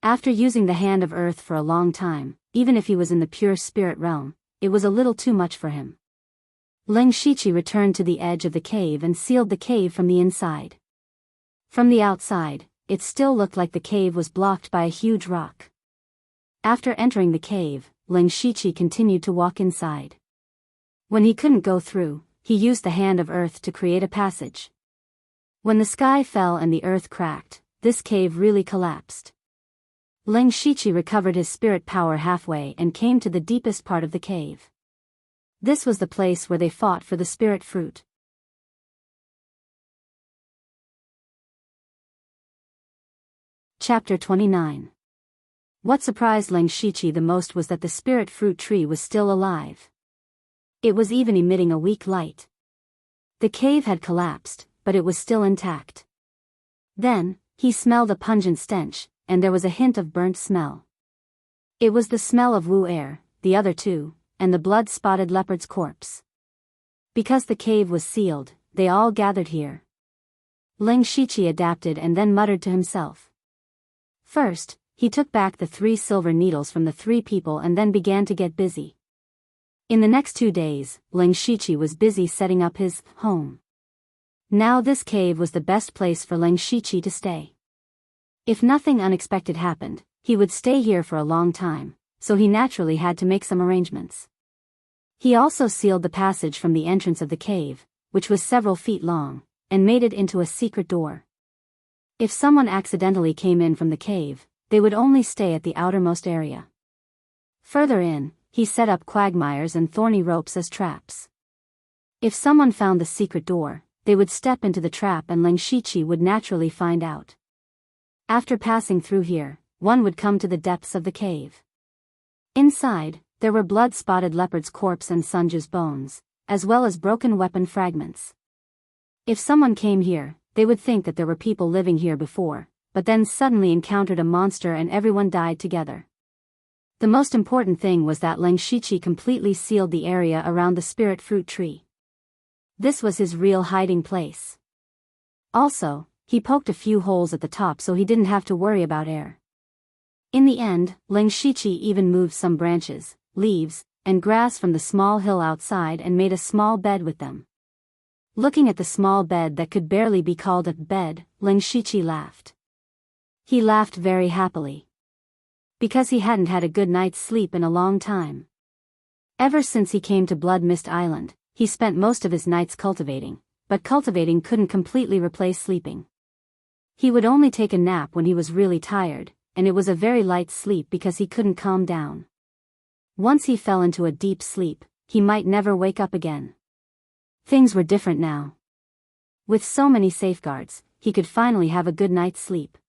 After using the hand of earth for a long time, even if he was in the pure spirit realm, it was a little too much for him. Leng Shiqi returned to the edge of the cave and sealed the cave from the inside. From the outside, it still looked like the cave was blocked by a huge rock. After entering the cave, Leng Shiqi continued to walk inside. When he couldn't go through, he used the hand of earth to create a passage. When the sky fell and the earth cracked, this cave really collapsed. Leng Shiqi recovered his spirit power halfway and came to the deepest part of the cave. This was the place where they fought for the spirit fruit. Chapter 29. What surprised Leng Shiqi the most was that the spirit fruit tree was still alive. It was even emitting a weak light. The cave had collapsed, but it was still intact. Then, he smelled a pungent stench, and there was a hint of burnt smell. It was the smell of Wu Er, the other two, and the blood-spotted leopard's corpse. Because the cave was sealed, they all gathered here. Ling Shiqi adapted and then muttered to himself. First, he took back the 3 silver needles from the 3 people and then began to get busy. In the next 2 days, Ling Shiqi was busy setting up his home. Now this cave was the best place for Ling Shiqi to stay. If nothing unexpected happened, he would stay here for a long time, so he naturally had to make some arrangements. He also sealed the passage from the entrance of the cave, which was several feet long, and made it into a secret door. If someone accidentally came in from the cave, they would only stay at the outermost area. Further in, he set up quagmires and thorny ropes as traps. If someone found the secret door, they would step into the trap and Ling Shiqi would naturally find out. After passing through here, one would come to the depths of the cave. Inside, there were blood-spotted leopard's corpse and Sunju's bones, as well as broken weapon fragments. If someone came here, they would think that there were people living here before, but then suddenly encountered a monster and everyone died together. The most important thing was that Ling Shiqi completely sealed the area around the spirit fruit tree. This was his real hiding place. Also, he poked a few holes at the top so he didn't have to worry about air. In the end, Ling Shiqi even moved some branches, leaves, and grass from the small hill outside and made a small bed with them. Looking at the small bed that could barely be called a bed, Ling Shiqi laughed. He laughed very happily. Because he hadn't had a good night's sleep in a long time. Ever since he came to Blood Mist Island, he spent most of his nights cultivating, but cultivating couldn't completely replace sleeping. He would only take a nap when he was really tired, and it was a very light sleep because he couldn't calm down. Once he fell into a deep sleep, he might never wake up again. Things were different now. With so many safeguards, he could finally have a good night's sleep.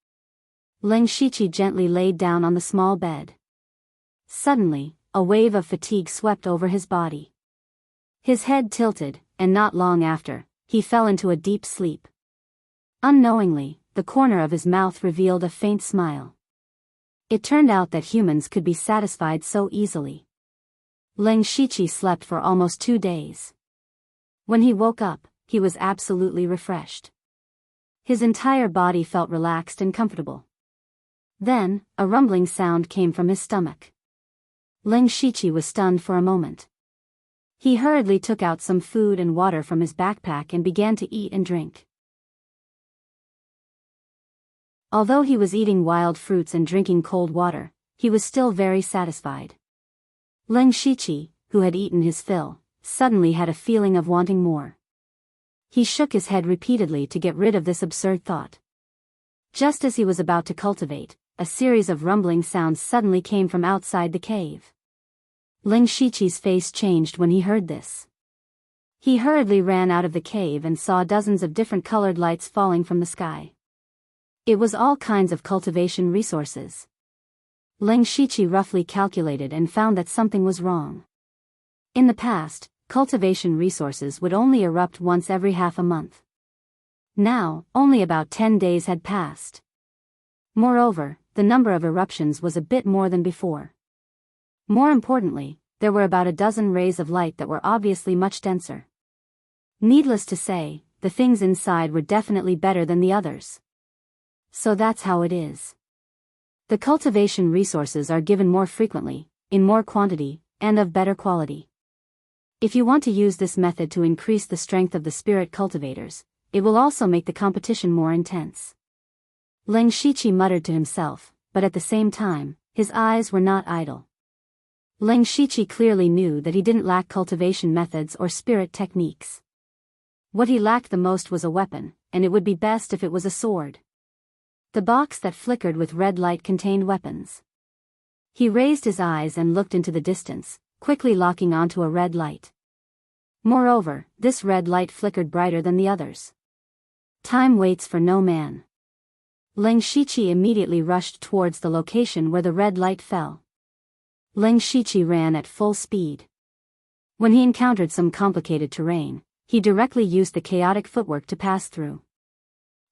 Ling Shiqi gently laid down on the small bed. Suddenly, a wave of fatigue swept over his body. His head tilted, and not long after, he fell into a deep sleep. Unknowingly, the corner of his mouth revealed a faint smile. It turned out that humans could be satisfied so easily. Ling Shiqi slept for almost 2 days. When he woke up, he was absolutely refreshed. His entire body felt relaxed and comfortable. Then, a rumbling sound came from his stomach. Ling Shiqi was stunned for a moment. He hurriedly took out some food and water from his backpack and began to eat and drink. Although he was eating wild fruits and drinking cold water, he was still very satisfied. Ling Shiqi, who had eaten his fill, suddenly had a feeling of wanting more. He shook his head repeatedly to get rid of this absurd thought. Just as he was about to cultivate, a series of rumbling sounds suddenly came from outside the cave. Ling Shiqi's face changed when he heard this. He hurriedly ran out of the cave and saw dozens of different colored lights falling from the sky. It was all kinds of cultivation resources. Ling Shiqi roughly calculated and found that something was wrong. In the past, cultivation resources would only erupt once every half a month. Now, only about 10 days had passed. Moreover, the number of eruptions was a bit more than before. More importantly, there were about a dozen rays of light that were obviously much denser. Needless to say, the things inside were definitely better than the others. So that's how it is. The cultivation resources are given more frequently, in more quantity, and of better quality. If you want to use this method to increase the strength of the spirit cultivators, it will also make the competition more intense. Ling Shiqi muttered to himself, but at the same time, his eyes were not idle. Ling Shiqi clearly knew that he didn't lack cultivation methods or spirit techniques. What he lacked the most was a weapon, and it would be best if it was a sword. The box that flickered with red light contained weapons. He raised his eyes and looked into the distance, quickly locking onto a red light. Moreover, this red light flickered brighter than the others. Time waits for no man. Ling Shiqi immediately rushed towards the location where the red light fell. Ling Shiqi ran at full speed. When he encountered some complicated terrain, he directly used the chaotic footwork to pass through.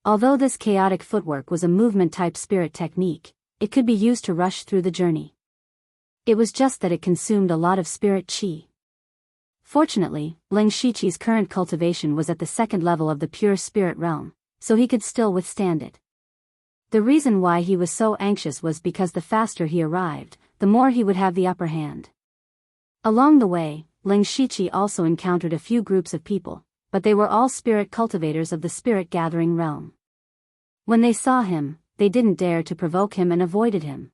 Although this chaotic footwork was a movement-type spirit technique, it could be used to rush through the journey. It was just that it consumed a lot of spirit chi. Fortunately, Ling Shiqi's current cultivation was at the second level of the pure spirit realm, so he could still withstand it. The reason why he was so anxious was because the faster he arrived, the more he would have the upper hand. Along the way, Ling Shiqi also encountered a few groups of people, but they were all spirit cultivators of the spirit gathering realm. When they saw him, they didn't dare to provoke him and avoided him.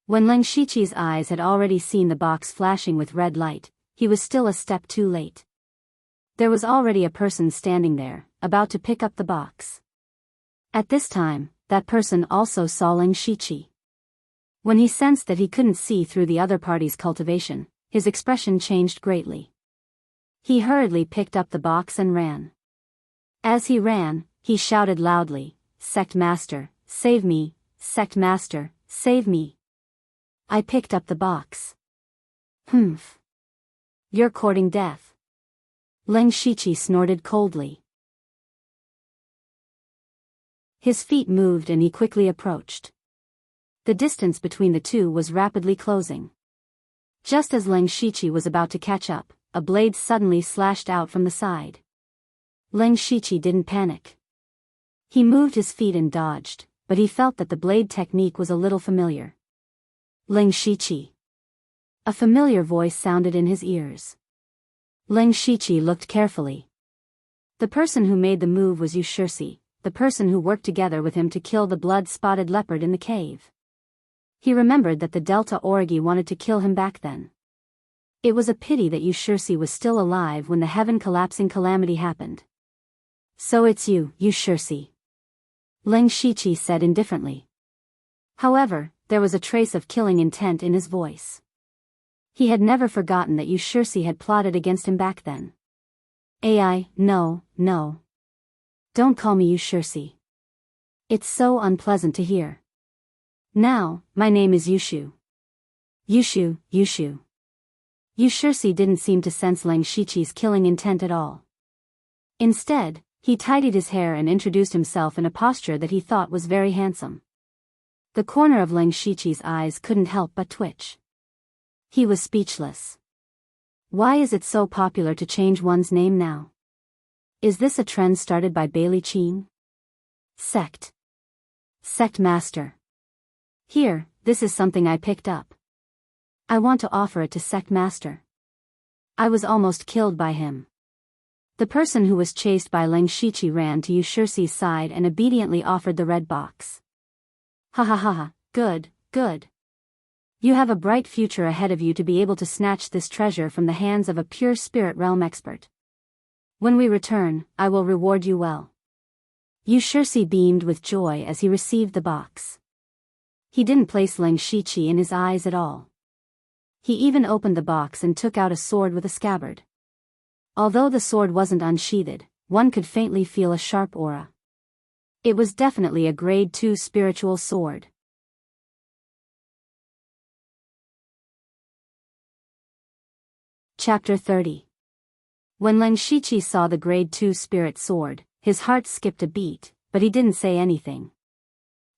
When Ling Shiqi's eyes had already seen the box flashing with red light, he was still a step too late. There was already a person standing there, about to pick up the box. At this time, that person also saw Ling Shiqi. When he sensed that he couldn't see through the other party's cultivation, his expression changed greatly. He hurriedly picked up the box and ran. As he ran, he shouted loudly, "Sect Master, save me! Sect Master, save me!" I picked up the box. Humph. You're courting death. Ling Shiqi snorted coldly. His feet moved and he quickly approached. The distance between the two was rapidly closing. Just as Ling Shiqi was about to catch up, a blade suddenly slashed out from the side. Ling Shiqi didn't panic. He moved his feet and dodged, but he felt that the blade technique was a little familiar. Ling Shiqi. A familiar voice sounded in his ears. Ling Shiqi looked carefully. The person who made the move was Yushirsi, the person who worked together with him to kill the blood-spotted leopard in the cave. He remembered that the Delta Origi wanted to kill him back then. It was a pity that Yushirsi was still alive when the heaven-collapsing calamity happened. "So it's you, Yushirsi," Ling Shiqi said indifferently. However, there was a trace of killing intent in his voice. He had never forgotten that Yushirsi had plotted against him back then. No. Don't call me Yushirsi. It's so unpleasant to hear. Now, my name is Yushu. Yushu. Yushirsi didn't seem to sense Ling Shiqi's killing intent at all. Instead, he tidied his hair and introduced himself in a posture that he thought was very handsome. The corner of Ling Shiqi's eyes couldn't help but twitch. He was speechless. Why is it so popular to change one's name now? Is this a trend started by Bailey Qing? Sect Master. Here, this is something I picked up. I want to offer it to Sect Master. I was almost killed by him. The person who was chased by Ling Shiqi ran to Yushirsi's side and obediently offered the red box. Ha, good. You have a bright future ahead of you to be able to snatch this treasure from the hands of a pure spirit realm expert. When we return, I will reward you well. Yushirsi beamed with joy as he received the box. He didn't place Ling Shiqi in his eyes at all. He even opened the box and took out a sword with a scabbard. Although the sword wasn't unsheathed, one could faintly feel a sharp aura. It was definitely a grade 2 spiritual sword. Chapter 30. When Ling Shiqi saw the grade 2 spirit sword, his heart skipped a beat, but he didn't say anything.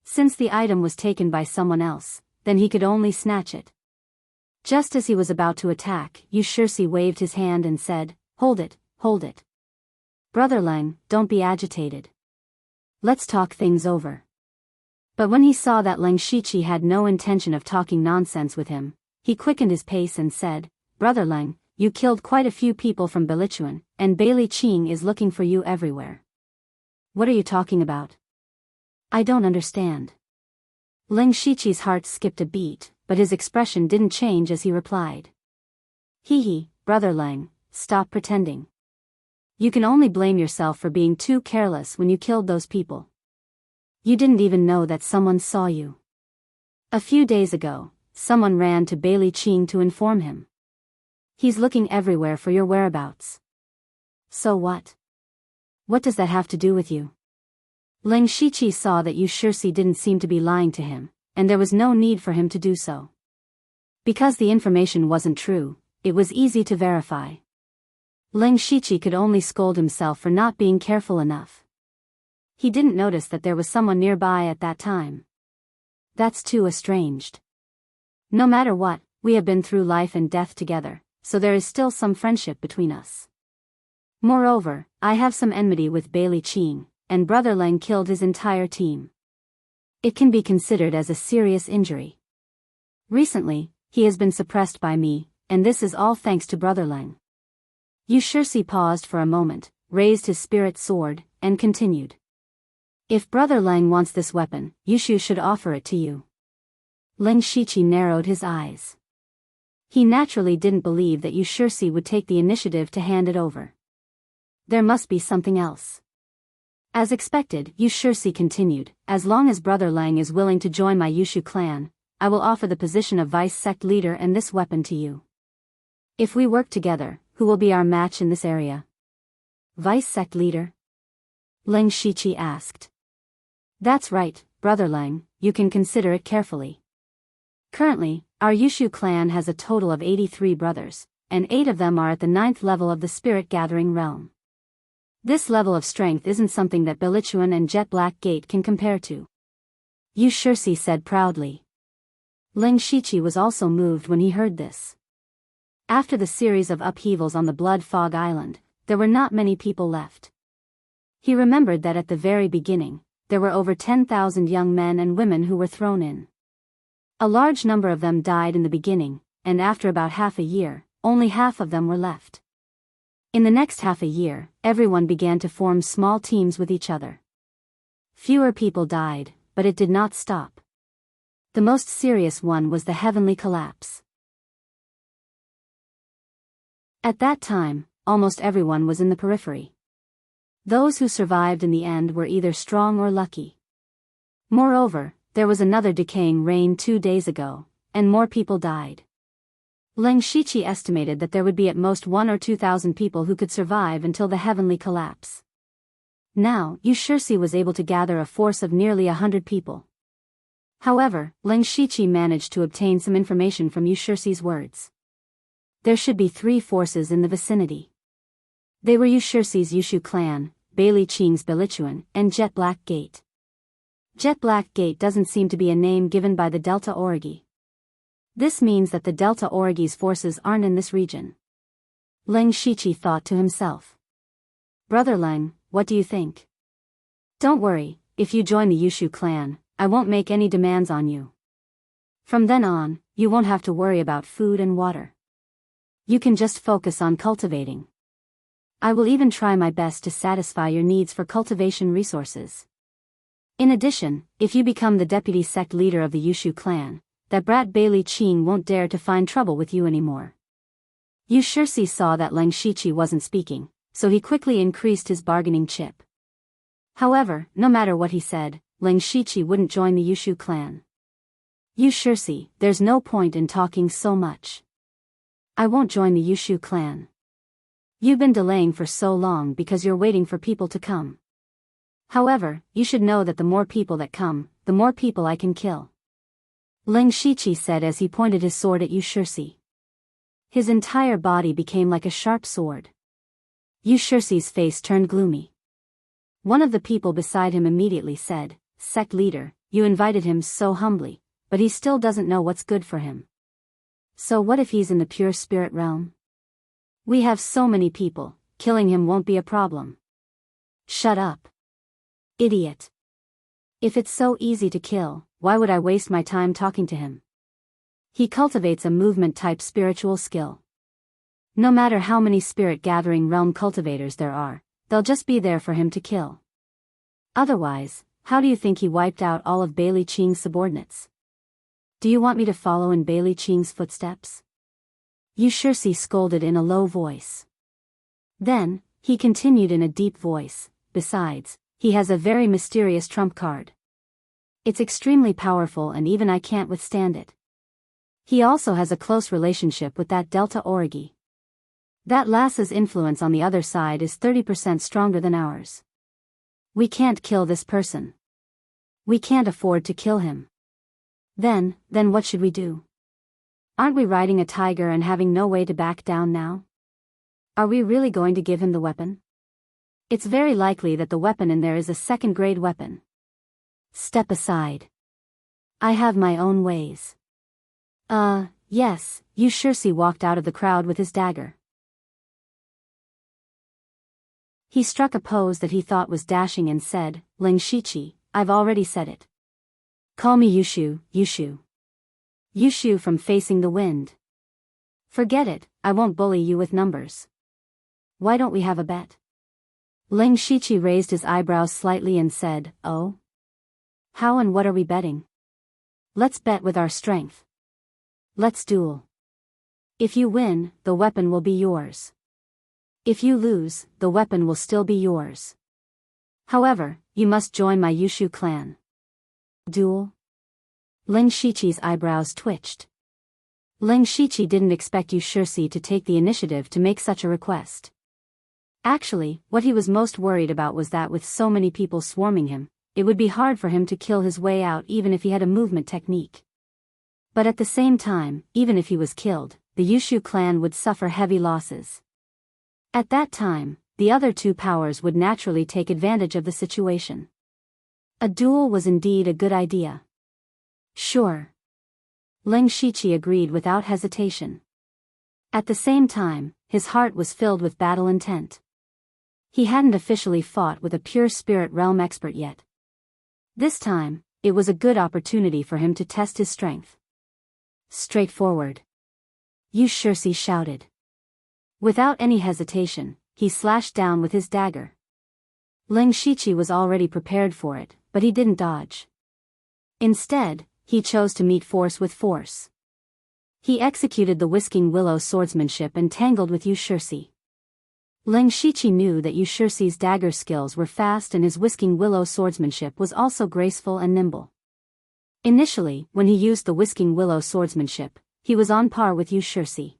Since the item was taken by someone else, then he could only snatch it. Just as he was about to attack, Yushirsi waved his hand and said, Hold it. Brother Ling, don't be agitated. Let's talk things over." But when he saw that Ling Shiqi had no intention of talking nonsense with him, he quickened his pace and said, "Brother Ling, you killed quite a few people from Belichuan, and Bailey Qing is looking for you everywhere. What are you talking about? I don't understand." Ling Shiqi's heart skipped a beat, but his expression didn't change as he replied. Hee, Brother Ling, stop pretending. You can only blame yourself for being too careless when you killed those people. You didn't even know that someone saw you. A few days ago, someone ran to Bailey Qing to inform him. He's looking everywhere for your whereabouts. So what? What does that have to do with you? Ling Shiqi saw that Yushirsi didn't seem to be lying to him, and there was no need for him to do so. Because the information wasn't true, it was easy to verify. Ling Shiqi could only scold himself for not being careful enough. He didn't notice that there was someone nearby at that time. That's too estranged. No matter what, we have been through life and death together, so there is still some friendship between us. Moreover, I have some enmity with Bailey Qing, and Brother Leng killed his entire team. It can be considered as a serious injury. Recently, he has been suppressed by me, and this is all thanks to Brother Leng. Yu Shirsi paused for a moment, raised his spirit sword, and continued. If Brother Leng wants this weapon, Yushu should offer it to you. Ling Shiqi narrowed his eyes. He naturally didn't believe that Yu Shirsi would take the initiative to hand it over. There must be something else. As expected, Yu Shirsi continued, as long as Brother Leng is willing to join my Yushu clan, I will offer the position of vice sect leader and this weapon to you. If we work together, who will be our match in this area? Vice sect leader? Ling Shiqi asked. That's right, Brother Leng, you can consider it carefully. Currently, our Yushu clan has a total of 83 brothers, and 8 of them are at the 9th level of the spirit gathering realm. This level of strength isn't something that Belichuan and Jet Black Gate can compare to. Yu Shirsi said proudly. Ling Shiqi was also moved when he heard this. After the series of upheavals on the Blood Fog Island, there were not many people left. He remembered that at the very beginning, there were over 10,000 young men and women who were thrown in. A large number of them died in the beginning, and after about half a year, only half of them were left. In the next half a year, everyone began to form small teams with each other. Fewer people died, but it did not stop. The most serious one was the heavenly collapse. At that time, almost everyone was in the periphery. Those who survived in the end were either strong or lucky. Moreover, there was another decaying rain 2 days ago, and more people died. Ling Shiqi estimated that there would be at most 1,000 or 2,000 people who could survive until the heavenly collapse. Now, Yu Shirsi was able to gather a force of nearly 100 people. However, Ling Shiqi managed to obtain some information from Yu Shirsi's words. There should be 3 forces in the vicinity. They were Yu Shirsi's Yushu clan, Bailey Qing's Belichuan, and Jet Black Gate. Jet Black Gate doesn't seem to be a name given by the Delta Origi. This means that the Delta Origi's forces aren't in this region. Ling Shiqi thought to himself. Brother Leng, what do you think? Don't worry, if you join the Yushu clan, I won't make any demands on you. From then on, you won't have to worry about food and water. You can just focus on cultivating. I will even try my best to satisfy your needs for cultivation resources. In addition, if you become the deputy sect leader of the Yushu clan, that brat Bailey Qing won't dare to find trouble with you anymore. Yu Shirsi saw that Ling Shiqi wasn't speaking, so he quickly increased his bargaining chip. However, no matter what he said, Ling Shiqi wouldn't join the Yushu clan. Yu Shirsi, there's no point in talking so much. I won't join the Yushu clan. You've been delaying for so long because you're waiting for people to come. However, you should know that the more people that come, the more people I can kill. Ling Shiqi said as he pointed his sword at Yu Shirsi. His entire body became like a sharp sword. Yu Shirsi's face turned gloomy. One of the people beside him immediately said, Sect leader, you invited him so humbly, but he still doesn't know what's good for him. So what if he's in the pure spirit realm? We have so many people, killing him won't be a problem. Shut up. Idiot. If it's so easy to kill, why would I waste my time talking to him? He cultivates a movement-type spiritual skill. No matter how many spirit-gathering realm cultivators there are, they'll just be there for him to kill. Otherwise, how do you think he wiped out all of Bailey Qing's subordinates? Do you want me to follow in Bailey Qing's footsteps? Yu Shirsi scolded in a low voice. Then, he continued in a deep voice, besides, he has a very mysterious trump card. It's extremely powerful and even I can't withstand it. He also has a close relationship with that Delta Origi. That Lassa's influence on the other side is 30% stronger than ours. We can't kill this person. We can't afford to kill him. Then what should we do? Aren't we riding a tiger and having no way to back down now? Are we really going to give him the weapon? It's very likely that the weapon in there is a second-grade weapon. Step aside. I have my own ways. Yes, Yushursi walked out of the crowd with his dagger. He struck a pose that he thought was dashing and said, Ling Shichi, I've already said it. Call me Yushu, Yushu. Yushu from facing the wind. Forget it, I won't bully you with numbers. Why don't we have a bet? Ling Shichi raised his eyebrows slightly and said, Oh? How and what are we betting? Let's bet with our strength. Let's duel. If you win, the weapon will be yours. If you lose, the weapon will still be yours. However, you must join my Yushu clan. Duel? Ling Shichi's eyebrows twitched. Ling Shichi didn't expect Yushursi to take the initiative to make such a request. Actually, what he was most worried about was that with so many people swarming him, it would be hard for him to kill his way out even if he had a movement technique. But at the same time, even if he was killed, the Yushu clan would suffer heavy losses. At that time, the other two powers would naturally take advantage of the situation. A duel was indeed a good idea. Sure. Ling Shichi agreed without hesitation. At the same time, his heart was filled with battle intent. He hadn't officially fought with a pure spirit realm expert yet. This time, it was a good opportunity for him to test his strength. Straightforward. Yushursi shouted. Without any hesitation, he slashed down with his dagger. Ling Shichi was already prepared for it, but he didn't dodge. Instead, he chose to meet force with force. He executed the Whisking Willow swordsmanship and tangled with Yushursi. Ling Shichi knew that Yushursi's dagger skills were fast and his Whisking Willow swordsmanship was also graceful and nimble. Initially, when he used the Whisking Willow swordsmanship, he was on par with Yushursi.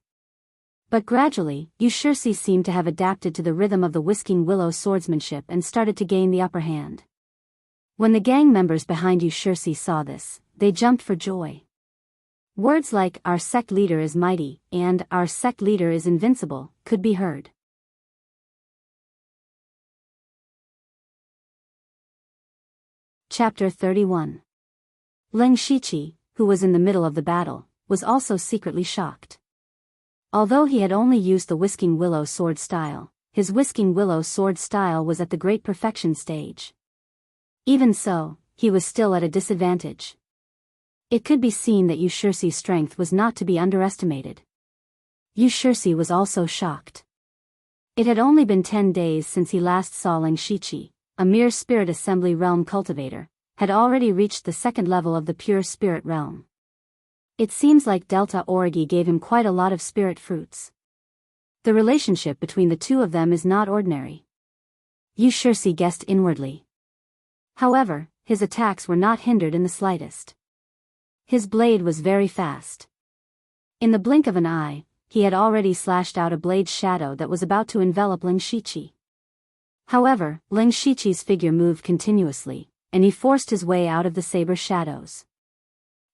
But gradually, Yushursi seemed to have adapted to the rhythm of the Whisking Willow swordsmanship and started to gain the upper hand. When the gang members behind Yushursi saw this, they jumped for joy. Words like, our sect leader is mighty, and our sect leader is invincible, could be heard. Chapter 31. Ling Shichi, who was in the middle of the battle, was also secretly shocked. Although he had only used the Whisking Willow sword style, his Whisking Willow sword style was at the great perfection stage. Even so, he was still at a disadvantage. It could be seen that Yushursi's strength was not to be underestimated. Yushursi was also shocked. It had only been 10 days since he last saw Ling Shichi, a mere spirit assembly realm cultivator, had already reached the second level of the pure spirit realm. It seems like Delta Origi gave him quite a lot of spirit fruits. The relationship between the two of them is not ordinary. Yushursi guessed inwardly. However, his attacks were not hindered in the slightest. His blade was very fast. In the blink of an eye, he had already slashed out a blade shadow that was about to envelop Ling Shichi. However, Ling Shichi's figure moved continuously, and he forced his way out of the saber shadows.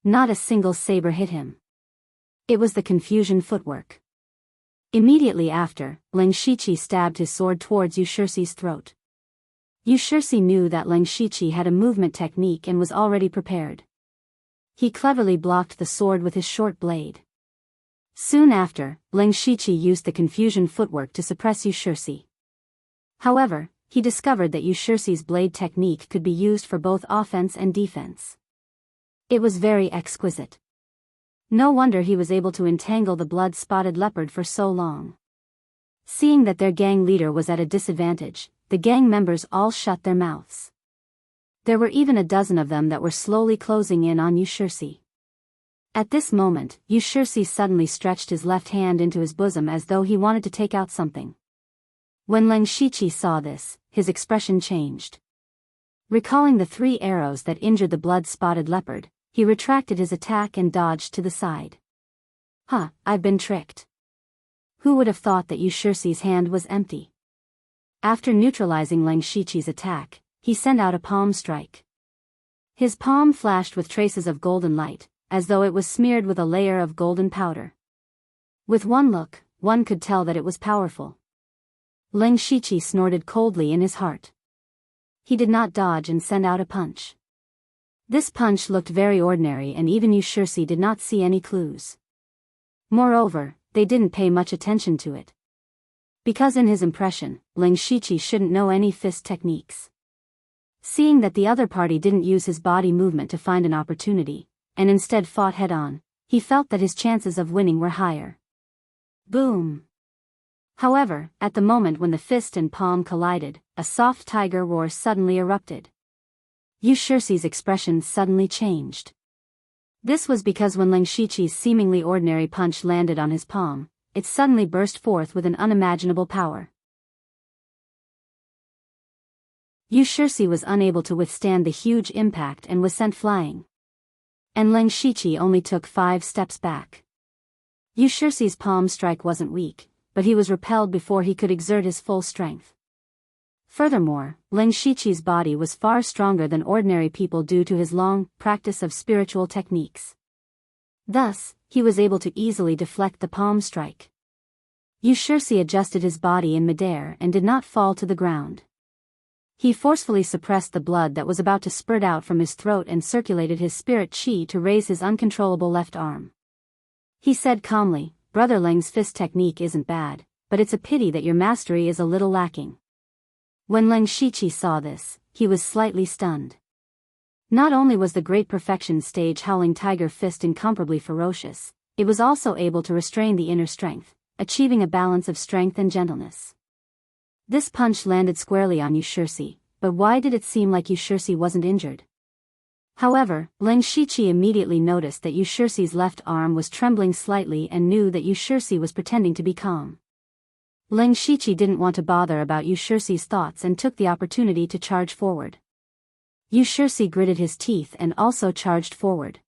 Not a single saber hit him. It was the confusion footwork. Immediately after, Ling Shichi stabbed his sword towards Yushursi's throat. Yushursi knew that Ling Shichi had a movement technique and was already prepared. He cleverly blocked the sword with his short blade. Soon after, Ling Shichi used the confusion footwork to suppress Yushursi. However, he discovered that Yushursi's blade technique could be used for both offense and defense. It was very exquisite. No wonder he was able to entangle the blood-spotted leopard for so long. Seeing that their gang leader was at a disadvantage, the gang members all shut their mouths. There were even a dozen of them that were slowly closing in on Yushursi. At this moment, Yushursi suddenly stretched his left hand into his bosom as though he wanted to take out something. When Ling Shichi saw this, his expression changed. Recalling the 3 arrows that injured the blood-spotted leopard, he retracted his attack and dodged to the side. I've been tricked. Who would have thought that Yushursi's hand was empty? After neutralizing Ling Shichi's attack, he sent out a palm strike. His palm flashed with traces of golden light, as though it was smeared with a layer of golden powder. With one look, one could tell that it was powerful. Ling Shiqi snorted coldly in his heart. He did not dodge and send out a punch. This punch looked very ordinary, and even Yu Shursi did not see any clues. Moreover, they didn't pay much attention to it. Because in his impression, Ling Shiqi shouldn't know any fist techniques. Seeing that the other party didn't use his body movement to find an opportunity, and instead fought head-on, he felt that his chances of winning were higher. Boom! However, at the moment when the fist and palm collided, a soft tiger roar suddenly erupted. Yu Shursi's expression suddenly changed. This was because when Ling Shiqi's seemingly ordinary punch landed on his palm, it suddenly burst forth with an unimaginable power. Yu Shursi was unable to withstand the huge impact and was sent flying. And Ling Shiqi only took 5 steps back. Yu Shursi's palm strike wasn't weak, but he was repelled before he could exert his full strength. Furthermore, Ling Shiqi's body was far stronger than ordinary people due to his long practice of spiritual techniques. Thus, he was able to easily deflect the palm strike. Yu Shursi adjusted his body in midair and did not fall to the ground. He forcefully suppressed the blood that was about to spurt out from his throat and circulated his spirit chi to raise his uncontrollable left arm. He said calmly, "Brother Ling's fist technique isn't bad, but it's a pity that your mastery is a little lacking." When Ling Shiqi saw this, he was slightly stunned. Not only was the Great Perfection Stage Howling Tiger Fist incomparably ferocious, it was also able to restrain the inner strength, achieving a balance of strength and gentleness. This punch landed squarely on Yu Shursi, but why did it seem like Yu Shursi wasn't injured? However, Ling Shiqi immediately noticed that Yu Shursi's left arm was trembling slightly and knew that Yu Shursi was pretending to be calm. Ling Shiqi didn't want to bother about Yu Shursi's thoughts and took the opportunity to charge forward. Yu Shursi gritted his teeth and also charged forward.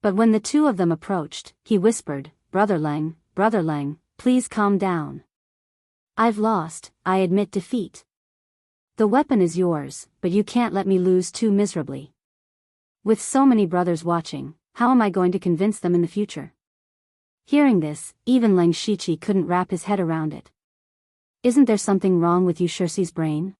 But when the two of them approached, he whispered, Brother Leng, please calm down. I've lost, I admit defeat. The weapon is yours, but you can't let me lose too miserably. With so many brothers watching, how am I going to convince them in the future?" Hearing this, even Ling Shiqi couldn't wrap his head around it. Isn't there something wrong with Yu Shursi's brain?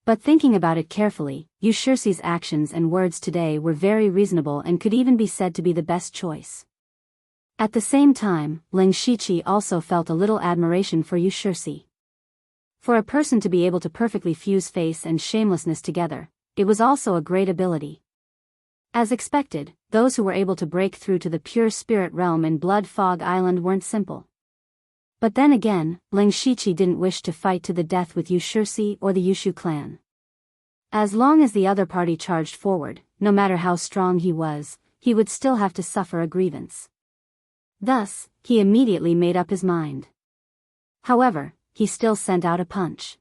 But thinking about it carefully, Yu Shursi's actions and words today were very reasonable and could even be said to be the best choice. At the same time, Ling Shiqi also felt a little admiration for Yu Shursi. For a person to be able to perfectly fuse face and shamelessness together, it was also a great ability. As expected, those who were able to break through to the pure spirit realm in Blood Fog Island weren't simple. But then again, Ling Shiqi didn't wish to fight to the death with Yu Shursi or the Yushu clan. As long as the other party charged forward, no matter how strong he was, he would still have to suffer a grievance. Thus, he immediately made up his mind. However, he still sent out a punch.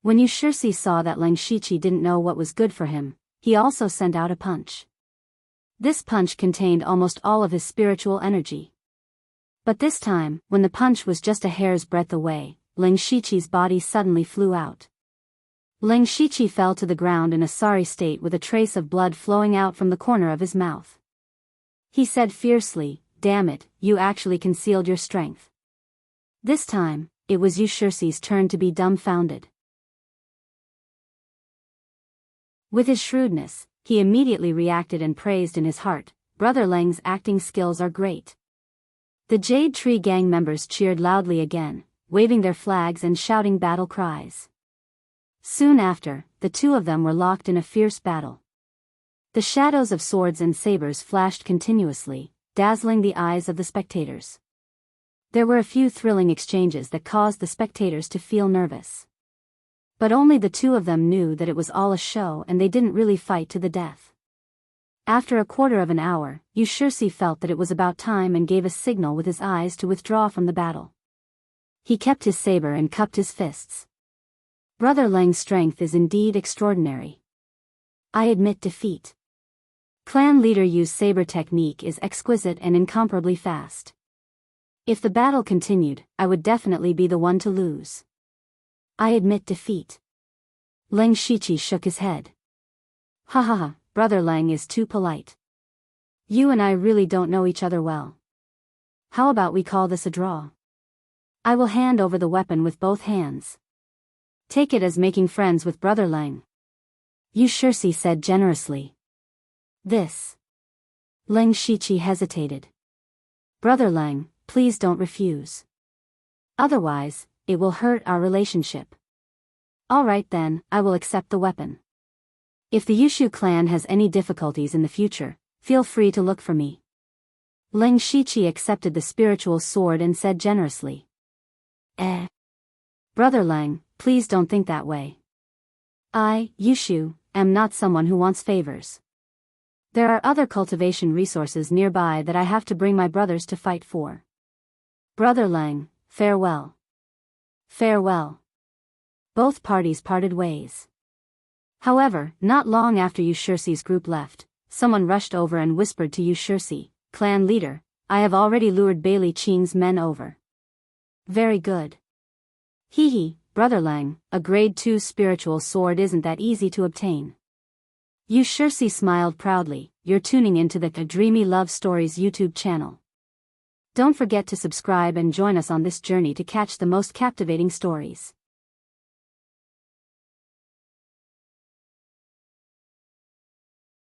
When Yu Shursi saw that Ling Shiqi didn't know what was good for him, he also sent out a punch. This punch contained almost all of his spiritual energy. But this time, when the punch was just a hair's breadth away, Ling Shiqi's body suddenly flew out. Ling Shiqi fell to the ground in a sorry state with a trace of blood flowing out from the corner of his mouth. He said fiercely, "Damn it, you actually concealed your strength." This time, it was Yu Shursi's turn to be dumbfounded. With his shrewdness, he immediately reacted and praised in his heart, "Brother Leng's acting skills are great." The Jade Tree gang members cheered loudly again, waving their flags and shouting battle cries. Soon after, the two of them were locked in a fierce battle. The shadows of swords and sabers flashed continuously, dazzling the eyes of the spectators. There were a few thrilling exchanges that caused the spectators to feel nervous. But only the two of them knew that it was all a show and they didn't really fight to the death. After a quarter of an hour, Yu Shursi felt that it was about time and gave a signal with his eyes to withdraw from the battle. He kept his saber and cupped his fists. Brother Leng's strength is indeed extraordinary. I admit defeat. Clan leader Yu's saber technique is exquisite and incomparably fast. If the battle continued, I would definitely be the one to lose. I admit defeat. Ling Shiqi shook his head. Ha ha ha, Brother Leng is too polite. You and I really don't know each other well. How about we call this a draw? I will hand over the weapon with both hands. Take it as making friends with Brother Lang. Yu Shirsi said generously. This. Lang Shiqi hesitated. Brother Lang, please don't refuse. Otherwise, it will hurt our relationship. All right then, I will accept the weapon. If the Yushu clan has any difficulties in the future, feel free to look for me. Lang Shiqi accepted the spiritual sword and said generously. Brother Lang, please don't think that way. I, Yushu, am not someone who wants favors. There are other cultivation resources nearby that I have to bring my brothers to fight for. Brother Lang, farewell. Farewell. Both parties parted ways. However, not long after Yu Shirsi's group left, someone rushed over and whispered to Yu Shirsi, clan leader, I have already lured Bailey Qing's men over. Very good. Hee, Brother Lang, a grade 2 spiritual sword isn't that easy to obtain. Yu Shirsi smiled proudly. You're tuning into the Dreamy Love Stories YouTube channel. Don't forget to subscribe and join us on this journey to catch the most captivating stories.